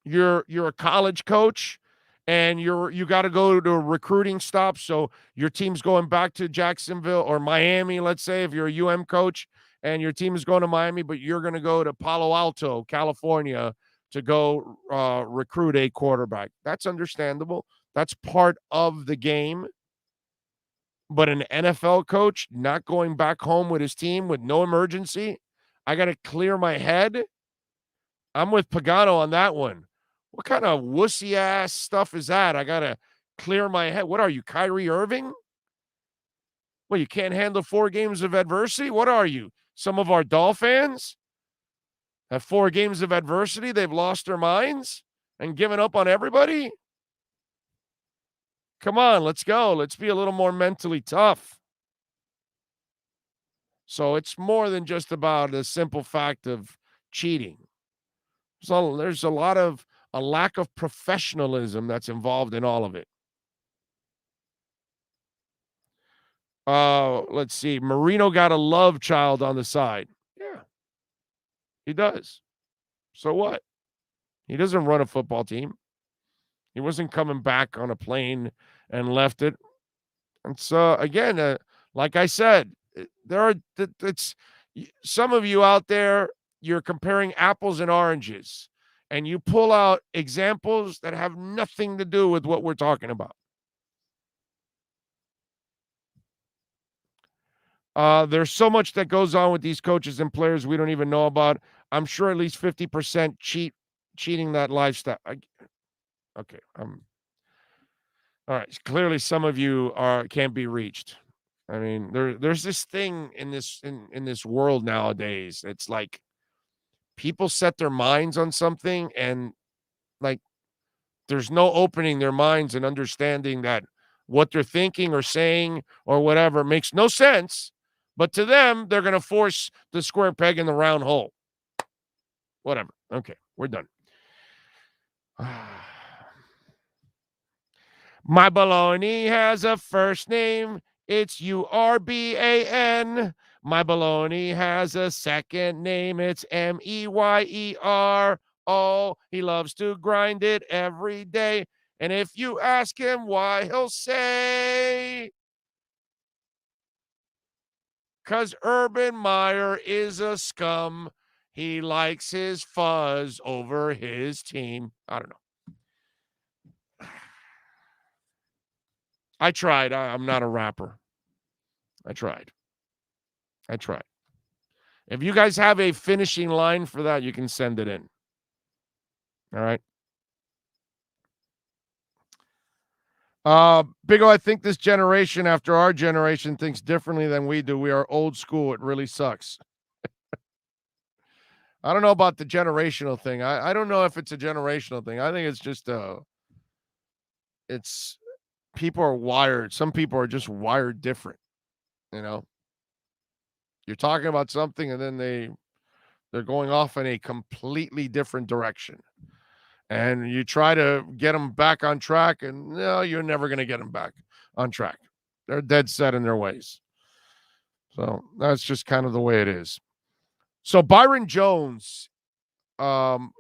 S3: You're a college coach and you got to go to a recruiting stop, so your team's going back to Jacksonville or Miami, let's say, if you're a UM coach and your team is going to Miami, but you're going to go to Palo Alto, California to go recruit a quarterback. That's understandable. That's part of the game. But an NFL coach not going back home with his team with no emergency, I got to clear my head. I'm with Pagano on that one. What kind of wussy ass stuff is that? I got to clear my head. What are you, Kyrie Irving? Well, you can't handle 4 games of adversity? What are you? Some of our Dolphins have 4 games of adversity. They've lost their minds and given up on everybody. Come on, let's go. Let's be a little more mentally tough. So it's more than just about the simple fact of cheating. So there's a lack of professionalism that's involved in all of it. Let's see. Marino got a love child on the side. Yeah, he does. So what? He doesn't run a football team. He wasn't coming back on a plane and left it. And so, again, like I said, it's some of you out there, you're comparing apples and oranges, and you pull out examples that have nothing to do with what we're talking about. There's so much that goes on with these coaches and players we don't even know about. I'm sure at least 50% cheating that lifestyle. Okay. All right. Clearly, some of you can't be reached. I mean, there's this thing in this world nowadays. It's like people set their minds on something, and like there's no opening their minds and understanding that what they're thinking or saying or whatever makes no sense. But to them, they're going to force the square peg in the round hole. Whatever. Okay, we're done. My baloney has a first name. It's Urban. My baloney has a second name. It's Meyer. Oh, he loves to grind it every day. And if you ask him why, he'll say, 'cause Urban Meyer is a scum. He likes his fuzz over his team. I don't know. I tried. I'm not a rapper. I tried. If you guys have a finishing line for that, you can send it in. All right. Big O, I think this generation after our generation thinks differently than we do. We are old school. It really sucks. I don't know about the generational thing. I don't know if it's a generational thing. I think it's just it's people are wired. Some people are just wired different. You know, you're talking about something and then they're going off in a completely different direction. And you try to get them back on track, and no, you're never going to get them back on track. They're dead set in their ways. So that's just kind of the way it is. So Byron Jones, you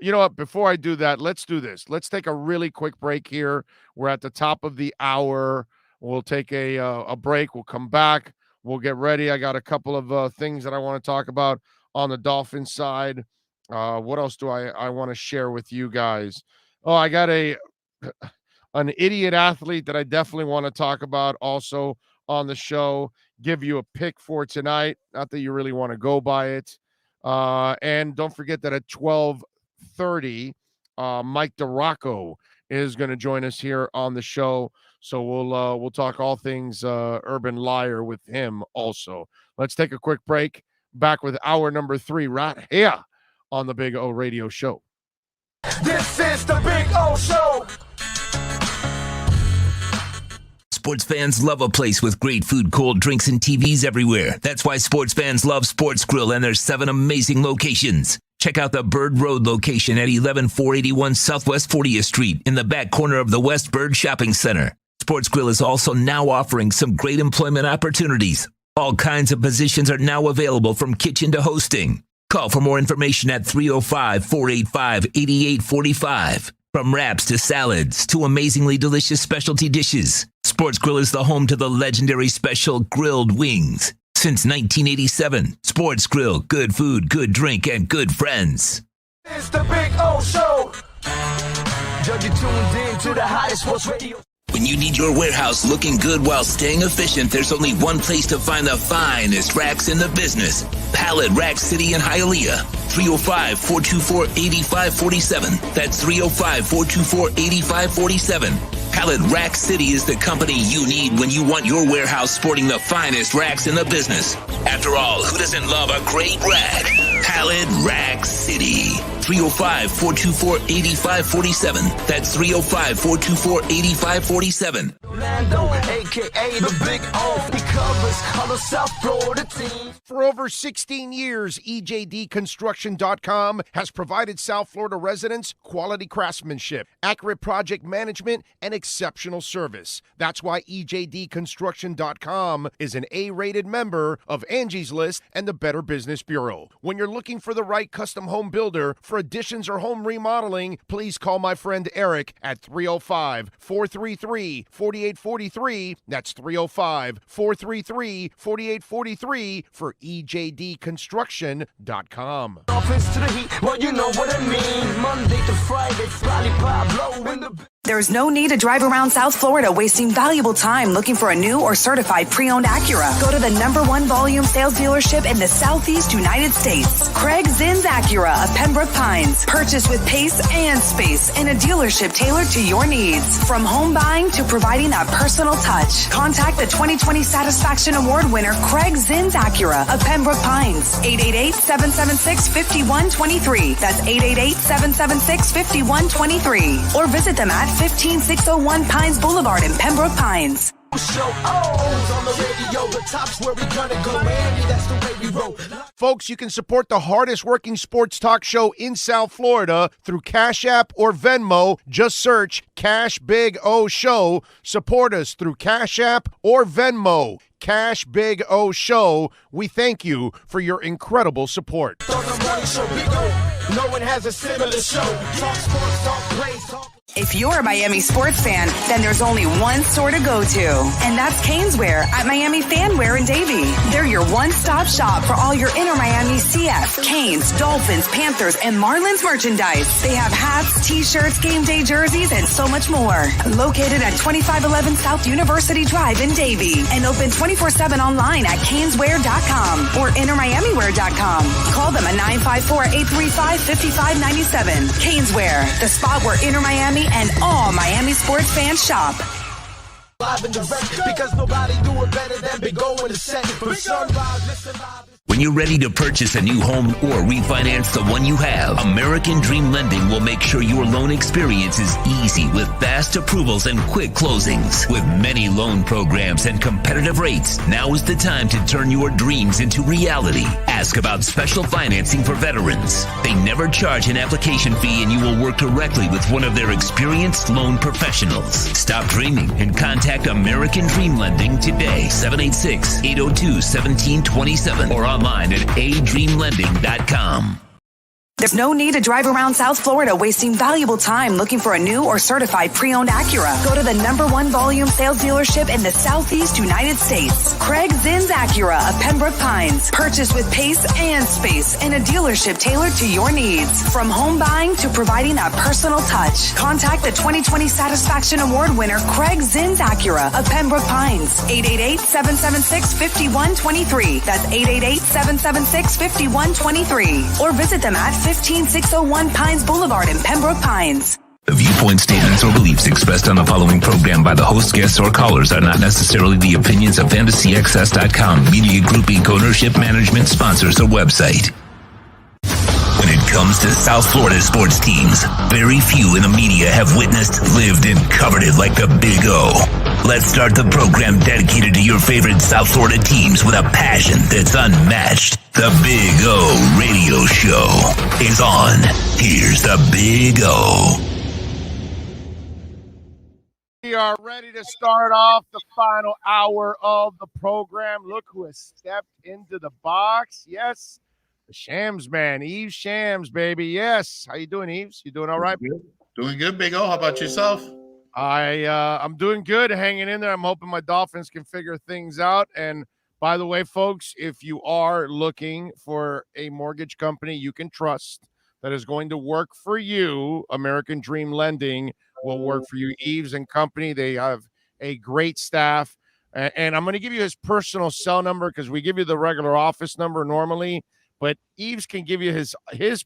S3: know what? Before I do that, let's do this. Let's take a really quick break here. We're at the top of the hour. We'll take a break. We'll come back. We'll get ready. I got a couple of things that I want to talk about on the Dolphins side. What else do I want to share with you guys? Oh, I got an idiot athlete that I definitely want to talk about also on the show. Give you a pick for tonight. Not that you really want to go by it. And don't forget that at 12:30, Mike DeRocco is going to join us here on the show. So we'll talk all things Urban Liar with him also. Let's take a quick break. Back with hour number 3 right here on the Big O Radio Show.
S2: This is the Big O Show.
S1: Sports fans love a place with great food, cold drinks, and TVs everywhere. That's why sports fans love Sports Grill and their 7 amazing locations. Check out the Bird Road location at 11481 Southwest 40th Street in the back corner of the West Bird Shopping Center. Sports Grill is also now offering some great employment opportunities. All kinds of positions are now available from kitchen to hosting. Call for more information at 305-485-8845. From wraps to salads to amazingly delicious specialty dishes, Sports Grill is the home to the legendary special grilled wings. Since 1987, Sports Grill, good food, good drink, and good friends.
S2: It's the Big O Show. Judge, you tuned in to the hottest sports radio.
S1: When you need your warehouse looking good while staying efficient, there's only one place to find the finest racks in the business. Pallet Rack City in Hialeah. 305-424-8547. That's 305-424-8547. Pallet Rack City is the company you need when you want your warehouse sporting the finest racks in the business. After all, who doesn't love a great rack? Pallet Rack City. 305-424-8547. That's 305-424-8547.
S2: Orlando, a.k.a. the Big O. He covers all the South Florida teams.
S3: For over 16 years, EJDconstruction.com has provided South Florida residents quality craftsmanship, accurate project management, and exceptional service. That's why EJDconstruction.com is an A-rated member of Angie's List and the Better Business Bureau. When you're looking for the right custom home builder for additions or home remodeling, please call my friend Eric at 305-433-4843. That's 305-433-4843 for EJDconstruction.com.
S2: Dolphins to the Heat, well, you know what I mean. Monday to Friday, lollipop blow in the...
S4: There's no need to drive around South Florida wasting valuable time looking for a new or certified pre-owned Acura. Go to the #1 volume sales dealership in the Southeast United States. Craig Zinn's Acura of Pembroke Pines. Purchased with pace and space in a dealership tailored to your needs. From home buying to providing that personal touch. Contact the 2020 Satisfaction Award winner Craig Zinn's Acura of Pembroke Pines. 888-776-5123. That's 888-776-5123. Or visit them at 15601 Pines Boulevard in Pembroke Pines.
S2: Show on the radio, the top's where we gonna go. Miami, that's the way we roll.
S3: Folks, you can support the hardest working sports talk show in South Florida through Cash App or Venmo. Just search Cash Big O Show. Support us through Cash App or Venmo. Cash Big O Show. We thank you for your incredible support.
S2: On the morning show, Big O. No one has a similar show. Talk sports, talk plays, talk.
S4: If you're a Miami sports fan, then there's only one store to go to, and that's Caneswear at Miami Fanwear in Davie. They're your one-stop shop for all your inner Miami CF, Canes, Dolphins, Panthers, and Marlins merchandise. They have hats, t-shirts, game day jerseys, and so much more. Located at 2511 South University Drive in Davie, and open 24/7 online at caneswear.com or innermiamiwear.com. Call them at 954-835-5597. Caneswear, the spot where inner Miami and all Miami sports fans shop.
S2: Live and direct, because nobody do it better than Big O in the set. From sunrise, listen live.
S1: When you're ready to purchase a new home or refinance the one you have, American Dream Lending will make sure your loan experience is easy with fast approvals and quick closings. With many loan programs and competitive rates, now is the time to turn your dreams into reality. Ask about special financing for veterans. They never charge an application fee and you will work directly with one of their experienced loan professionals. Stop dreaming and contact American Dream Lending today, 786-802-1727 or online at adreamlending.com.
S4: There's no need to drive around South Florida wasting valuable time looking for a new or certified pre-owned Acura. Go to the #1 volume sales dealership in the Southeast United States. Craig Zinn's Acura of Pembroke Pines. Purchased with pace and space in a dealership tailored to your needs. From home buying to providing that personal touch. Contact the 2020 Satisfaction Award winner Craig Zinn's Acura of Pembroke Pines. 888-776-5123. That's 888-776-5123. Or visit them at 15601 Pines Boulevard in Pembroke Pines.
S1: The viewpoint, statements, or beliefs expressed on the following program by the host, guests, or callers are not necessarily the opinions of FantasyAccess.com, media group, Inc. ownership, management, sponsors, or website. When it comes to South Florida sports teams, very few in the media have witnessed, lived, and covered it like the Big O. Let's start the program dedicated to your favorite South Florida teams with a passion that's unmatched. The Big O Radio Show is on. Here's the Big O.
S3: We are ready to start off the final hour of the program. Look who has stepped into the box. Yes, the Shams man, Yves Shams, baby. Yes. How you doing, Yves? You doing all right?
S9: Doing good, Big O. How about yourself?
S3: I'm doing good, hanging in there. I'm hoping my Dolphins can figure things out. And by the way, folks, if you are looking for a mortgage company you can trust that is going to work for you, American Dream Lending will work for you. Yves and Company, they have a great staff. And I'm going to give you his personal cell number because we give you the regular office number normally. But Yves can give you his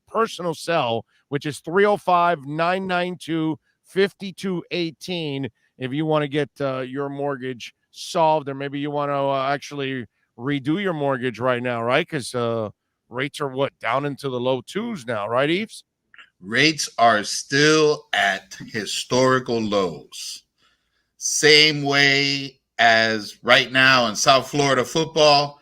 S3: personal cell, which is 305-992-5218 if you want to get your mortgage solved, or maybe you want to actually redo your mortgage right now, right? Because rates are down into the low twos now, right, Yves?
S9: Rates are still at historical lows. Same way as right now in South Florida football,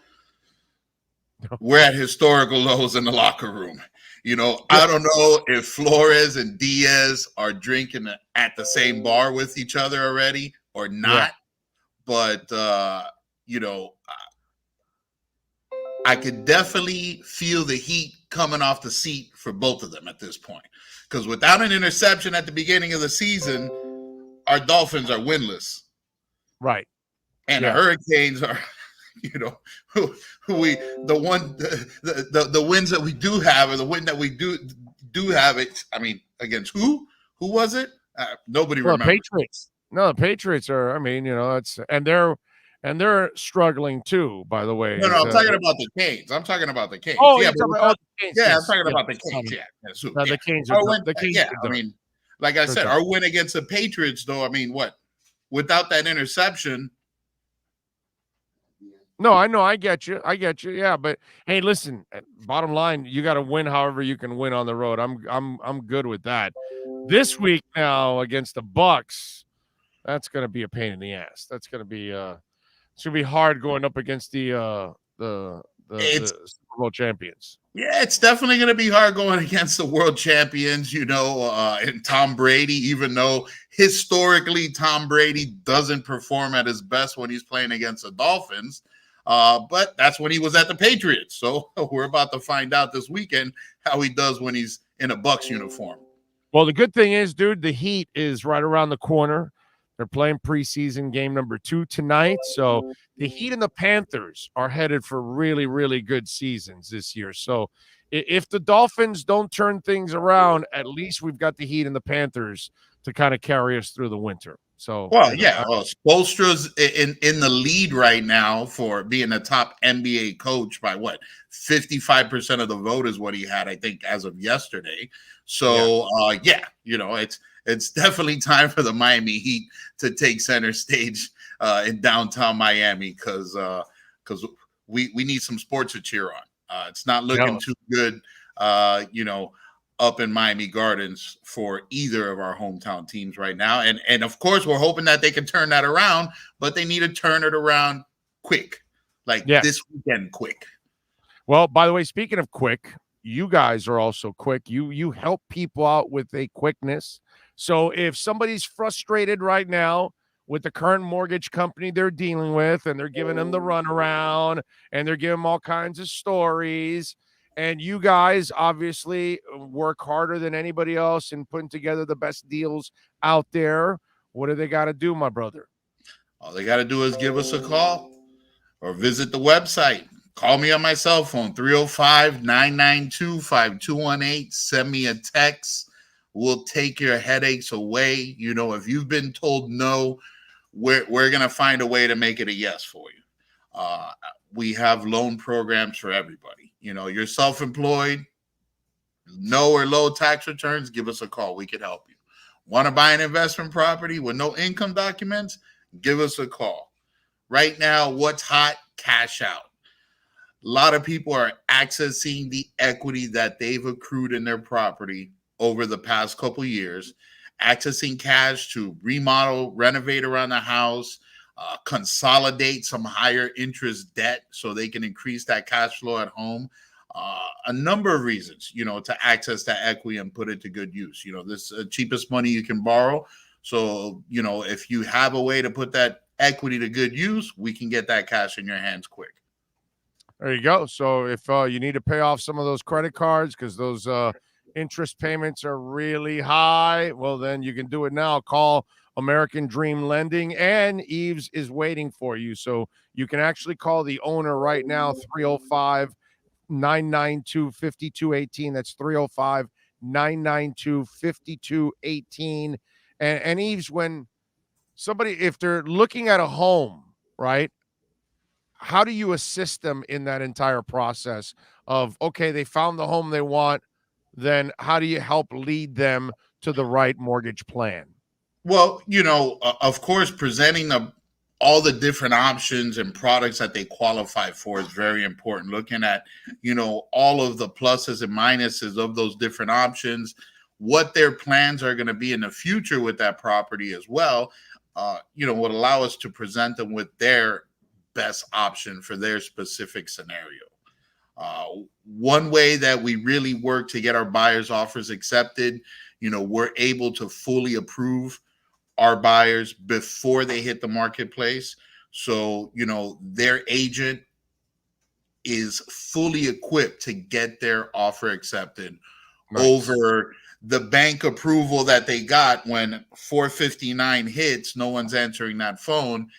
S9: we're at historical lows in the locker room. You know, I don't know if Flores and Diaz are drinking at the same bar with each other already or not, but, you know, I could definitely feel the heat coming off the seat for both of them at this point. Because without an interception at the beginning of the season, our Dolphins are winless.
S3: Right.
S9: And the Hurricanes are, you know, the wins that we do have, or the win that we do have it. I mean, against who? Who was it? Nobody remembers.
S3: The Patriots. No, the Patriots are. I mean, you know, they're struggling too. By the way.
S9: No, I'm talking about the Canes. I'm talking about the Canes.
S3: Oh,
S9: yeah,
S3: I'm talking about the Canes.
S9: Yeah, I'm talking about the Canes.
S3: The Canes are. The Canes.
S9: Yeah, I mean, like I said, our win against the Patriots, though. I mean, what? Without that interception.
S3: No, I know. I get you. Yeah, but hey, listen. Bottom line, you got to win however you can win on the road. I'm good with that. This week now against the Bucks, that's going to be a pain in the ass. That's going to be it's going to be hard going up against the Super Bowl champions.
S9: Yeah, it's definitely going to be hard going against the world champions, you know, and Tom Brady, even though historically Tom Brady doesn't perform at his best when he's playing against the Dolphins. But that's when he was at the Patriots. So we're about to find out this weekend how he does when he's in a Bucs uniform.
S3: Well, the good thing is, dude, the Heat is right around the corner. They're playing preseason game number 2 tonight. So the Heat and the Panthers are headed for really, really good seasons this year. So if the Dolphins don't turn things around, at least we've got the Heat and the Panthers to kind of carry us through the winter. So,
S9: Spoelstra's in the lead right now for being a top NBA coach by 55% of the vote is what he had, I think, as of yesterday. So, you know, it's definitely time for the Miami Heat to take center stage in downtown Miami because we need some sports to cheer on. It's not looking too good, you know, up in Miami Gardens for either of our hometown teams right now. And of course, we're hoping that they can turn that around, but they need to turn it around quick, this weekend quick.
S3: Well, by the way, speaking of quick, you guys are also quick. You help people out with a quickness. So if somebody's frustrated right now with the current mortgage company they're dealing with, and they're giving them the runaround, and they're giving them all kinds of stories, and you guys obviously work harder than anybody else in putting together the best deals out there, what do they got to do, my brother?
S9: All they got to do is give us a call or visit the website. Call me on my cell phone, 305-992-5218. Send me a text. We'll take your headaches away. You know, if you've been told no, we're going to find a way to make it a yes for you. We have loan programs for everybody. You know, you're self-employed, no or low tax returns, give us a call. We can help you. Want to buy an investment property with no income documents? Give us a call. Right now, what's hot? Cash out. lot of people are accessing the equity that they've accrued in their property over the past couple of years, accessing cash to remodel, renovate around the house, consolidate some higher interest debt so they can increase that cash flow at home. A number of reasons, to access that equity and put it to good use. This is the cheapest money you can borrow. So, if you have a way to put that equity to good use, we can get that cash in your hands quick.
S3: There you go. So if you need to pay off some of those credit cards because those interest payments are really high, well, then you can do it now. Call American Dream Lending, and Eves is waiting for you. So you can actually call the owner right now, 305-992-5218. That's 305-992-5218. And Eves, when somebody, if they're looking at a home, right, how do you assist them in that entire process of, okay, they found the home they want, then how do you help lead them to the right mortgage plan?
S9: Well, of course, presenting all the different options and products that they qualify for is very important. Looking at, all of the pluses and minuses of those different options, what their plans are going to be in the future with that property as well, would allow us to present them with their best option for their specific scenario. One way that we really work to get our buyers' offers accepted, we're able to fully approve our buyers before they hit the marketplace. So, their agent is fully equipped to get their offer accepted. Nice. Over the bank approval that they got when 459 hits, no one's answering that phone.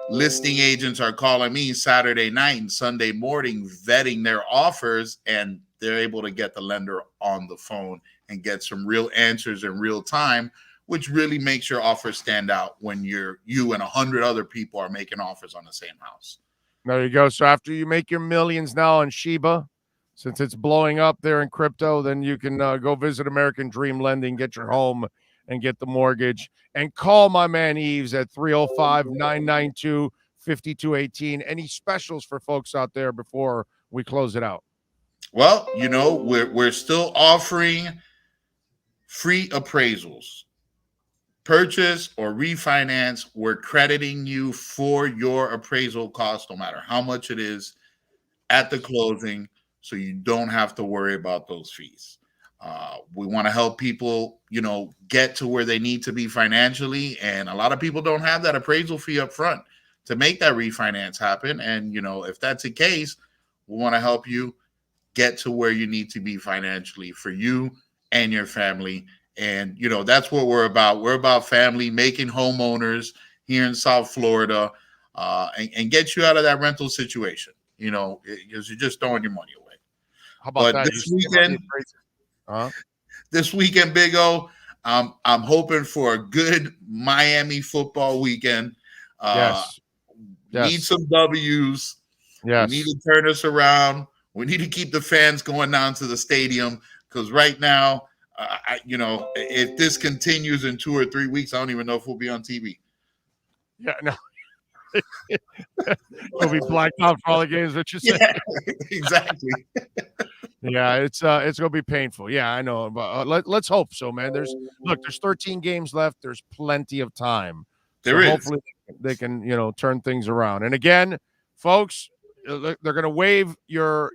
S9: Listing agents are calling me Saturday night and Sunday morning, vetting their offers, and they're able to get the lender on the phone and get some real answers in real time, which really makes your offer stand out when you and 100 other people are making offers on the same house.
S3: There you go. So after you make your millions now on Shiba, since it's blowing up there in crypto, then you can go visit American Dream Lending, get your home, and get the mortgage. And call my man Eves at 305-992-5218. Any specials for folks out there before we close it out?
S9: Well, we're still offering free appraisals. Purchase or refinance, we're crediting you for your appraisal cost, no matter how much it is, at the closing, so you don't have to worry about those fees. We want to help people, get to where they need to be financially. And a lot of people don't have that appraisal fee up front to make that refinance happen. And, if that's the case, we want to help you get to where you need to be financially for you and your family. And, that's what we're about. We're about family, making homeowners here in South Florida, and get you out of that rental situation, because you're just throwing your money away.
S3: How about that?
S9: This weekend, Big O, I'm hoping for a good Miami football weekend.
S3: Yes.
S9: Need some W's.
S3: Yes.
S9: We need to turn us around. We need to keep the fans going down to the stadium, because right now, if this continues in 2 or 3 weeks, I don't even know if we'll be on TV.
S3: Yeah, no. We'll be blacked out for all the games that you say.
S9: Yeah, exactly.
S3: Yeah, it's gonna be painful. Yeah, I know, but let's hope so, man. There's 13 games left. There's plenty of time.
S9: There is.
S3: Hopefully they can turn things around. And again, folks, they're gonna waive your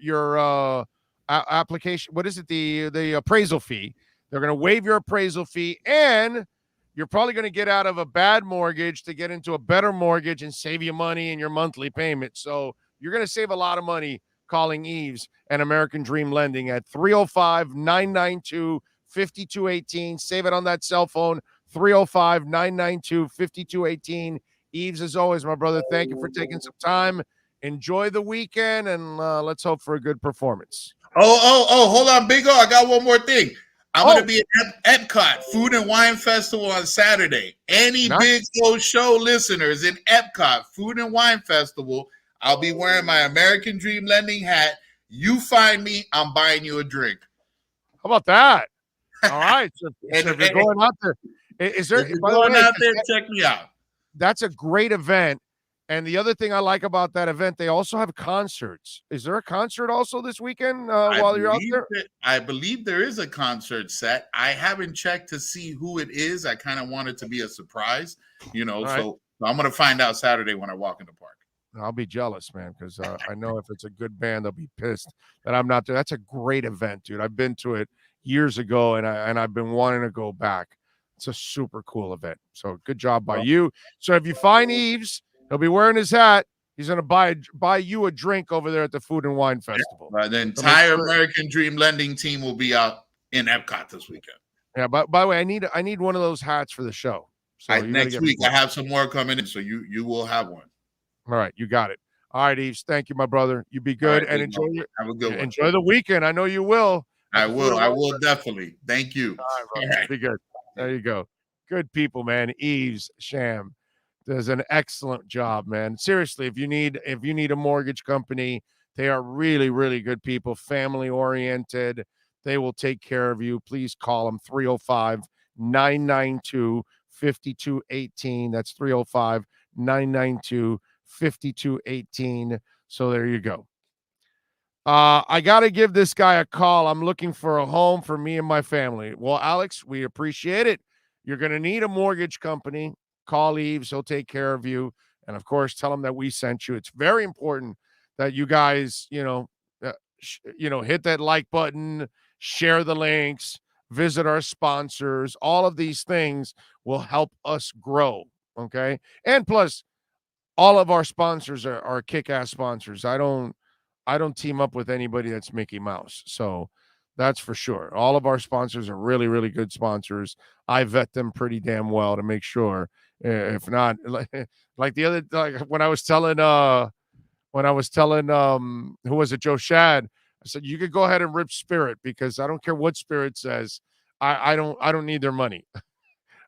S3: application. What is it? The appraisal fee. They're gonna waive your appraisal fee, and you're probably going to get out of a bad mortgage to get into a better mortgage and save you money in your monthly payment. So you're going to save a lot of money calling Eves and American Dream Lending at 305-992-5218. Save it on that cell phone, 305-992-5218. Eves, as always, my brother, thank you for taking some time. Enjoy the weekend, and let's hope for a good performance.
S9: Oh, hold on, Big O. I got one more thing. I'm going to be at Epcot Food and Wine Festival on Saturday. Any Big O Show listeners in Epcot Food and Wine Festival, I'll be wearing my American Dream Lending hat. You find me, I'm buying you a drink.
S3: How about that? All right. So if you're going out there, is there?
S9: If you're going out there, check me out.
S3: That's a great event. And the other thing I like about that event, they also have concerts. Is there a concert also this weekend while you're out there?
S9: I believe there is a concert set. I haven't checked to see who it is. I kind of want it to be a surprise, so I'm going to find out Saturday when I walk in the park.
S3: I'll be jealous, man, because I know if it's a good band, they'll be pissed that I'm not there. That's a great event, dude. I've been to it years ago, and I've been wanting to go back. It's a super cool event. So good job by you. So if you find Eves, he'll be wearing his hat. He's going to buy you a drink over there at the Food and Wine Festival.
S9: The entire American Dream Lending team will be out in Epcot this weekend.
S3: Yeah, by the way, I need one of those hats for the show. So
S9: next week I have some more coming in, so you will have one.
S3: All right, you got it. All right, Eves. Thank you, my brother. You be good and enjoy the weekend. I know you will.
S9: I will definitely. Thank you.
S3: All right, be good. There you go. Good people, man. Eves Sham does an excellent job, man. Seriously, if you need a mortgage company, they are really, really good people, family oriented. They will take care of you. Please call them 305-992-5218. That's 305-992-5218. So there you go. I got to give this guy a call. I'm looking for a home for me and my family. Well, Alex, we appreciate it. You're going to need a mortgage company. Call Eves. He'll take care of you. And, of course, tell him that we sent you. It's very important that you guys, hit that like button, share the links, visit our sponsors. All of these things will help us grow, okay? And plus, all of our sponsors are kick-ass sponsors. I don't team up with anybody that's Mickey Mouse. So that's for sure. All of our sponsors are really, really good sponsors. I vet them pretty damn well to make sure. If not, like the other, like when I was telling who was it, Joe Shad, I said, you could go ahead and rip Spirit because I don't care what Spirit says. I don't need their money.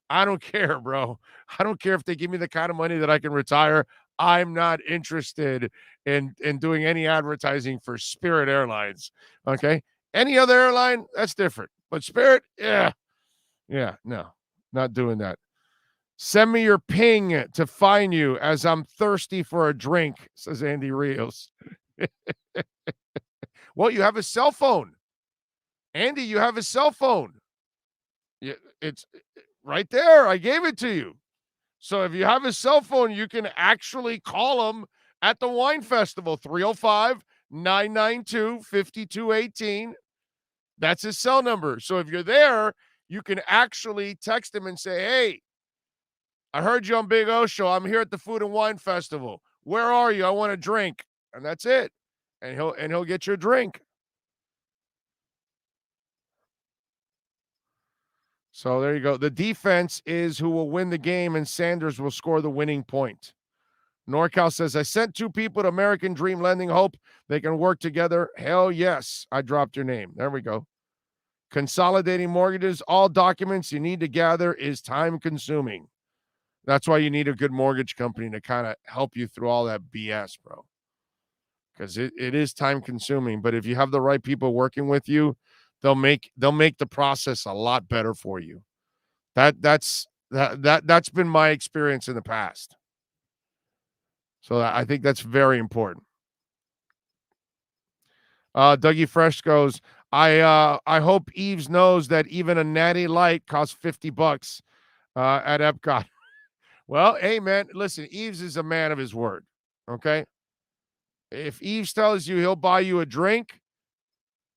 S3: I don't care, bro. I don't care if they give me the kind of money that I can retire. I'm not interested in doing any advertising for Spirit Airlines. Okay. Any other airline, that's different. But Spirit, no, not doing that. Send me your ping to find you as I'm thirsty for a drink, says Andy Rios. Well, you have a cell phone. Andy, you have a cell phone. It's right there. I gave it to you. So if you have a cell phone, you can actually call them at the wine festival, 305-992-5218. That's his cell number. So if you're there, you can actually text him and say, hey, I heard you on Big O Show. I'm here at the Food and Wine Festival. Where are you? I want a drink. And that's it. And he'll get you a drink. So there you go. The defense is who will win the game, and Sanders will score the winning point. NorCal says, I sent 2 people to American Dream Lending. Hope they can work together. Hell yes. I dropped your name. There we go. Consolidating mortgages, all documents you need to gather is time consuming. That's why you need a good mortgage company to kind of help you through all that BS, bro. Because it is time consuming. But if you have the right people working with you, they'll make the process a lot better for you. That's been my experience in the past. So I think that's very important. Dougie Fresh goes, I hope Eves knows that even a Natty Light costs $50 at Epcot. Well, hey man, listen, Eves is a man of his word. Okay. If Eves tells you he'll buy you a drink,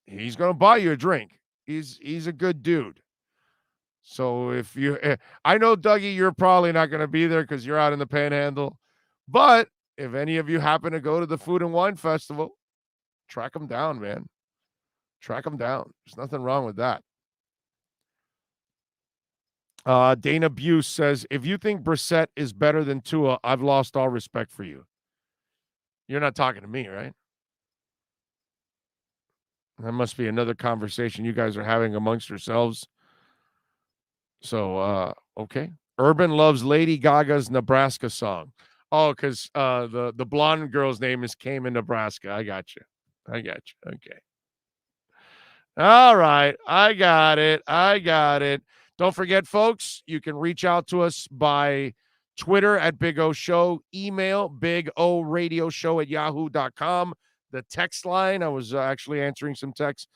S3: he's going to buy you a drink. He's a good dude. So if you, I know, Dougie, you're probably not going to be there because you're out in the Panhandle. But if any of you happen to go to the Food and Wine Festival, track them down, man. Track them down. There's nothing wrong with that. Dana Buse says, if you think Brissett is better than Tua, I've lost all respect for you. You're not talking to me, right? That must be another conversation you guys are having amongst yourselves. So, okay. Urban loves Lady Gaga's Nebraska song. Oh, because the blonde girl's name came in Nebraska. I got you. Okay. All right. I got it. Don't forget, folks, you can reach out to us by Twitter at Big O Show. Email bigoradioshow@yahoo.com. The text line, I was actually answering some texts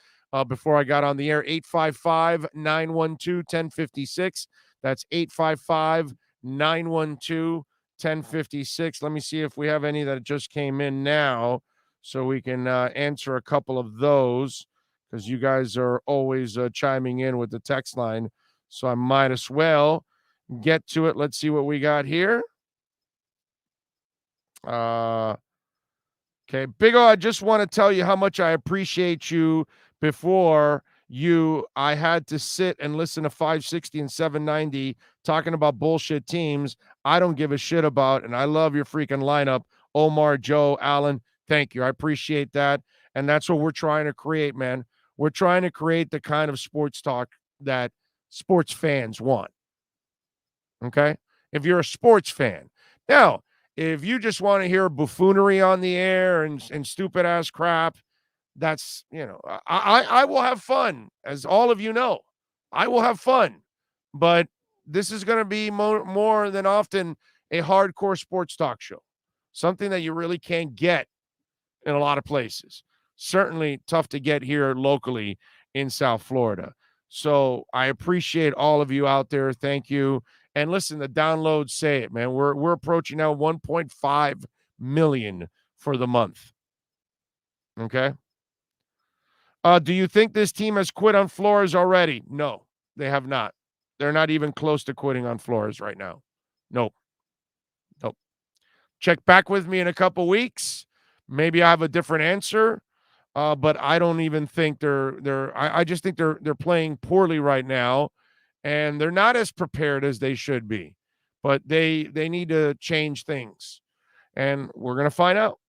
S3: before I got on the air, 855-912-1056. That's 855-912-1056. Let me see if we have any that just came in now so we can answer a couple of those, because you guys are always chiming in with the text line. So I might as well get to it. Let's see what we got here. Okay, Big O, I just want to tell you how much I appreciate you. Before you, I had to sit and listen to 560 and 790 talking about bullshit teams I don't give a shit about, and I love your freaking lineup. Omar, Joe, Allen, thank you. I appreciate that, and that's what we're trying to create, man. We're trying to create the kind of sports talk that sports fans want, okay? If you're a sports fan. Now, if you just want to hear buffoonery on the air and stupid-ass crap, that's, I will have fun, as all of you know. I will have fun, but this is going to be more than often a hardcore sports talk show, something that you really can't get in a lot of places. Certainly tough to get here locally in South Florida. So I appreciate all of you out there. Thank you. And listen, the downloads say it, man. We're approaching now 1.5 million for the month. Okay. Do you think this team has quit on Flores already? No, they have not. They're not even close to quitting on Flores right now. Nope. Check back with me in a couple weeks. Maybe I have a different answer, but I don't even think I just think they're playing poorly right now, and they're not as prepared as they should be. But they need to change things, and we're gonna find out.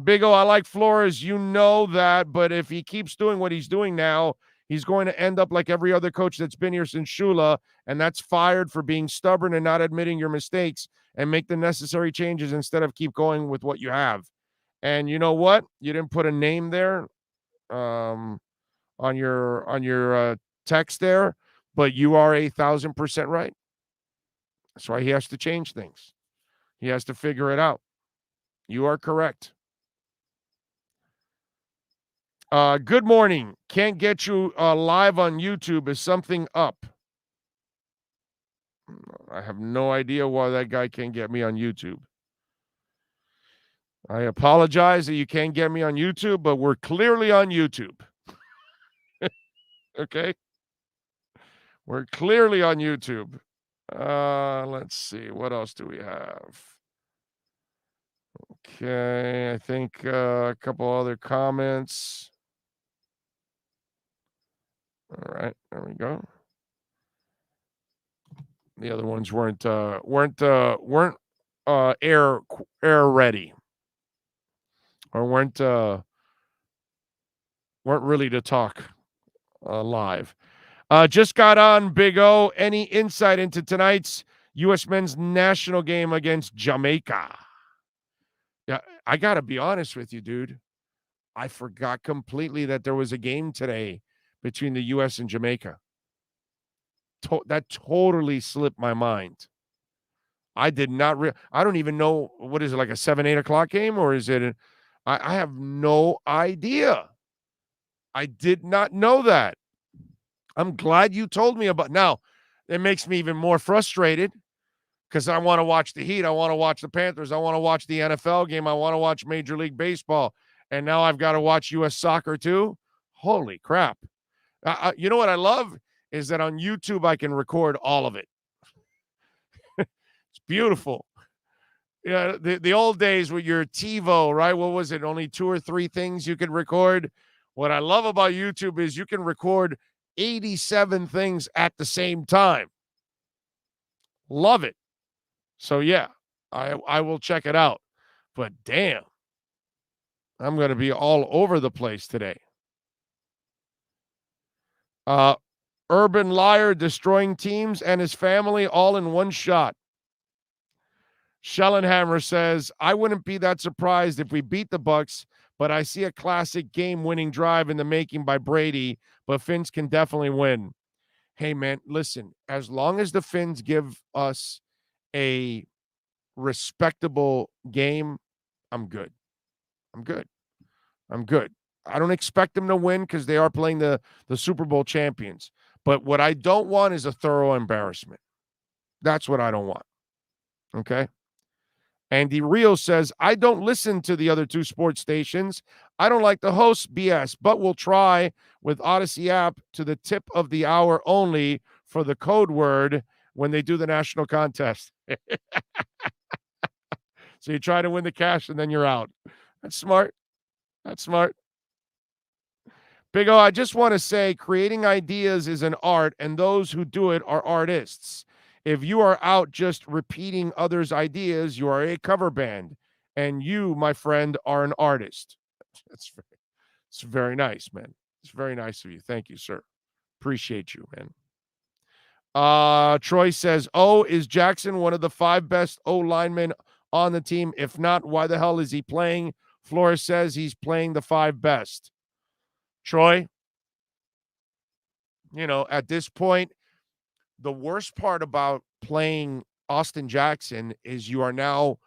S3: Big O, I like Flores, you know that, but if he keeps doing what he's doing now, he's going to end up like every other coach that's been here since Shula, and that's fired for being stubborn and not admitting your mistakes and make the necessary changes instead of keep going with what you have. And you know what? You didn't put a name there on your text there, but you are 1,000% right. That's why he has to change things. He has to figure it out. You are correct. Good morning. Can't get you live on YouTube. Is something up? I have no idea why that guy can't get me on YouTube. I apologize that you can't get me on YouTube, but we're clearly on YouTube. Okay? We're clearly on YouTube. Let's see. What else do we have? Okay. I think a couple other comments. All right, there we go. The other ones weren't air ready, or weren't really to talk live. Just got on, Big O. Any insight into tonight's U.S. men's national game against Jamaica? Yeah, I got to be honest with you, dude. I forgot completely that there was a game today between the U.S. and Jamaica. That totally slipped my mind. I did not. I don't even know, what is it, like a 7-8 o'clock game, or is it? I have no idea. I did not know that. I'm glad you told me about. Now, it makes me even more frustrated because I want to watch the Heat. I want to watch the Panthers. I want to watch the NFL game. I want to watch Major League Baseball. And now I've got to watch U.S. soccer too. Holy crap. You know what I love is that on YouTube I can record all of it. It's beautiful. Yeah, the old days with your TiVo, right? What was it? Only 2 or 3 things you could record. What I love about YouTube is you can record 87 things at the same time. Love it. So yeah, I will check it out. But damn, I'm going to be all over the place today. Urban Liar destroying teams and his family all in one shot. Schellenhammer says, I wouldn't be that surprised if we beat the Bucs, but I see a classic game-winning drive in the making by Brady, but Finns can definitely win. Hey, man, listen, as long as the Finns give us a respectable game, I'm good. I'm good. I don't expect them to win because they are playing the Super Bowl champions. But what I don't want is a thorough embarrassment. That's what I don't want. Okay? Andy Rio says, I don't listen to the other two sports stations. I don't like the host BS, but we'll try with Odyssey app to the tip of the hour only for the code word when they do the national contest. So you try to win the cash and then you're out. That's smart. Big O, I just want to say creating ideas is an art, and those who do it are artists. If you are out just repeating others' ideas, you are a cover band, and you, my friend, are an artist. It's very nice, man. It's very nice of you. Thank you, sir. Appreciate you, man. Troy says, is Jackson one of the 5 best O linemen on the team? If not, why the hell is he playing? Flores says he's playing the 5 best. Troy, at this point, the worst part about playing Austin Jackson is you are now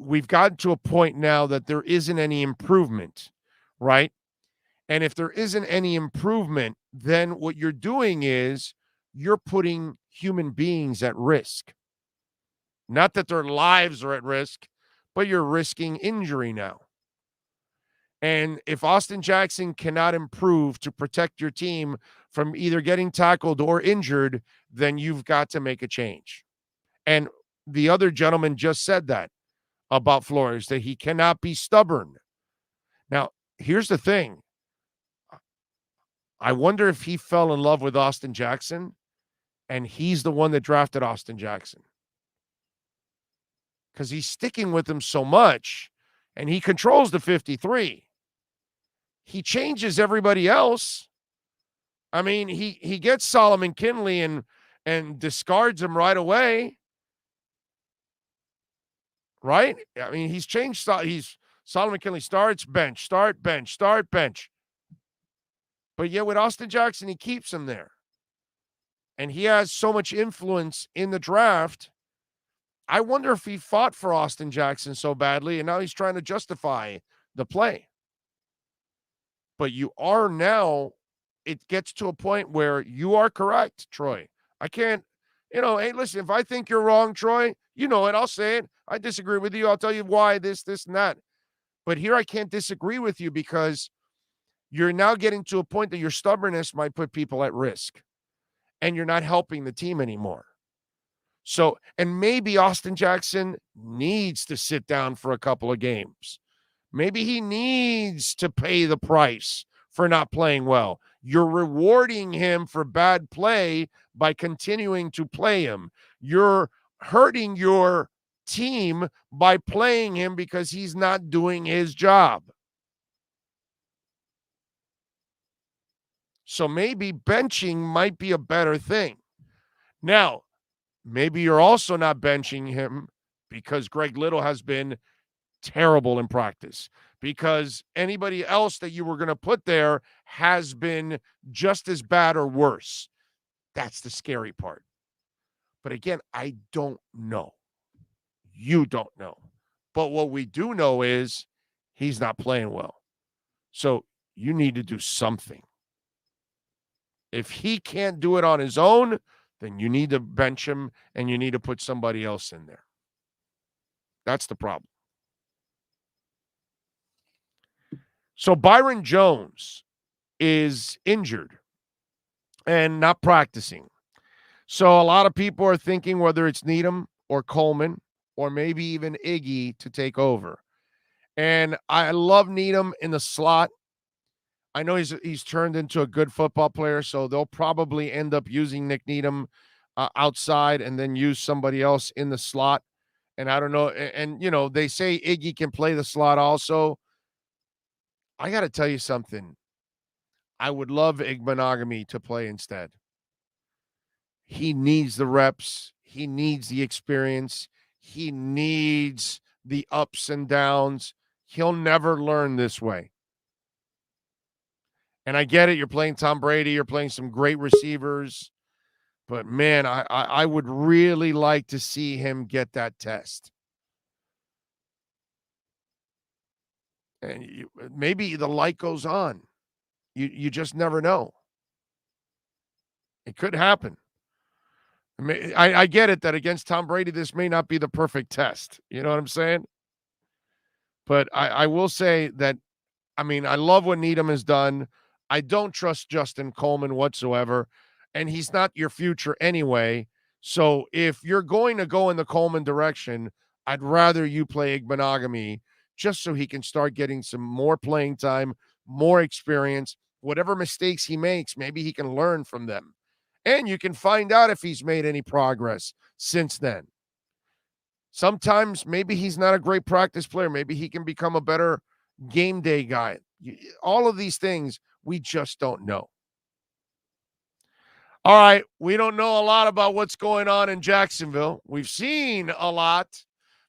S3: we've gotten to a point now that there isn't any improvement, right? And if there isn't any improvement, then what you're doing is you're putting human beings at risk. Not that their lives are at risk, but you're risking injury now. And if Austin Jackson cannot improve to protect your team from either getting tackled or injured, then you've got to make a change. And the other gentleman just said that about Flores, that he cannot be stubborn. Now, here's the thing. I wonder if he fell in love with Austin Jackson and he's the one that drafted Austin Jackson. Because he's sticking with him so much and he controls the 53. He changes everybody else. I mean, he gets Solomon Kinley and discards him right away. Right? I mean, he's changed. He's Solomon Kinley starts, bench, start, bench, start, bench. But yet with Austin Jackson, he keeps him there. And he has so much influence in the draft. I wonder if he fought for Austin Jackson so badly, and now he's trying to justify the play. But you are now, it gets to a point where you are correct, Troy. I can't, hey, listen, if I think you're wrong, Troy, you know it, I'll say it. I disagree with you. I'll tell you why this, and that. But here I can't disagree with you because you're now getting to a point that your stubbornness might put people at risk and you're not helping the team anymore. So, and maybe Austin Jackson needs to sit down for a couple of games. Maybe he needs to pay the price for not playing well. You're rewarding him for bad play by continuing to play him. You're hurting your team by playing him because he's not doing his job. So maybe benching might be a better thing. Now, maybe you're also not benching him because Greg Little has been terrible in practice, because anybody else that you were going to put there has been just as bad or worse. That's the scary part. But again, I don't know. You don't know. But what we do know is he's not playing well. So you need to do something. If he can't do it on his own, then you need to bench him and you need to put somebody else in there. That's the problem. So Byron Jones is injured and not practicing. So a lot of people are thinking whether it's Needham or Coleman or maybe even Iggy to take over. And I love Needham in the slot. I know he's turned into a good football player, so they'll probably end up using Nick Needham outside and then use somebody else in the slot. And I don't know. And they say Iggy can play the slot also. I got to tell you something. I would love Igbenogany to play instead. He needs the reps. He needs the experience. He needs the ups and downs. He'll never learn this way. And I get it. You're playing Tom Brady. You're playing some great receivers. But man, I would really like to see him get that test. And maybe the light goes on. You just never know. It could happen. I get it that against Tom Brady, this may not be the perfect test. You know what I'm saying? But I will say that, I mean, I love what Needham has done. I don't trust Justin Coleman whatsoever, and he's not your future anyway. So if you're going to go in the Coleman direction, I'd rather you play Igbenogany just so he can start getting some more playing time, more experience. Whatever mistakes he makes, maybe he can learn from them. And you can find out if he's made any progress since then. Sometimes maybe he's not a great practice player. Maybe he can become a better game day guy. All of these things, we just don't know. All right, we don't know a lot about what's going on in Jacksonville. We've seen a lot,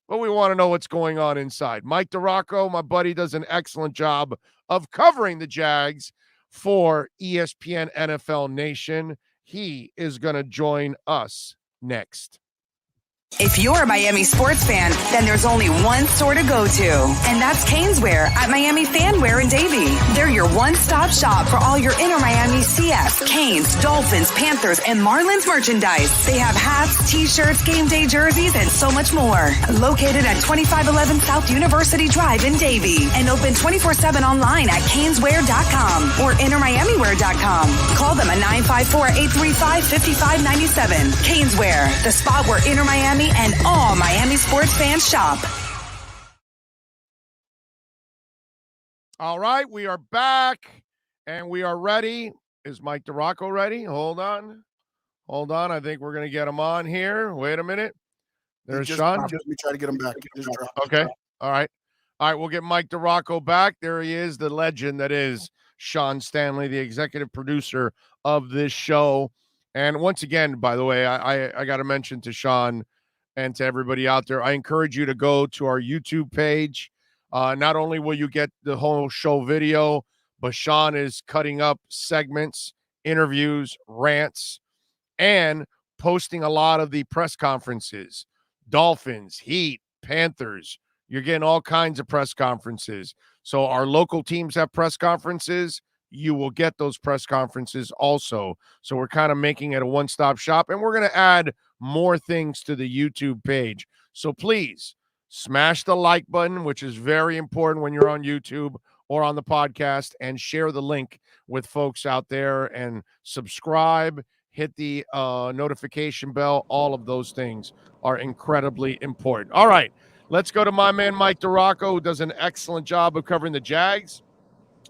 S3: but we want to know what's going on inside. Mike DiRocco, my buddy, does an excellent job of covering the Jags for ESPN NFL Nation. He is going to join us next.
S4: If you're a Miami sports fan, then there's only one store to go to, and that's Caneswear at Miami Fanwear in Davie. They're your one-stop shop for all your Inter Miami CF, Canes, Dolphins, Panthers, and Marlins merchandise. They have hats, t-shirts, game day jerseys, and so much more. Located at 2511 South University Drive in Davie, and open 24/7 online at caneswear.com or intermiamiwear.com. Call them at 954-835-5597. Caneswear, the spot where Inter Miami and all Miami sports fans shop.
S3: All right, we are back and we are ready. Is Mike DiRocco ready? Hold on. I think we're going to get him on here. Wait a minute. There's Sean.
S10: Let me try to get him back.
S3: Okay. All right. We'll get Mike DiRocco back. There he is, the legend that is Sean Stanley, the executive producer of this show. And once again, by the way, I got to mention to Sean and to everybody out there, I encourage you to go to our YouTube page. Not only will you get the whole show video, but Sean is cutting up segments, interviews, rants, and posting a lot of the press conferences. Dolphins, Heat, Panthers. You're getting all kinds of press conferences. So our local teams have press conferences. You will get those press conferences also. So we're kind of making it a one-stop shop, and we're going to add more things to the YouTube page. So please smash the like button, which is very important when you're on YouTube or on the podcast, and share the link with folks out there, and subscribe, hit the notification bell. All of those things are incredibly important. All right, let's go to my man, Mike DiRocco, who does an excellent job of covering the Jags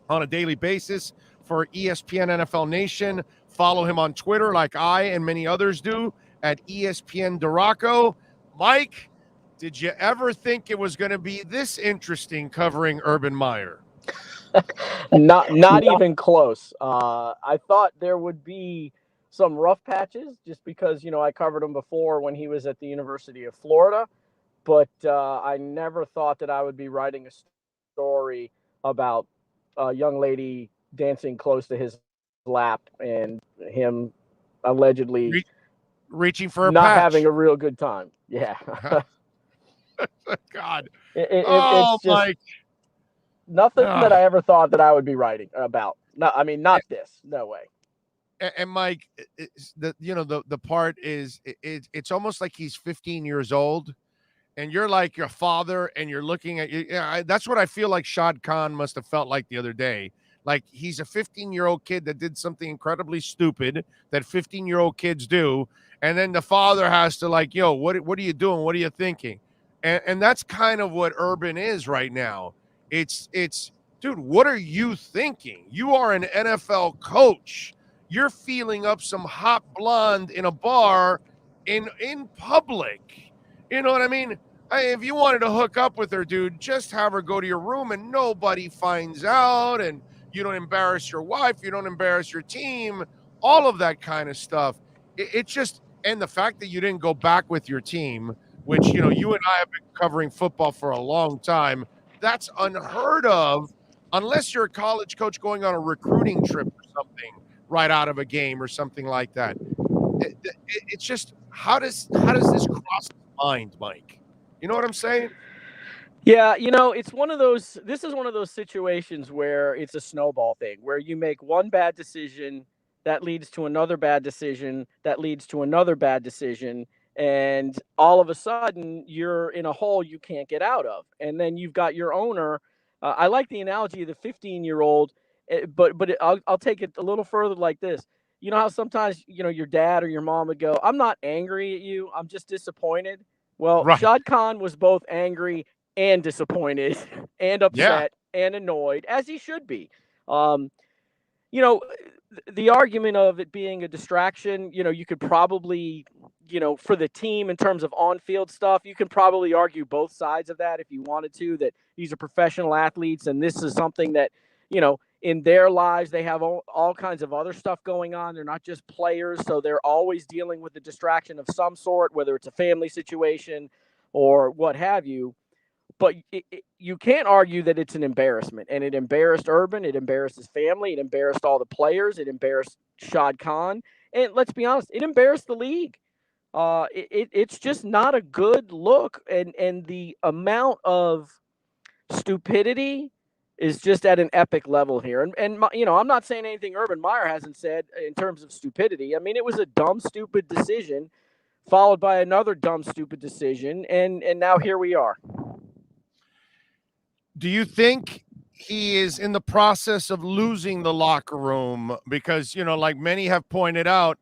S3: on a daily basis for ESPN NFL Nation. Follow him on Twitter like I and many others do at ESPN DiRocco. Mike, did you ever think it was going to be this interesting covering Urban Meyer?
S11: Not even close. I thought there would be some rough patches just because, I covered him before when he was at the University of Florida, but I never thought that I would be writing a story about a young lady dancing close to his lap and him allegedly
S3: reaching for a
S11: not
S3: patch.
S11: Having a real good time. Yeah.
S3: God.
S11: It's just
S3: Mike.
S11: Nothing that I ever thought that I would be writing about. No, I mean, not this. No way.
S3: And Mike, the part is it's almost like he's 15 years old, and you're like your father, and you're looking at you. That's what I feel like Shad Khan must have felt like the other day. Like he's a 15-year-old kid that did something incredibly stupid that 15-year-old kids do, and then the father has to like, yo, what are you doing? What are you thinking? And that's kind of what Urban is right now. It's dude, what are you thinking? You are an NFL coach. You're feeling up some hot blonde in a bar in public. You know what I mean? If you wanted to hook up with her, dude, just have her go to your room and nobody finds out, and you don't embarrass your wife, you don't embarrass your team, all of that kind of stuff. It's just, and the fact that you didn't go back with your team, which, you and I have been covering football for a long time, that's unheard of unless you're a college coach going on a recruiting trip or something right out of a game or something like that. it's just how does this cross his mind, Mike? You know what I'm saying?
S11: Yeah, it's one of those. This is one of those situations where it's a snowball thing, where you make one bad decision that leads to another bad decision that leads to another bad decision, and all of a sudden you're in a hole you can't get out of. And then you've got your owner. I like the analogy of the 15-year-old, I'll take it a little further like this. You know how sometimes your dad or your mom would go, "I'm not angry at you, I'm just disappointed." Well,
S3: Right.
S11: Shad Khan was both angry and disappointed and upset and annoyed, as he should be. You know, the argument of it being a distraction, you could probably, for the team in terms of on-field stuff, you can probably argue both sides of that if you wanted to, that these are professional athletes and this is something that, in their lives, they have all kinds of other stuff going on. They're not just players, so they're always dealing with a distraction of some sort, whether it's a family situation or what have you. But you can't argue that it's an embarrassment. And it embarrassed Urban. It embarrassed his family. It embarrassed all the players. It embarrassed Shad Khan. And let's be honest, it embarrassed the league. It's just not a good look. And the amount of stupidity is just at an epic level here. And I'm not saying anything Urban Meyer hasn't said in terms of stupidity. I mean, it was a dumb, stupid decision followed by another dumb, stupid decision. And now here we are.
S3: Do you think he is in the process of losing the locker room? Because, like many have pointed out,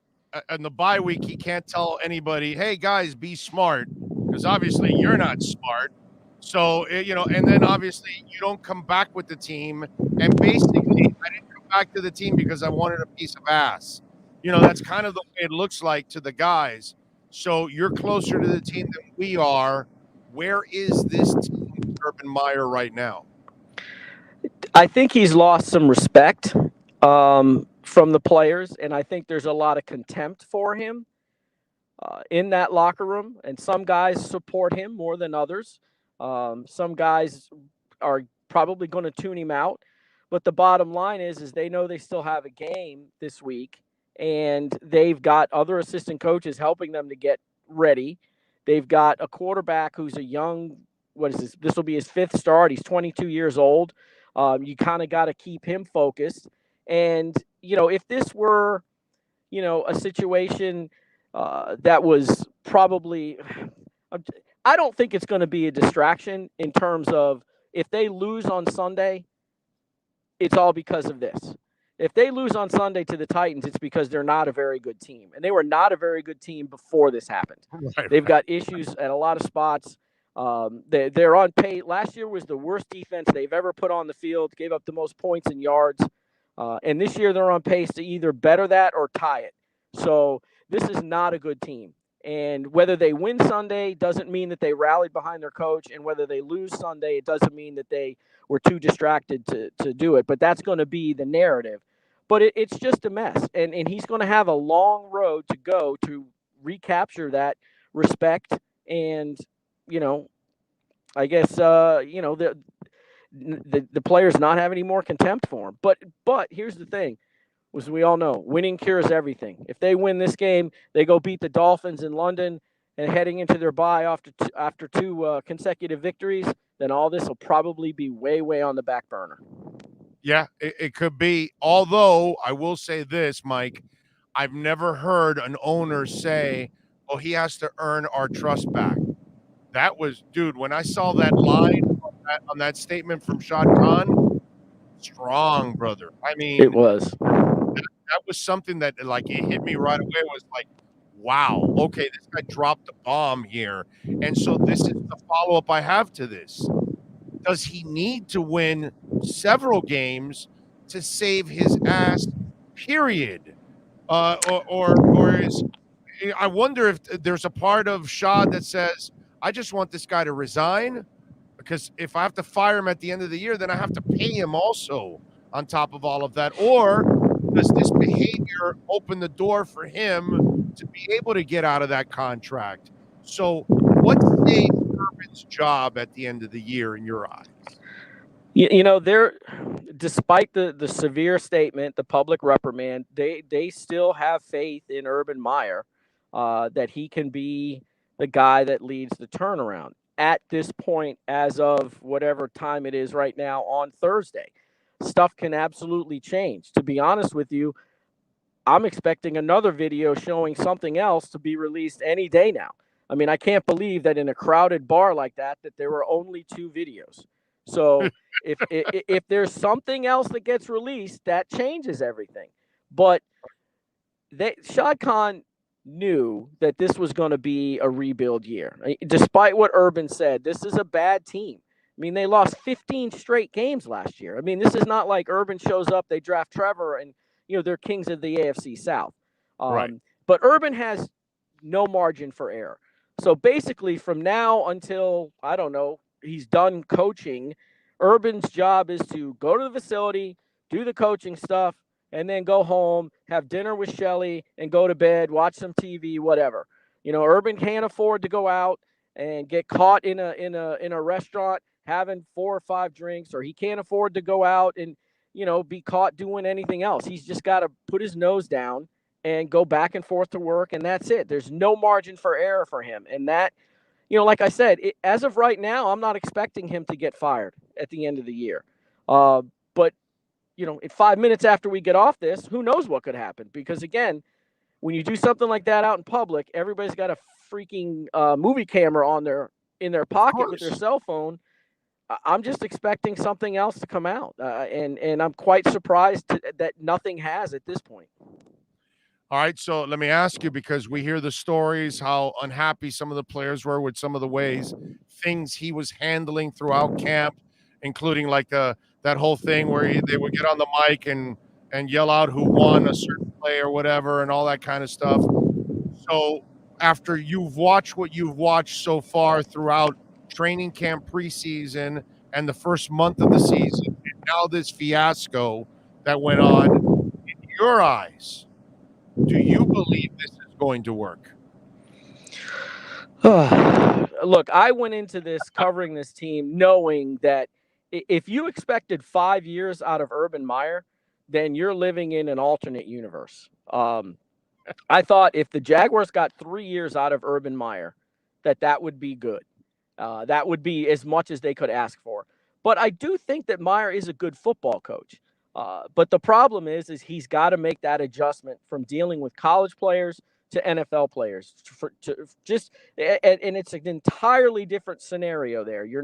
S3: in the bye week, he can't tell anybody, hey, guys, be smart, because obviously you're not smart. So, and then obviously you don't come back with the team. And basically, I didn't come back to the team because I wanted a piece of ass. That's kind of the way it looks like to the guys. So you're closer to the team than we are. Where is this team, Urban Meyer, right now?
S11: I think he's lost some respect from the players, and I think there's a lot of contempt for him in that locker room. And some guys support him more than others. Some guys are probably going to tune him out. But the bottom line is they know they still have a game this week, and they've got other assistant coaches helping them to get ready. They've got a quarterback who's a young, what is this? This will be his fifth start. He's 22 years old. You kind of got to keep him focused. And, if this were, a situation that was probably, I don't think it's going to be a distraction in terms of if they lose on Sunday, it's all because of this. If they lose on Sunday to the Titans, it's because they're not a very good team. And they were not a very good team before this happened. They've got issues at a lot of spots. They're on pace. Last year was the worst defense they've ever put on the field, gave up the most points and yards. And this year they're on pace to either better that or tie it. So this is not a good team. And whether they win Sunday doesn't mean that they rallied behind their coach. And whether they lose Sunday, it doesn't mean that they were too distracted to do it. But that's going to be the narrative. But it's just a mess. And he's going to have a long road to go to recapture that respect. And, I guess, the players not have any more contempt for him. But here's the thing. As we all know, winning cures everything. If they win this game, they go beat the Dolphins in London and heading into their bye after two consecutive victories, then all this will probably be way, way on the back burner.
S3: Yeah, it could be. Although I will say this, Mike, I've never heard an owner say, oh, he has to earn our trust back. That was, dude, when I saw that line on that statement from Shad Khan, strong, brother. I mean,
S11: it was.
S3: That was something that, like, it hit me right away. It was like, wow, okay, this guy dropped the bomb here. And so this is the follow-up I have to this. Does he need to win several games to save his ass, period? Or is, I wonder if there's a part of Shad that says, I just want this guy to resign, because if I have to fire him at the end of the year, then I have to pay him also on top of all of that. Or does this behavior open the door for him to be able to get out of that contract? So what saves Urban's job at the end of the year in your eyes?
S11: They're, despite the severe statement, the public reprimand, they still have faith in Urban Meyer that he can be the guy that leads the turnaround at this point, as of whatever time it is right now on Thursday. Stuff can absolutely change. To be honest with you, I'm expecting another video showing something else to be released any day now. I mean, I can't believe that in a crowded bar like that there were only 2 videos. So if there's something else that gets released, that changes everything. But Shad Khan knew that this was going to be a rebuild year. Despite what Urban said, this is a bad team. I mean, they lost 15 straight games last year. I mean, this is not like Urban shows up, they draft Trevor, and they're kings of the AFC South.
S3: Right.
S11: But Urban has no margin for error. So basically, from now until, I don't know, he's done coaching, Urban's job is to go to the facility, do the coaching stuff, and then go home, have dinner with Shelly, and go to bed, watch some TV, whatever. Urban can't afford to go out and get caught in a restaurant having 4 or 5 drinks, or he can't afford to go out and be caught doing anything else. He's just got to put his nose down and go back and forth to work, and that's it. There's no margin for error for him. And that, like I said, as of right now, I'm not expecting him to get fired at the end of the year. But, in 5 minutes after we get off this, who knows what could happen? Because, again, when you do something like that out in public, everybody's got a freaking movie camera in their pocket with their cell phone. I'm just expecting something else to come out, and I'm quite surprised that nothing has at this point.
S3: All right, so let me ask you, because we hear the stories how unhappy some of the players were with some of the things he was handling throughout camp, including like that whole thing where they would get on the mic and yell out who won a certain play or whatever and all that kind of stuff. So after you've watched what you've watched so far throughout training camp, preseason, and the first month of the season, and now this fiasco that went on, in your eyes, do you believe this is going to work?
S11: Look, I went into this covering this team knowing that if you expected 5 years out of Urban Meyer, then you're living in an alternate universe. I thought if the Jaguars got 3 years out of Urban Meyer, that would be good. That would be as much as they could ask for. But I do think that Meyer is a good football coach. But the problem is he's got to make that adjustment from dealing with college players to NFL players. And it's an entirely different scenario there. You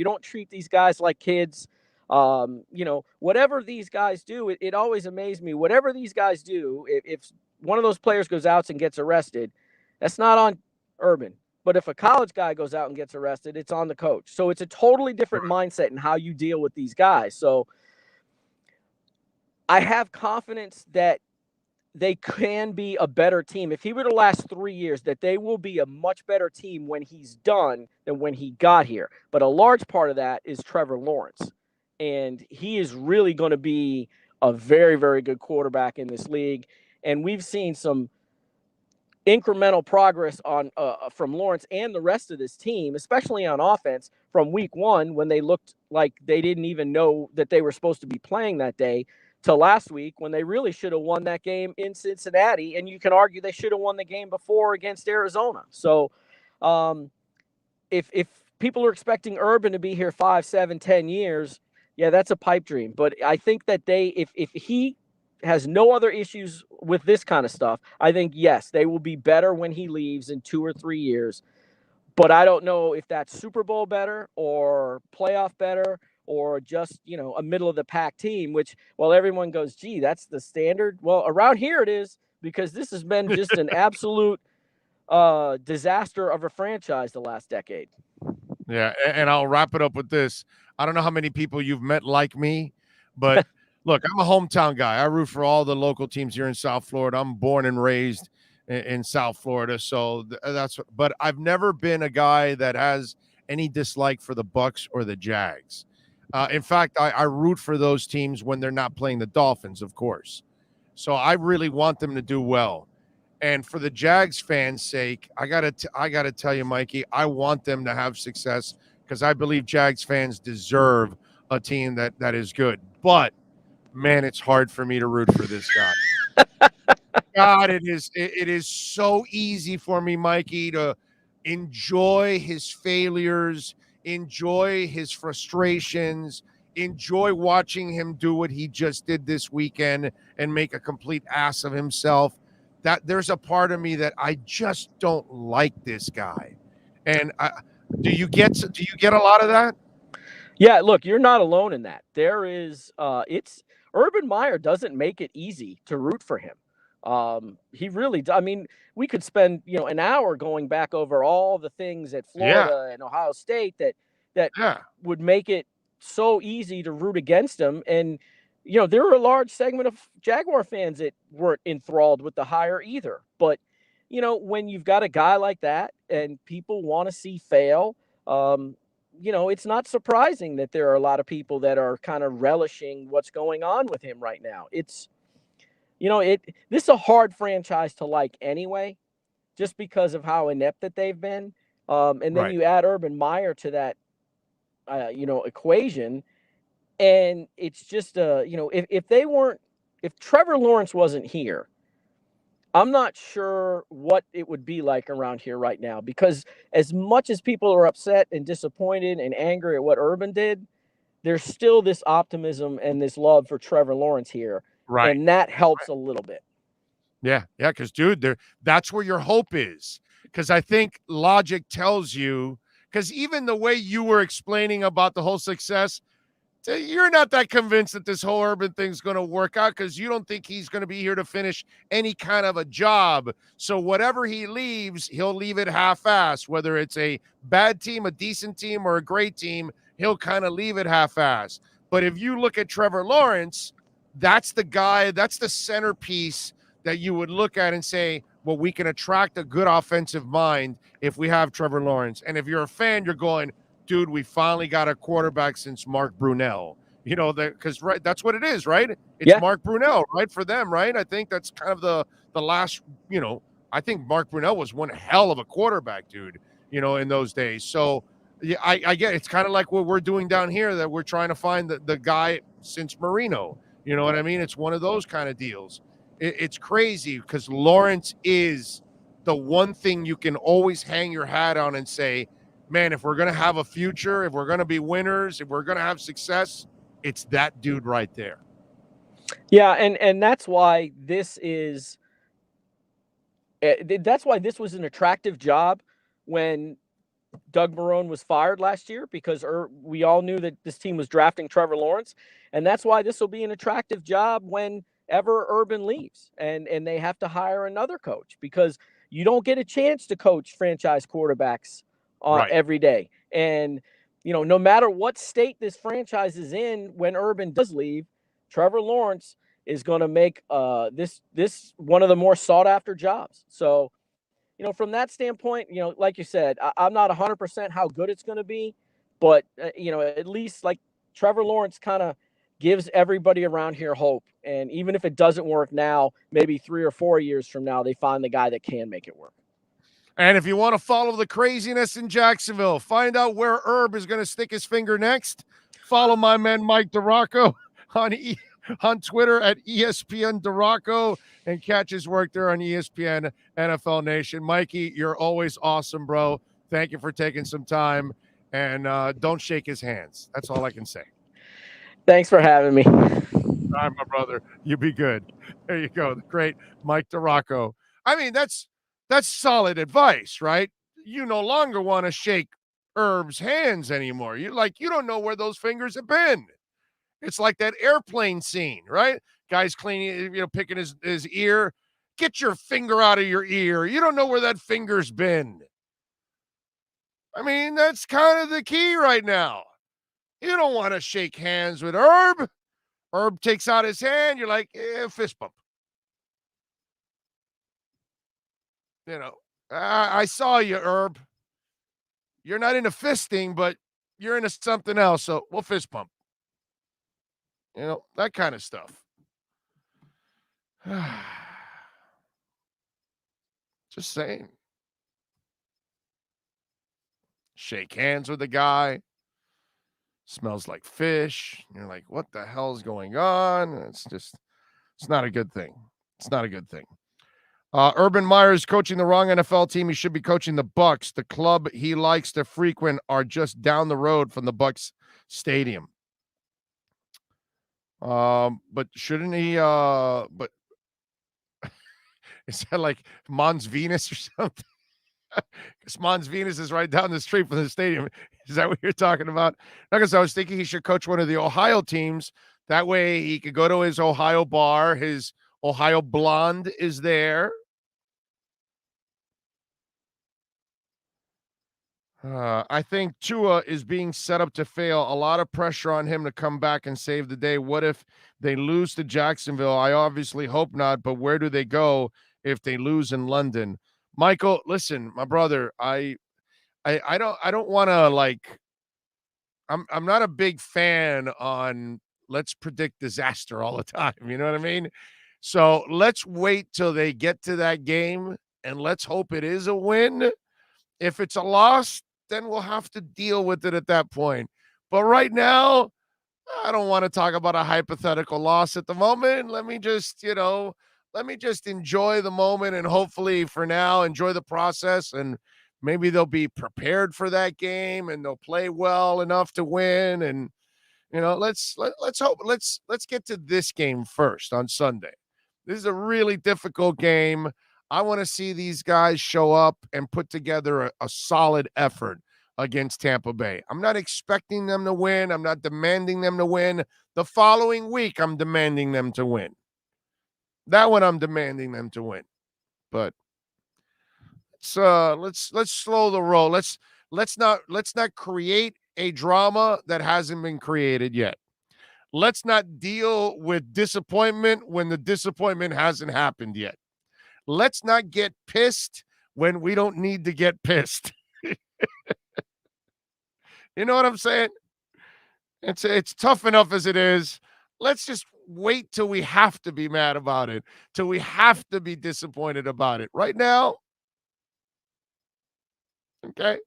S11: don't treat these guys like kids. Whatever these guys do, it always amazed me. Whatever these guys do, if one of those players goes out and gets arrested, that's not on Urban. But if a college guy goes out and gets arrested, it's on the coach. So it's a totally different mindset in how you deal with these guys. So I have confidence that they can be a better team. If he were to last 3 years, that they will be a much better team when he's done than when he got here. But a large part of that is Trevor Lawrence. And he is really going to be a very, very good quarterback in this league. And we've seen some incremental progress from Lawrence and the rest of this team, especially on offense, from week 1 when they looked like they didn't even know that they were supposed to be playing that day, to last week when they really should have won that game in Cincinnati. And you can argue they should have won the game before against Arizona. So if people are expecting Urban to be here 5, 7, 10 years, yeah, that's a pipe dream. But I think that if he has no other issues with this kind of stuff, I think, yes, they will be better when he leaves in 2 or 3 years. But I don't know if that's Super Bowl better or playoff better or just, a middle-of-the-pack team, which, well, everyone goes, gee, that's the standard. Well, around here it is, because this has been just an absolute disaster of a franchise the last decade.
S3: Yeah, and I'll wrap it up with this. I don't know how many people you've met like me, but look, I'm a hometown guy. I root for all the local teams here in South Florida. I'm born and raised in South Florida, so but I've never been a guy that has any dislike for the Bucs or the Jags. In fact, I root for those teams when they're not playing the Dolphins, of course. So I really want them to do well. And for the Jags fans' sake, I gotta tell you, Mikey, I want them to have success because I believe Jags fans deserve a team that is good. But man, it's hard for me to root for this guy. God, it is so easy for me, Mikey, to enjoy his failures, enjoy his frustrations, enjoy watching him do what he just did this weekend and make a complete ass of himself. That there's a part of me that I just don't like this guy. And do you get a lot of that?
S11: Yeah, look, you're not alone in that. There is it's Urban Meyer doesn't make it easy to root for him. He really I mean, we could spend, an hour going back over all the things at
S3: Yeah.
S11: Florida and Ohio State that
S3: Yeah.
S11: would make it so easy to root against him. And there were a large segment of Jaguar fans that weren't enthralled with the hire either. But when you've got a guy like that and people want to see fail, it's not surprising that there are a lot of people that are kind of relishing what's going on with him right now. It's, this is a hard franchise to like anyway, just because of how inept that they've been. And then
S3: Right.
S11: you add Urban Meyer to that, equation, and it's just, if Trevor Lawrence wasn't here, I'm not sure what it would be like around here right now, because as much as people are upset and disappointed and angry at what Urban did, there's still this optimism and this love for Trevor Lawrence here.
S3: Right.
S11: And that helps a little bit.
S3: Yeah, because dude, that's where your hope is. Because I think logic tells you, because even the way you were explaining about the whole success, you're not that convinced that this whole Urban thing's going to work out, because you don't think he's going to be here to finish any kind of a job. So whatever he leaves, he'll leave it half-assed. Whether it's a bad team, a decent team, or a great team, he'll kind of leave it half-assed. But if you look at Trevor Lawrence, that's the guy, that's the centerpiece that you would look at and say, well, we can attract a good offensive mind if we have Trevor Lawrence. And if you're a fan, you're going, dude, we finally got a quarterback since Mark Brunell. Because right, that's what it is, right? It's Mark Brunell, right, for them, right? I think that's kind of the last, I think Mark Brunell was one hell of a quarterback, dude, in those days. So yeah, I get it's kind of like what we're doing down here, that we're trying to find the guy since Marino. You know what I mean? It's one of those kind of deals. It's crazy because Lawrence is the one thing you can always hang your hat on and say, man, if we're going to have a future, if we're going to be winners, if we're going to have success, it's that dude right there.
S11: Yeah, and that's why this is that's why this was an attractive job when Doug Marrone was fired last year, because we all knew that this team was drafting Trevor Lawrence, and that's why this will be an attractive job whenever Urban leaves and they have to hire another coach, because you don't get a chance to coach franchise quarterbacks every day. And, no matter what state this franchise is in, when Urban does leave, Trevor Lawrence is going to make this one of the more sought after jobs. So, from that standpoint, like you said, I'm not 100% how good it's going to be, but, at least like Trevor Lawrence kind of gives everybody around here hope. And even if it doesn't work now, maybe 3 or 4 years from now, they find the guy that can make it work.
S3: And if you want to follow the craziness in Jacksonville, find out where Herb is going to stick his finger next, follow my man Mike DeRocco on Twitter at ESPN DeRocco, and catch his work there on ESPN NFL Nation. Mikey, you're always awesome, bro. Thank you for taking some time, and don't shake his hands. That's all I can say.
S11: Thanks for having me.
S3: All right, my brother. You be good. There you go. The great Mike DeRocco. I mean, that's solid advice, right? You no longer want to shake Herb's hands anymore. You don't know where those fingers have been. It's like that airplane scene, right? Guy's cleaning, picking his ear. Get your finger out of your ear. You don't know where that finger's been. I mean, that's kind of the key right now. You don't want to shake hands with Herb. Herb takes out his hand. You're like, fist bump. I saw you, Herb. You're not into fisting, but you're into something else. So we'll fist bump. That kind of stuff. Just saying. Shake hands with the guy. Smells like fish. You're like, what the hell's going on? It's not a good thing. It's not a good thing. Urban Meyer is coaching the wrong NFL team. He should be coaching the Bucs. The club he likes to frequent are just down the road from the Bucs stadium. But shouldn't he? But is that like Mons Venus or something? Because Mons Venus is right down the street from the stadium. Is that what you're talking about? Because I was thinking he should coach one of the Ohio teams. That way he could go to his Ohio bar. His Ohio blonde is there. I think Tua is being set up to fail. A lot of pressure on him to come back and save the day. What if they lose to Jacksonville? I obviously hope not, but where do they go if they lose in London? Michael, listen, my brother, I don't want to like. I'm not a big fan on let's predict disaster all the time. You know what I mean? So let's wait till they get to that game and let's hope it is a win. If it's a loss, then we'll have to deal with it at that point. But right now, I don't want to talk about a hypothetical loss at the moment. Let me just enjoy the moment and hopefully for now enjoy the process, and maybe they'll be prepared for that game and they'll play well enough to win. And let's hope let's get to this game first on Sunday. This is a really difficult game. I want to see these guys show up and put together a solid effort against Tampa Bay. I'm not expecting them to win. I'm not demanding them to win. The following week, I'm demanding them to win. That one, I'm demanding them to win. But let's slow the roll. Let's not create a drama that hasn't been created yet. Let's not deal with disappointment when the disappointment hasn't happened yet. Let's not get pissed when we don't need to get pissed. You know what I'm saying? It's tough enough as it is. Let's just wait till we have to be mad about it, till we have to be disappointed about it. Right now, okay?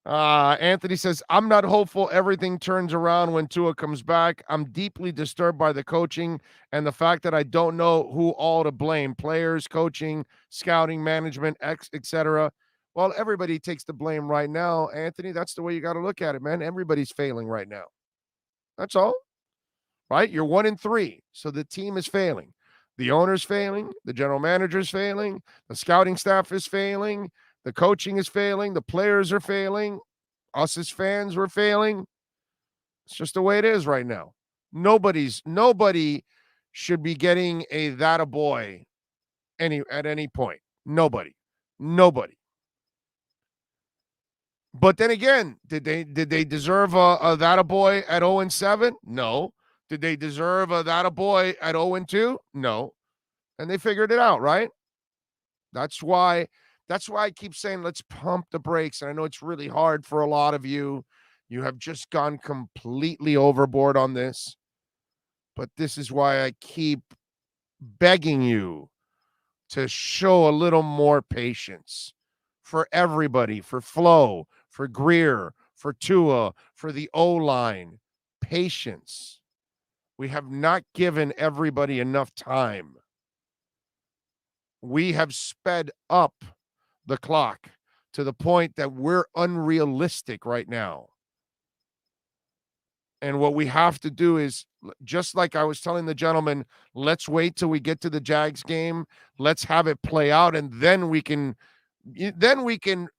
S3: Anthony says, I'm not hopeful everything turns around when Tua comes back. I'm deeply disturbed by the coaching and the fact that I don't know who all to blame. Players, coaching, scouting, management, etc. Well, everybody takes the blame right now, Anthony. That's the way you got to look at it, man. Everybody's failing right now. That's all. Right? You're 1-3, so the team is failing. The owner's failing. The general manager's failing. The scouting staff is failing. The coaching is failing. The players are failing. Us as fans, we're failing. It's just the way it is right now. Nobody should be getting a that a boy at any point. Nobody. But then again, did they deserve a that a boy at 0-7? No. Did they deserve a that a boy at 0-2? No. And they figured it out, right? That's why I keep saying let's pump the brakes. And I know it's really hard for a lot of you. You have just gone completely overboard on this. But this is why I keep begging you to show a little more patience for everybody, for Flo, for Greer, for Tua, for the O-line. Patience. We have not given everybody enough time. We have sped up the clock to the point that we're unrealistic right now. And what we have to do is, just like I was telling the gentleman, let's wait till we get to the Jags game. Let's have it play out, and then we can,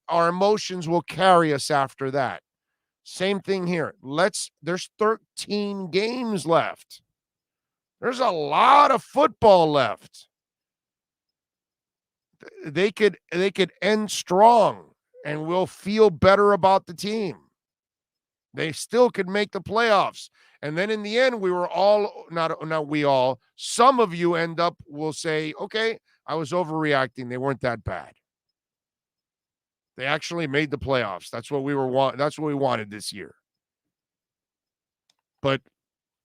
S3: our emotions will carry us after that. Same thing here. There's 13 games left. There's a lot of football left. They could end strong, and we'll feel better about the team. They still could make the playoffs. And then in the end, we were all, not we all, some of you will say, okay, I was overreacting. They weren't that bad. They actually made the playoffs. That's what we wanted this year. But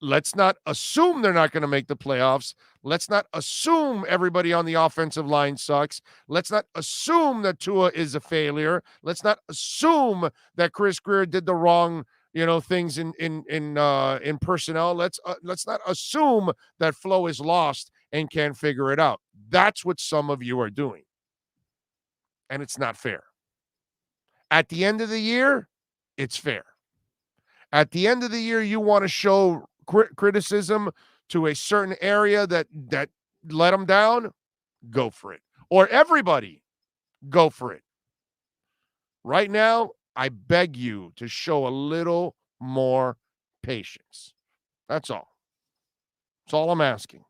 S3: let's not assume they're not going to make the playoffs. Let's not assume everybody on the offensive line sucks. Let's not assume that Tua is a failure. Let's not assume that Chris Greer did the wrong, things in personnel. Let's not assume that Flo is lost and can't figure it out. That's what some of you are doing, and it's not fair. At the end of the year, it's fair. At the end of the year, you want to show criticism to a certain area that let them down, go for it. Or everybody, go for it. Right now, I beg you to show a little more patience. That's all. That's all I'm asking.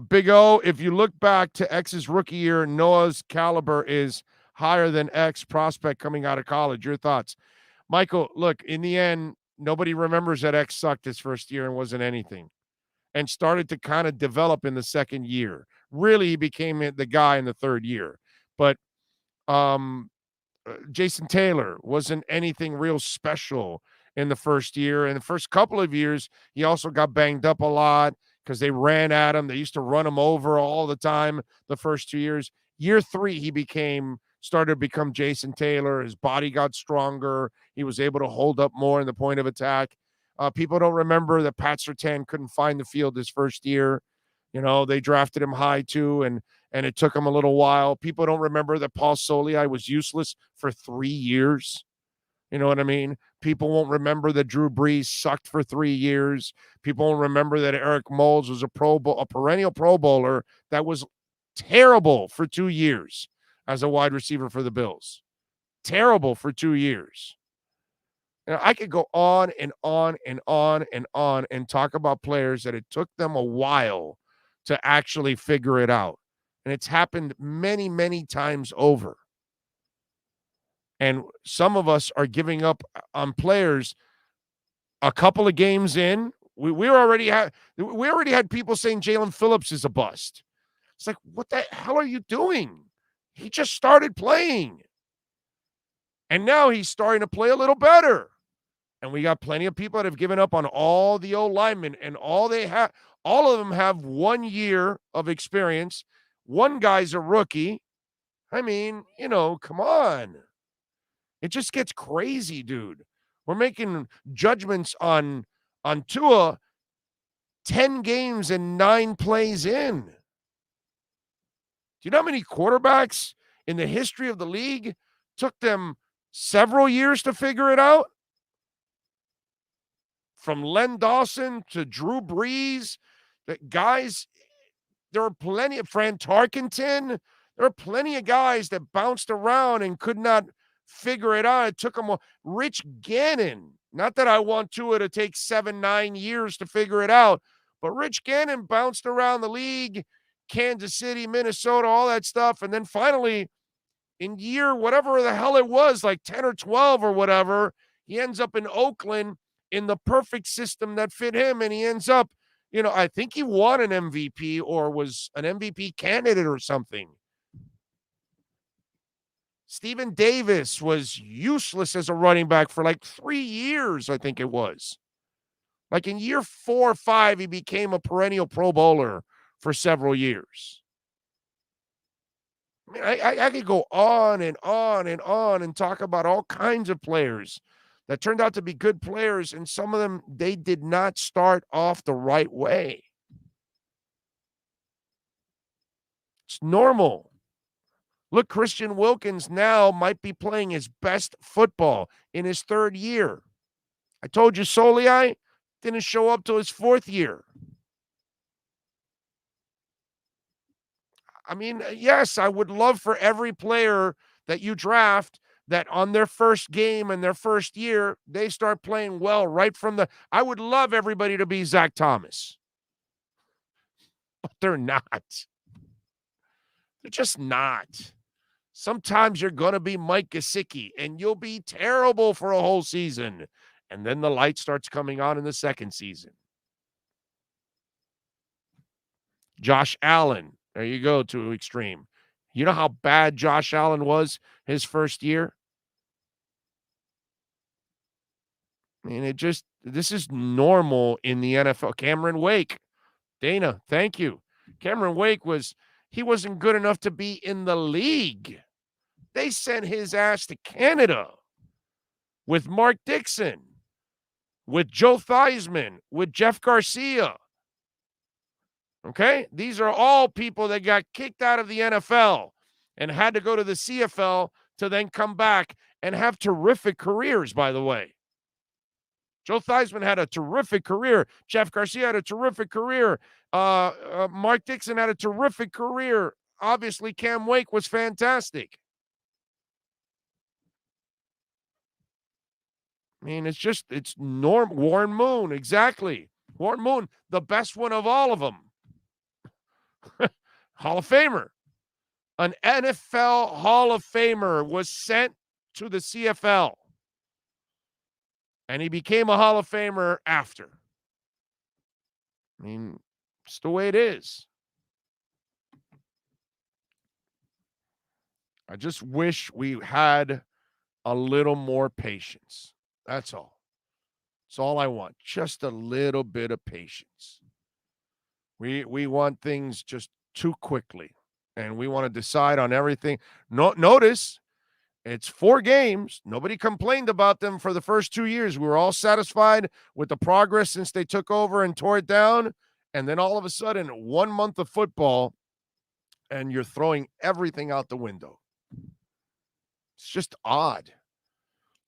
S3: Big O, if you look back to X's rookie year, Noah's caliber is higher than X prospect coming out of college. Your thoughts? Michael, look, in the end, nobody remembers that X sucked his first year and wasn't anything and started to kind of develop in the second year. Really, he became the guy in the third year. But Jason Taylor wasn't anything real special in the first year. In the first couple of years, he also got banged up a lot because they ran at him. They used to run him over all the time the first 2 years. Year 3, he started to become Jason Taylor. His body got stronger. He was able to hold up more in the point of attack. People don't remember that Pat Surtain couldn't find the field his first year. They drafted him high too, and it took him a little while. People don't remember that Paul Soliai was useless for 3 years. You know what I mean? People won't remember that Drew Brees sucked for 3 years. People won't remember that Eric Moulds was a perennial Pro Bowler that was terrible for 2 years as a wide receiver for the Bills. Terrible for 2 years. I could go on and on and on and on and talk about players that it took them a while to actually figure it out. And it's happened many, many times over. And some of us are giving up on players a couple of games in. We already had people saying Jalen Phillips is a bust. It's like, what the hell are you doing? He just started playing. And now he's starting to play a little better. And we got plenty of people that have given up on all the old linemen, and all of them have 1 year of experience. One guy's a rookie. I mean, come on. It just gets crazy, dude. We're making judgments on Tua 10 games and 9 plays in. Do you know how many quarterbacks in the history of the league took them several years to figure it out? From Len Dawson to Drew Brees, guys, there are plenty of Fran Tarkenton. There are plenty of guys that bounced around and could not figure it out. It took them Rich Gannon. Not that I want Tua to take 7-9 years to figure it out, but Rich Gannon bounced around the league, Kansas City, Minnesota, all that stuff. And then finally, in year whatever the hell it was, like 10 or 12 or whatever, he ends up in Oakland in the perfect system that fit him. And he ends up, I think he won an MVP or was an MVP candidate or something. Stephen Davis was useless as a running back for like 3 years, I think it was. Like in year 4 or 5, he became a perennial Pro Bowler for several years. I mean, I could go on and on and on and talk about all kinds of players that turned out to be good players, and some of them, they did not start off the right way. It's normal. Look, Christian Wilkins now might be playing his best football in his 3rd year. I told you Soliai didn't show up till his 4th year. I mean, yes, I would love for every player that you draft that on their first game and their first year, they start playing well right from I would love everybody to be Zach Thomas. But they're not. They're just not. Sometimes you're going to be Mike Gesicki, and you'll be terrible for a whole season. And then the light starts coming on in the second season. Josh Allen. There you go, to extreme. You know how bad Josh Allen was his first year? I mean, this is normal in the NFL. Cameron Wake. Dana, thank you. Cameron Wake he wasn't good enough to be in the league. They sent his ass to Canada. with Mark Dixon, with Joe Theismann, with Jeff Garcia. Okay? These are all people that got kicked out of the NFL and had to go to the CFL to then come back and have terrific careers, by the way. Joe Theismann had a terrific career. Jeff Garcia had a terrific career. Mark Dixon had a terrific career. Obviously, Cam Wake was fantastic. I mean, it's Warren Moon, exactly. Warren Moon, the best one of all of them. Hall of Famer. An NFL Hall of Famer was sent to the CFL. And he became a Hall of Famer after. I mean, it's the way it is. I just wish we had a little more patience. That's all. That's all I want. Just a little bit of patience. We want things just too quickly. And we want to decide on everything. Notice, it's 4 games. Nobody complained about them for the first 2 years. We were all satisfied with the progress since they took over and tore it down. And then all of a sudden, 1 month of football, and you're throwing everything out the window. It's just odd.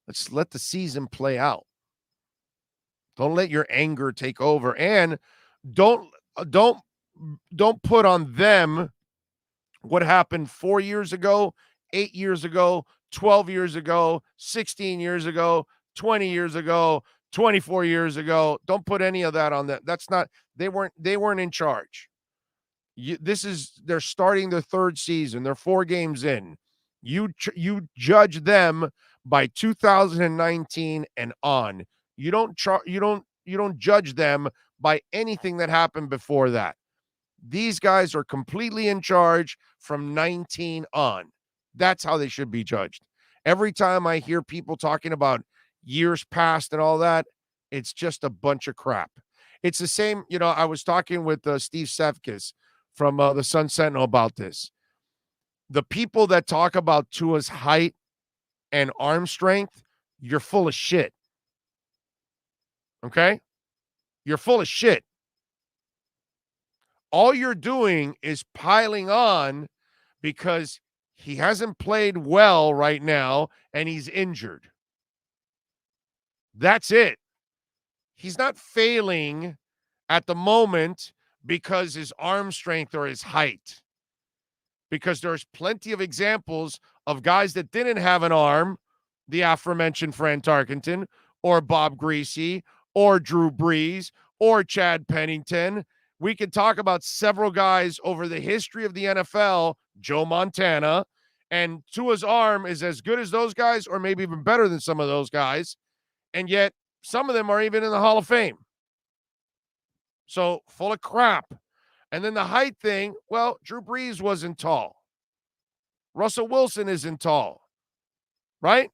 S3: Let's let the season play out. Don't let your anger take over. And don't put on them what happened 4 years ago, 8 years ago, 12 years ago, 16 years ago, 20 years ago, 24 years ago. Don't put any of that on them. That's not, they weren't in charge. They're starting their 3rd season. They're 4 games in. You judge them by 2019 and on. You don't judge them by anything that happened before that. These guys are completely in charge from 19 on. That's how they should be judged. Every time I hear people talking about years past and all that, it's just a bunch of crap. It's the same, I was talking with Steve Sefkis from the Sun Sentinel about this. The people that talk about Tua's height and arm strength, you're full of shit. Okay? You're full of shit. All you're doing is piling on because he hasn't played well right now and he's injured. That's it. He's not failing at the moment because his arm strength or his height. Because there's plenty of examples of guys that didn't have an arm, the aforementioned Fran Tarkenton, or Bob Greasy, or Drew Brees, or Chad Pennington. We could talk about several guys over the history of the NFL, Joe Montana, and Tua's arm is as good as those guys or maybe even better than some of those guys, and yet some of them are even in the Hall of Fame. So, full of crap. And then the height thing, well, Drew Brees wasn't tall. Russell Wilson isn't tall, right?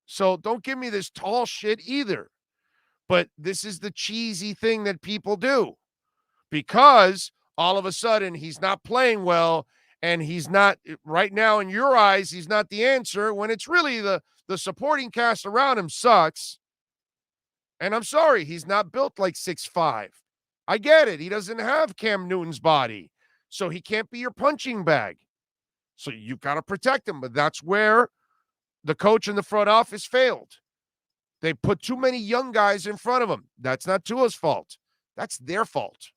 S3: So don't give me this tall shit either. But this is the cheesy thing that people do because all of a sudden he's not playing well and he's not, right now in your eyes, he's not the answer when it's really the supporting cast around him sucks. And I'm sorry, he's not built like 6'5". I get it. He doesn't have Cam Newton's body, so he can't be your punching bag. So you got to protect him, but that's where the coach in the front office failed. They put too many young guys in front of him. That's not Tua's fault. That's their fault.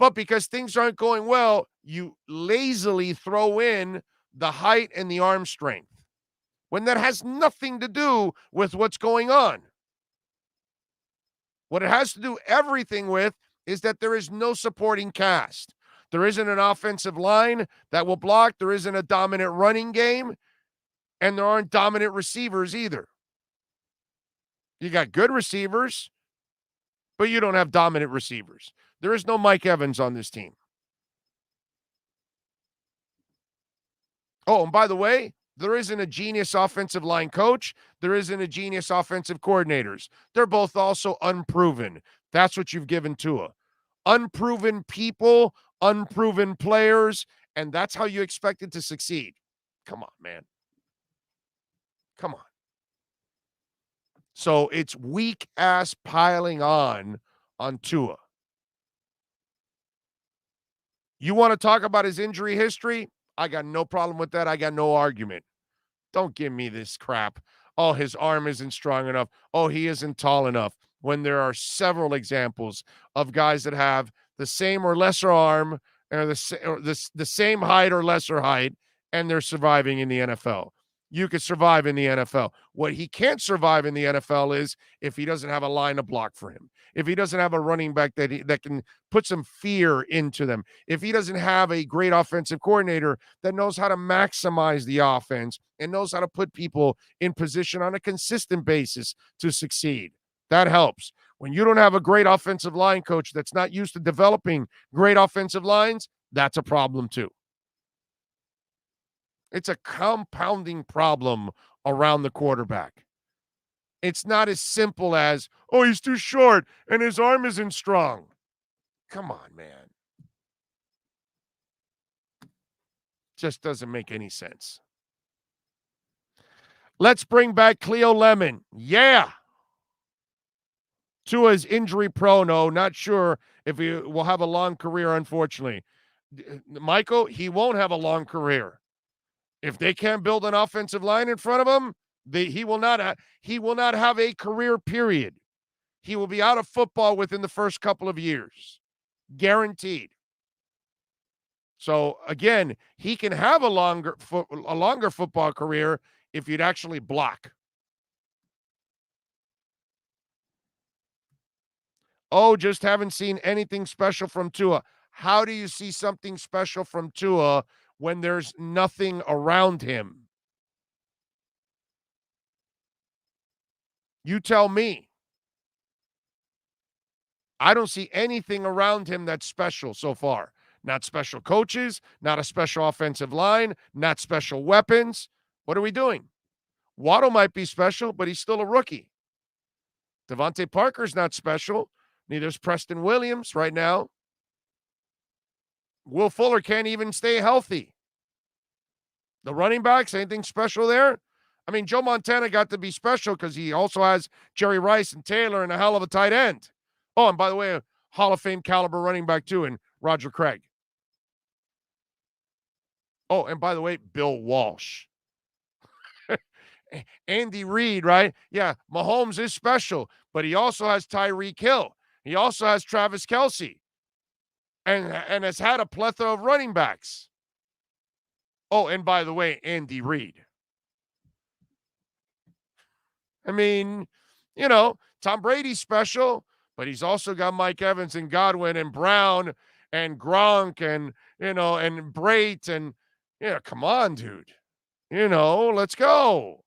S3: But because things aren't going well, you lazily throw in the height and the arm strength when that has nothing to do with what's going on. What it has to do everything with is that there is no supporting cast. There isn't an offensive line that will block. There isn't a dominant running game. And there aren't dominant receivers either. You got good receivers, but you don't have dominant receivers. There is no Mike Evans on this team. Oh, and by the way, there isn't a genius offensive line coach. There isn't a genius offensive coordinators. They're both also unproven. That's what you've given Tua. Unproven people, unproven players, and that's how you expect it to succeed. Come on, man. Come on. So it's weak ass piling on Tua. You want to talk about his injury history? I got no problem with that. I got no argument. Don't give me this crap. Oh, his arm isn't strong enough. Oh, he isn't tall enough. When there are several examples of guys that have the same or lesser arm or the same height or lesser height, and they're surviving in the NFL. You could survive in the NFL. What he can't survive in the NFL is if he doesn't have a line to block for him, if he doesn't have a running back that can put some fear into them, if he doesn't have a great offensive coordinator that knows how to maximize the offense and knows how to put people in position on a consistent basis to succeed. That helps. When you don't have a great offensive line coach that's not used to developing great offensive lines, that's a problem too. It's a compounding problem around the quarterback. It's not as simple as, oh, he's too short and his arm isn't strong. Come on, man. Just doesn't make any sense. Let's bring back Cleo Lemon. Yeah. Tua's injury prone. No, not sure if he will have a long career, unfortunately. Michael, he won't have a long career. If they can't build an offensive line in front of him, he will not have a career, period. He will be out of football within the first couple of years. Guaranteed. So, again, he can have a longer football career if you'd actually block. Oh, just haven't seen anything special from Tua. How do you see something special from Tua when there's nothing around him? You tell me. I don't see anything around him that's special so far. Not special coaches, not a special offensive line, not special weapons. What are we doing? Waddle might be special, but he's still a rookie. Devontae Parker's not special. Neither is Preston Williams right now. Will Fuller can't even stay healthy. The running backs, anything special there? I mean, Joe Montana got to be special because he also has Jerry Rice and Taylor and a hell of a tight end. Oh, and by the way, a Hall of Fame caliber running back too, and Roger Craig. Oh, and by the way, Bill Walsh. Andy Reid, right? Yeah, Mahomes is special, but he also has Tyreek Hill. He also has Travis Kelce and has had a plethora of running backs. Oh, and by the way, Andy Reid. I mean, Tom Brady's special, but he's also got Mike Evans and Godwin and Brown and Gronk and Brait and, come on, dude. Let's go.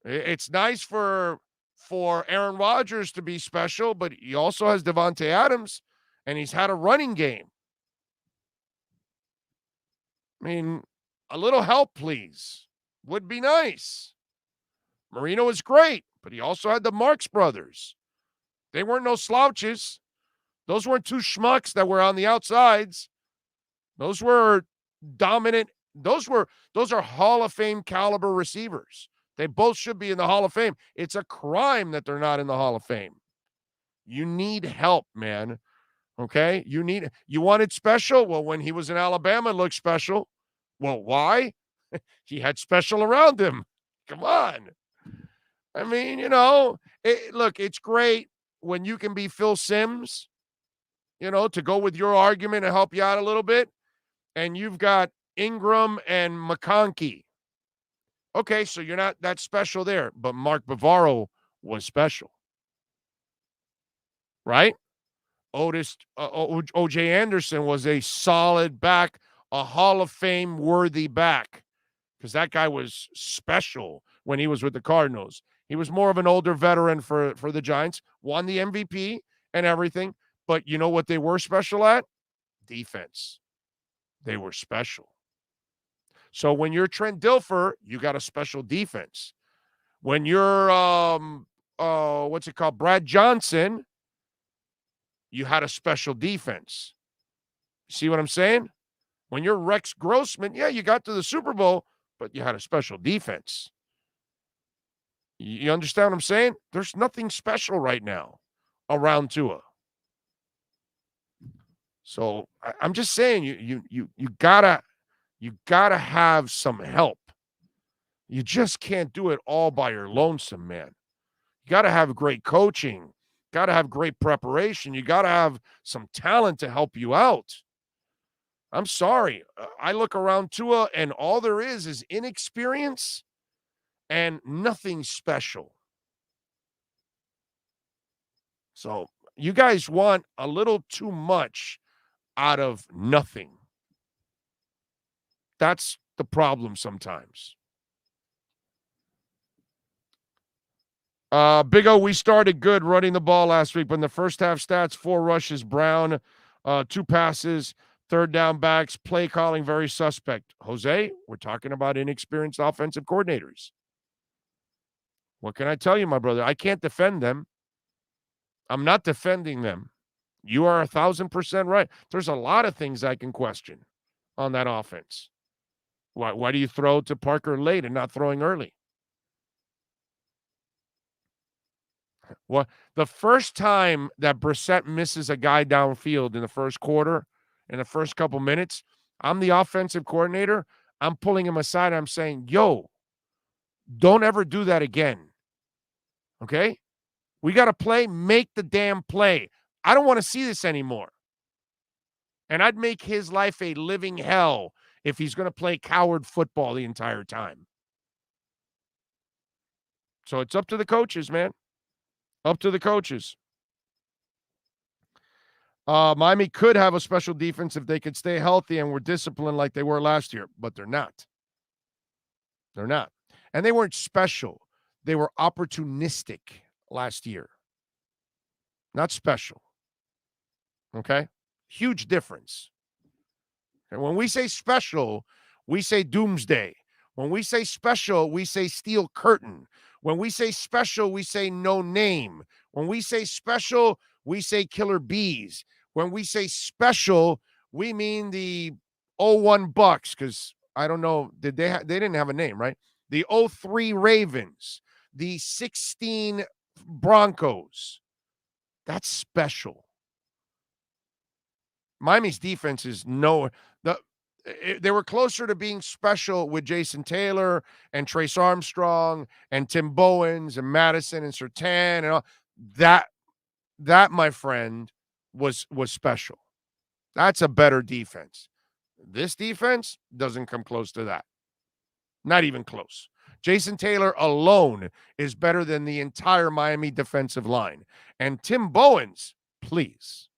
S3: It's nice for Aaron Rodgers to be special, but he also has Devontae Adams, and he's had a running game. I mean, a little help, please. Would be nice. Marino is great, but he also had the Marks brothers. They weren't no slouches. Those weren't two schmucks that were on the outsides. Those were dominant. Those are Hall of Fame caliber receivers. They both should be in the Hall of Fame. It's a crime that they're not in the Hall of Fame. You need help, man. Okay? You wanted special? Well, when he was in Alabama, it looked special. Well, why? He had special around him. Come on. I mean, look, it's great when you can be Phil Simms, to go with your argument and help you out a little bit. And you've got Ingram and McConkey. Okay, so you're not that special there, but Mark Bavaro was special. Right? O.J. Anderson was a solid back, a Hall of Fame worthy back, because that guy was special when he was with the Cardinals. He was more of an older veteran for the Giants, won the MVP and everything, but you know what they were special at? Defense. They were special. So when you're Trent Dilfer, you got a special defense. When you're, Brad Johnson, you had a special defense. See what I'm saying? When you're Rex Grossman, yeah, you got to the Super Bowl, but you had a special defense. You understand what I'm saying? There's nothing special right now around Tua. So I'm just saying you gotta have some help. You just can't do it all by your lonesome, man. You got to have great coaching, got to have great preparation. You got to have some talent to help you out. I'm sorry. I look around Tua, and all there is inexperience and nothing special. So you guys want a little too much out of nothing. That's the problem sometimes. Big O, we started good running the ball last week, but in the first half stats, 4 rushes, Brown, 2 passes, third down backs, play calling very suspect. Jose, we're talking about inexperienced offensive coordinators. What can I tell you, my brother? I can't defend them. I'm not defending them. You are 1,000% right. There's a lot of things I can question on that offense. Why do you throw to Parker late and not throwing early? Well, the first time that Brissett misses a guy downfield in the first quarter, in the first couple minutes, I'm the offensive coordinator. I'm pulling him aside. I'm saying, yo, don't ever do that again. Okay? We got to make the damn play. I don't want to see this anymore. And I'd make his life a living hell if he's going to play coward football the entire time. So it's up to the coaches, man. Up to the coaches. Miami could have a special defense if they could stay healthy and were disciplined like they were last year, but they're not. They're not. And they weren't special. They were opportunistic last year. Not special. Okay? Huge difference. And when we say special, we say doomsday. When we say special, we say steel curtain. When we say special, we say no name. When we say special, we say killer bees. When we say special, we mean the 01 Bucks, because I don't know, they didn't have a name, right? The 03 Ravens, the 16 Broncos. That's special. Miami's defense is they were closer to being special with Jason Taylor and Trace Armstrong and Tim Bowens and Madison and Surtain and all that. That, my friend, was special. That's a better defense. This defense doesn't come close to that. Not even close. Jason Taylor alone is better than the entire Miami defensive line. And Tim Bowens, please.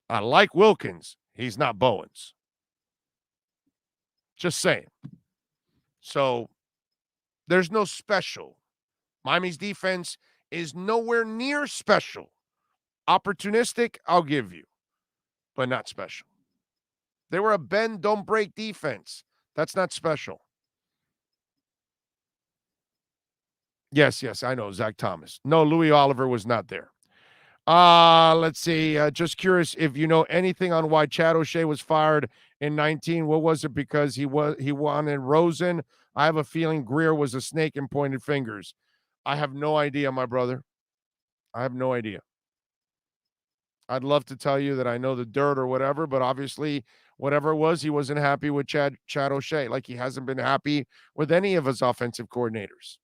S3: I like Wilkins. He's not Bowens. Just saying. So there's no special. Miami's defense is nowhere near special. Opportunistic, I'll give you, but not special. They were a bend, don't break defense. That's not special. Yes, I know, Zach Thomas. No, Louis Oliver was not there. Let's see. Just curious if you know anything on why Chad O'Shea was fired in 19. What was it? Because he wanted Rosen. I have a feeling Greer was a snake and pointed fingers. I have no idea, my brother. I have no idea. I'd love to tell you that I know the dirt or whatever, but obviously, whatever it was, he wasn't happy with Chad O'Shea. Like he hasn't been happy with any of his offensive coordinators.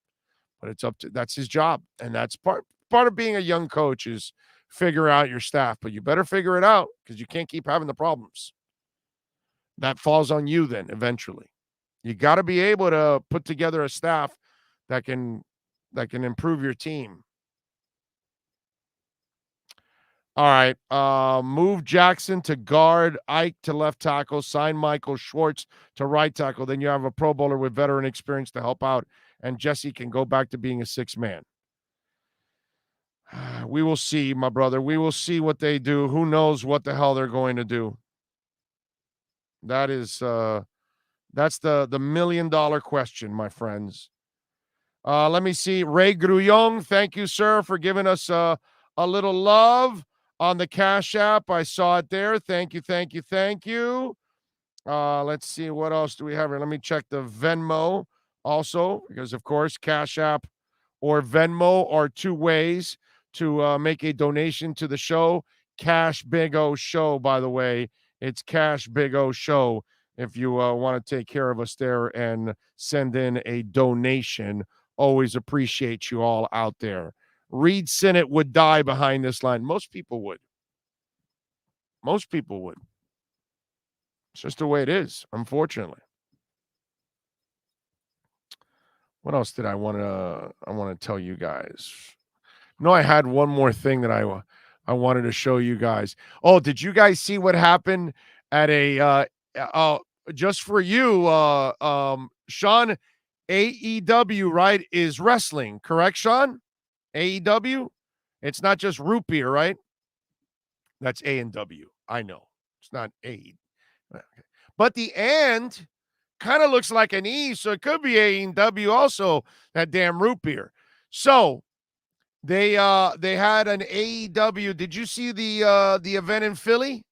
S3: But that's his job, and that's part of being a young coach is figure out your staff. But you better figure it out because you can't keep having the problems. That falls on you then eventually. You got to be able to put together a staff that can improve your team. All right. Move Jackson to guard, Ike to left tackle, sign Michael Schwartz to right tackle. Then you have a Pro Bowler with veteran experience to help out, and Jesse can go back to being a sixth man. We will see, my brother. We will see what they do. Who knows what the hell they're going to do? That's the $1 million question, my friends. Let me see. Ray Grullon, thank you, sir, for giving us a little love on the Cash App. I saw it there. Thank you. Let's see, what else do we have here? Let me check the Venmo also, because of course, Cash App or Venmo are two ways to make a donation to the show. Cash Big O Show, by the way. It's Cash Big O Show if you want to take care of us there and send in a donation. Always appreciate you all out there. Reed Sinnott would die behind this line. Most people would. Most people would. It's just the way it is, unfortunately. What else did I want to tell you guys? No, I had one more thing that I wanted to show you guys. Oh, did you guys see what happened at a just for you, Sean? AEW, right, is wrestling, correct, Sean? AEW? It's not just root beer, right? That's A and W. I know. It's not A. Okay. But the and kind of looks like an E, so it could be AEW also, that damn root beer. So they had an AEW. Did you see the event in Philly,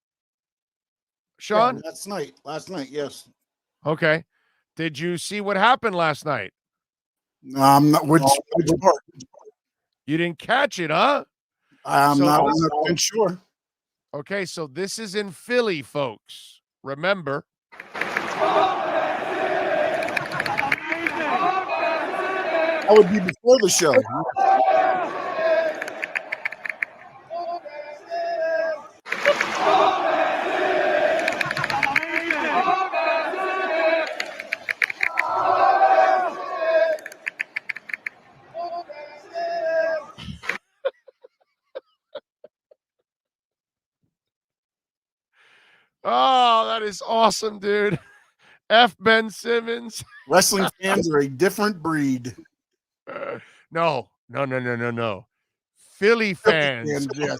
S3: Sean?
S10: Yeah, last night, yes.
S3: Okay. Did you see what happened last night?
S10: Not which part?
S3: You didn't catch it, huh?
S10: I'm not 100% sure.
S3: Okay, so this is in Philly, folks. Remember.
S10: That would be before the show.
S3: Oh, that is awesome, dude. F. Ben Simmons.
S10: Wrestling fans are a different breed.
S3: No. Philly fans
S10: yes.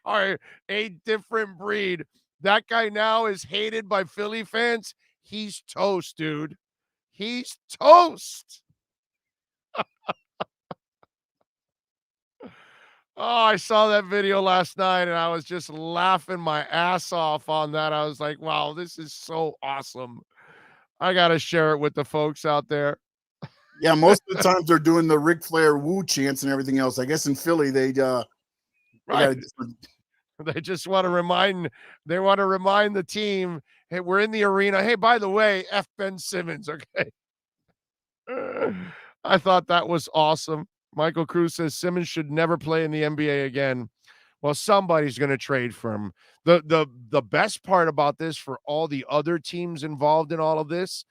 S3: are a different breed. That guy now is hated by Philly fans. He's toast, dude. He's toast. Oh, I saw that video last night and I was just laughing my ass off on that. I was like, wow, this is so awesome. I got to share it with the folks out there.
S10: Yeah, most of the times they're doing the Ric Flair woo chants and everything else. I guess in Philly they
S3: just want to remind the team, hey, we're in the arena. Hey, by the way, F. Ben Simmons, okay? I thought that was awesome. Michael Cruz says Simmons should never play in the NBA again. Well, somebody's going to trade for him. The best part about this for all the other teams involved in all of this,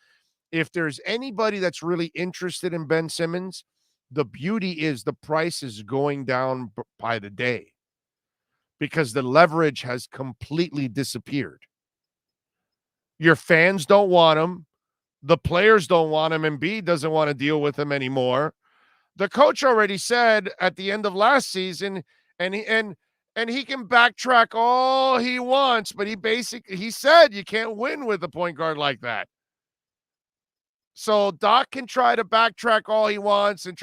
S3: if there's anybody that's really interested in Ben Simmons, the beauty is the price is going down by the day because the leverage has completely disappeared. Your fans don't want him. The players don't want him. Embiid doesn't want to deal with him anymore. The coach already said at the end of last season, and he can backtrack all he wants, but he said you can't win with a point guard like that. So Doc can try to backtrack all he wants and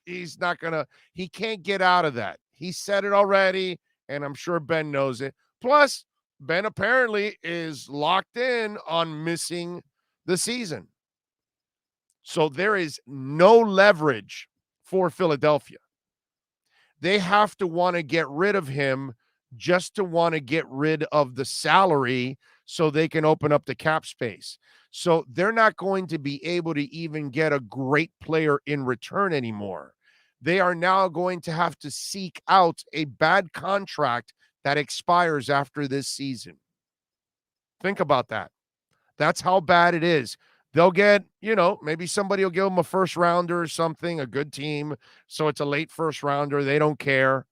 S3: he can't get out of that. He said it already, and I'm sure Ben knows it. Plus, Ben apparently is locked in on missing the season. So there is no leverage for Philadelphia. They have to want to get rid of him just to want to get rid of the salary so they can open up the cap space. So they're not going to be able to even get a great player in return anymore. They are now going to have to seek out a bad contract that expires after this season. Think about that. That's how bad it is. They'll get, maybe somebody will give them a first rounder or something, a good team. So it's a late first rounder. They don't care.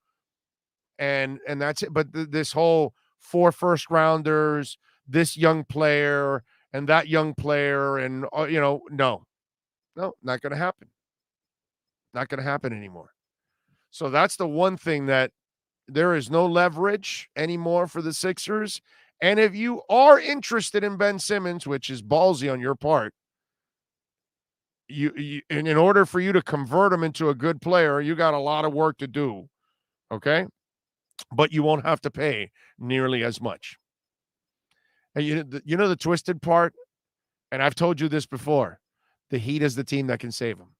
S3: And that's it. But this whole 4 first rounders, this young player and that young player, and, no, not going to happen. Not going to happen anymore. So that's the one thing that there is no leverage anymore for the Sixers. And if you are interested in Ben Simmons, which is ballsy on your part, you and in order for you to convert him into a good player, you got a lot of work to do. Okay? But you won't have to pay nearly as much. And you know the twisted part? And I've told you this before. The Heat is the team that can save him.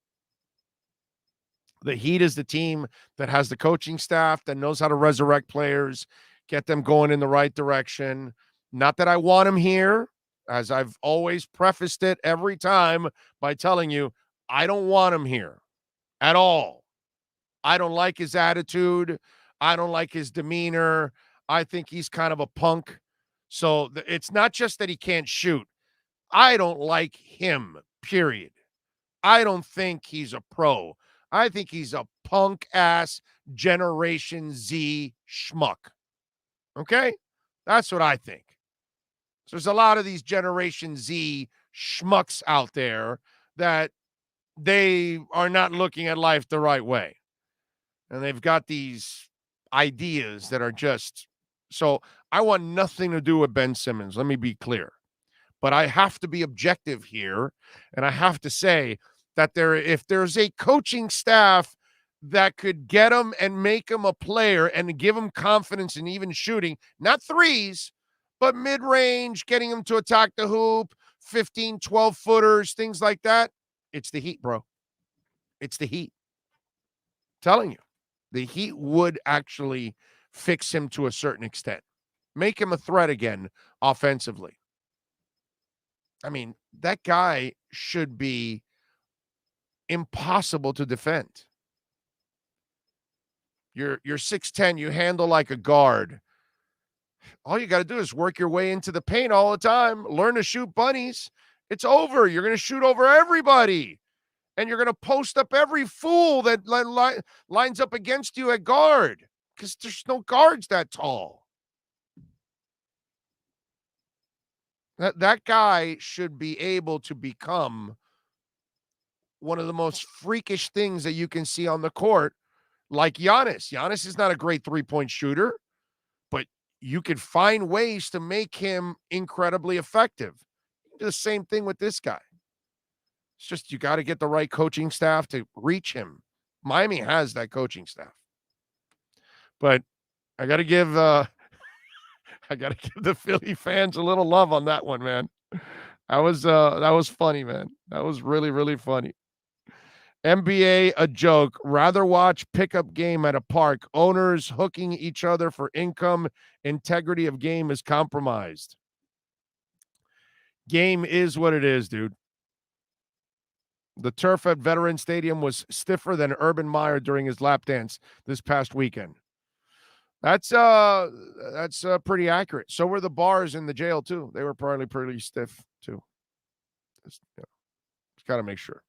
S3: The Heat is the team that has the coaching staff that knows how to resurrect players, get them going in the right direction. Not that I want him here, as I've always prefaced it every time by telling you, I don't want him here at all. I don't like his attitude. I don't like his demeanor. I think he's kind of a punk. So it's not just that he can't shoot. I don't like him, period. I don't think he's a pro. I think he's a punk-ass Generation Z schmuck. Okay? That's what I think. So there's a lot of these Generation Z schmucks out there that they are not looking at life the right way. And they've got these ideas that are just... So I want nothing to do with Ben Simmons. Let me be clear. But I have to be objective here, and I have to say that if there's a coaching staff that could get him and make him a player and give him confidence in even shooting, not threes, but mid-range, getting him to attack the hoop, 15, 12-footers, things like that, it's the Heat, bro. It's the Heat. I'm telling you. The Heat would actually fix him to a certain extent. Make him a threat again offensively. I mean, that guy should be impossible to defend. You're 6'10", you handle like a guard. All you got to do is work your way into the paint all the time, learn to shoot bunnies. It's over. You're going to shoot over everybody. And you're going to post up every fool that lines up against you at guard because there's no guards that tall. That guy should be able to become one of the most freakish things that you can see on the court, like Giannis. Giannis is not a great three-point shooter, but you can find ways to make him incredibly effective. Do the same thing with this guy. It's just you got to get the right coaching staff to reach him. Miami has that coaching staff. But I got to give the Philly fans a little love on that one, man. That was funny, man. That was really, really funny. NBA, a joke. Rather watch pickup game at a park. Owners hooking each other for income. Integrity of game is compromised. Game is what it is, dude. The turf at Veterans Stadium was stiffer than Urban Meyer during his lap dance this past weekend. That's pretty accurate. So were the bars in the jail too. They were probably pretty stiff too. Just got to make sure.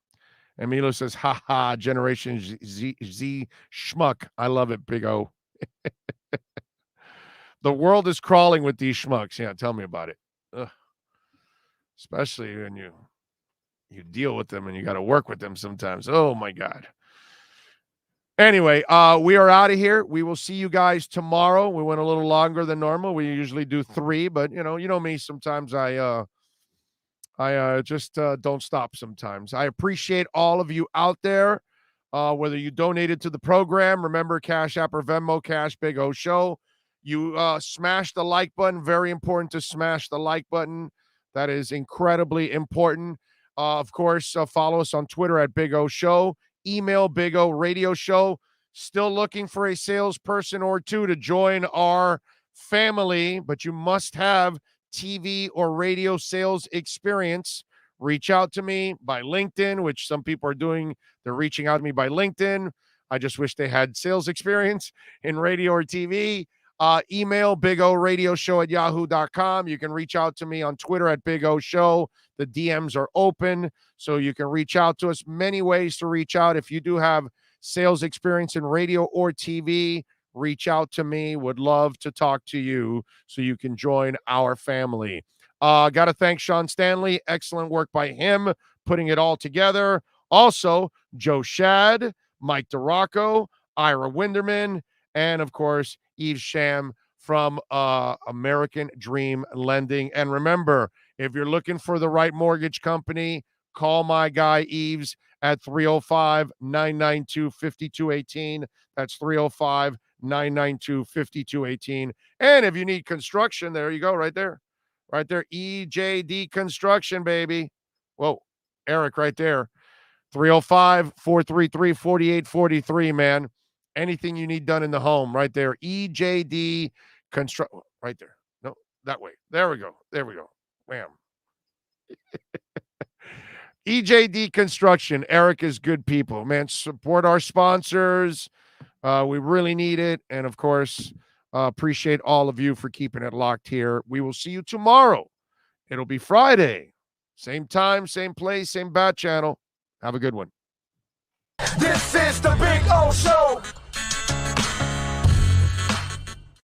S3: And Milo says, "Ha ha, Generation Z schmuck." I love it, Big O. The world is crawling with these schmucks. Yeah, tell me about it. Ugh. Especially when you deal with them and you got to work with them sometimes. Oh my God. Anyway, we are out of here. We will see you guys tomorrow. We went a little longer than normal. We usually do 3, but you know me. Sometimes I just don't stop sometimes. I appreciate all of you out there, whether you donated to the program. Remember, Cash App or Venmo, Cash Big O Show. You smash the like button. Very important to smash the like button. That is incredibly important. Of course, follow us on Twitter at Big O Show. Email Big O Radio Show. Still looking for a salesperson or two to join our family, but you must have TV or radio sales experience. Reach out to me by LinkedIn, which some people are doing. They're reaching out to me by LinkedIn. I just wish they had sales experience in radio or TV. Email bigoradioshow@yahoo.com. You can reach out to me on Twitter at Big O Show. The DMs are open, so you can reach out to us. Many ways to reach out. If you do have sales experience in radio or TV, reach out to me. Would love to talk to you so you can join our family. Got to thank Sean Stanley. Excellent work by him putting it all together. Also, Joe Shad, Mike DeRocco, Ira Winderman, and, of course, Yves Sham from American Dream Lending. And remember, if you're looking for the right mortgage company, call my guy Yves at 305-992-5218. That's 305-992-5218. And if you need construction, there you go, right there. Right there, EJD Construction, baby. Whoa, Eric right there. 305-433-4843, man. Anything you need done in the home, right there. EJD Construct, right there. No, that way. There we go. Wham. EJD Construction. Eric is good people, man. Support our sponsors. We really need it. And of course, appreciate all of you for keeping it locked here. We will see you tomorrow. It'll be Friday. Same time, same place, same bat channel. Have a good one.
S2: This is the Big O Show.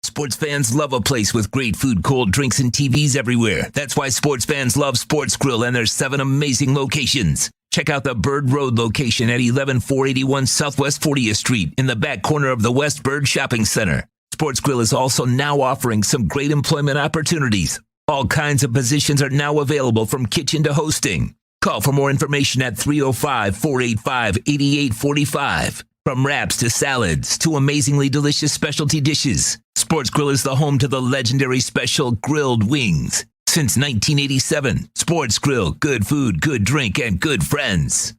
S1: Sports fans love a place with great food, cold drinks, and TVs everywhere. That's why sports fans love Sports Grill and their 7 amazing locations. Check out the Bird Road location at 11481 Southwest 40th Street in the back corner of the West Bird Shopping Center. Sports Grill is also now offering some great employment opportunities. All kinds of positions are now available from kitchen to hosting. Call for more information at 305-485-8845. From wraps to salads to amazingly delicious specialty dishes, Sports Grill is the home to the legendary special grilled wings. Since 1987, Sports Grill, good food, good drink, and good friends.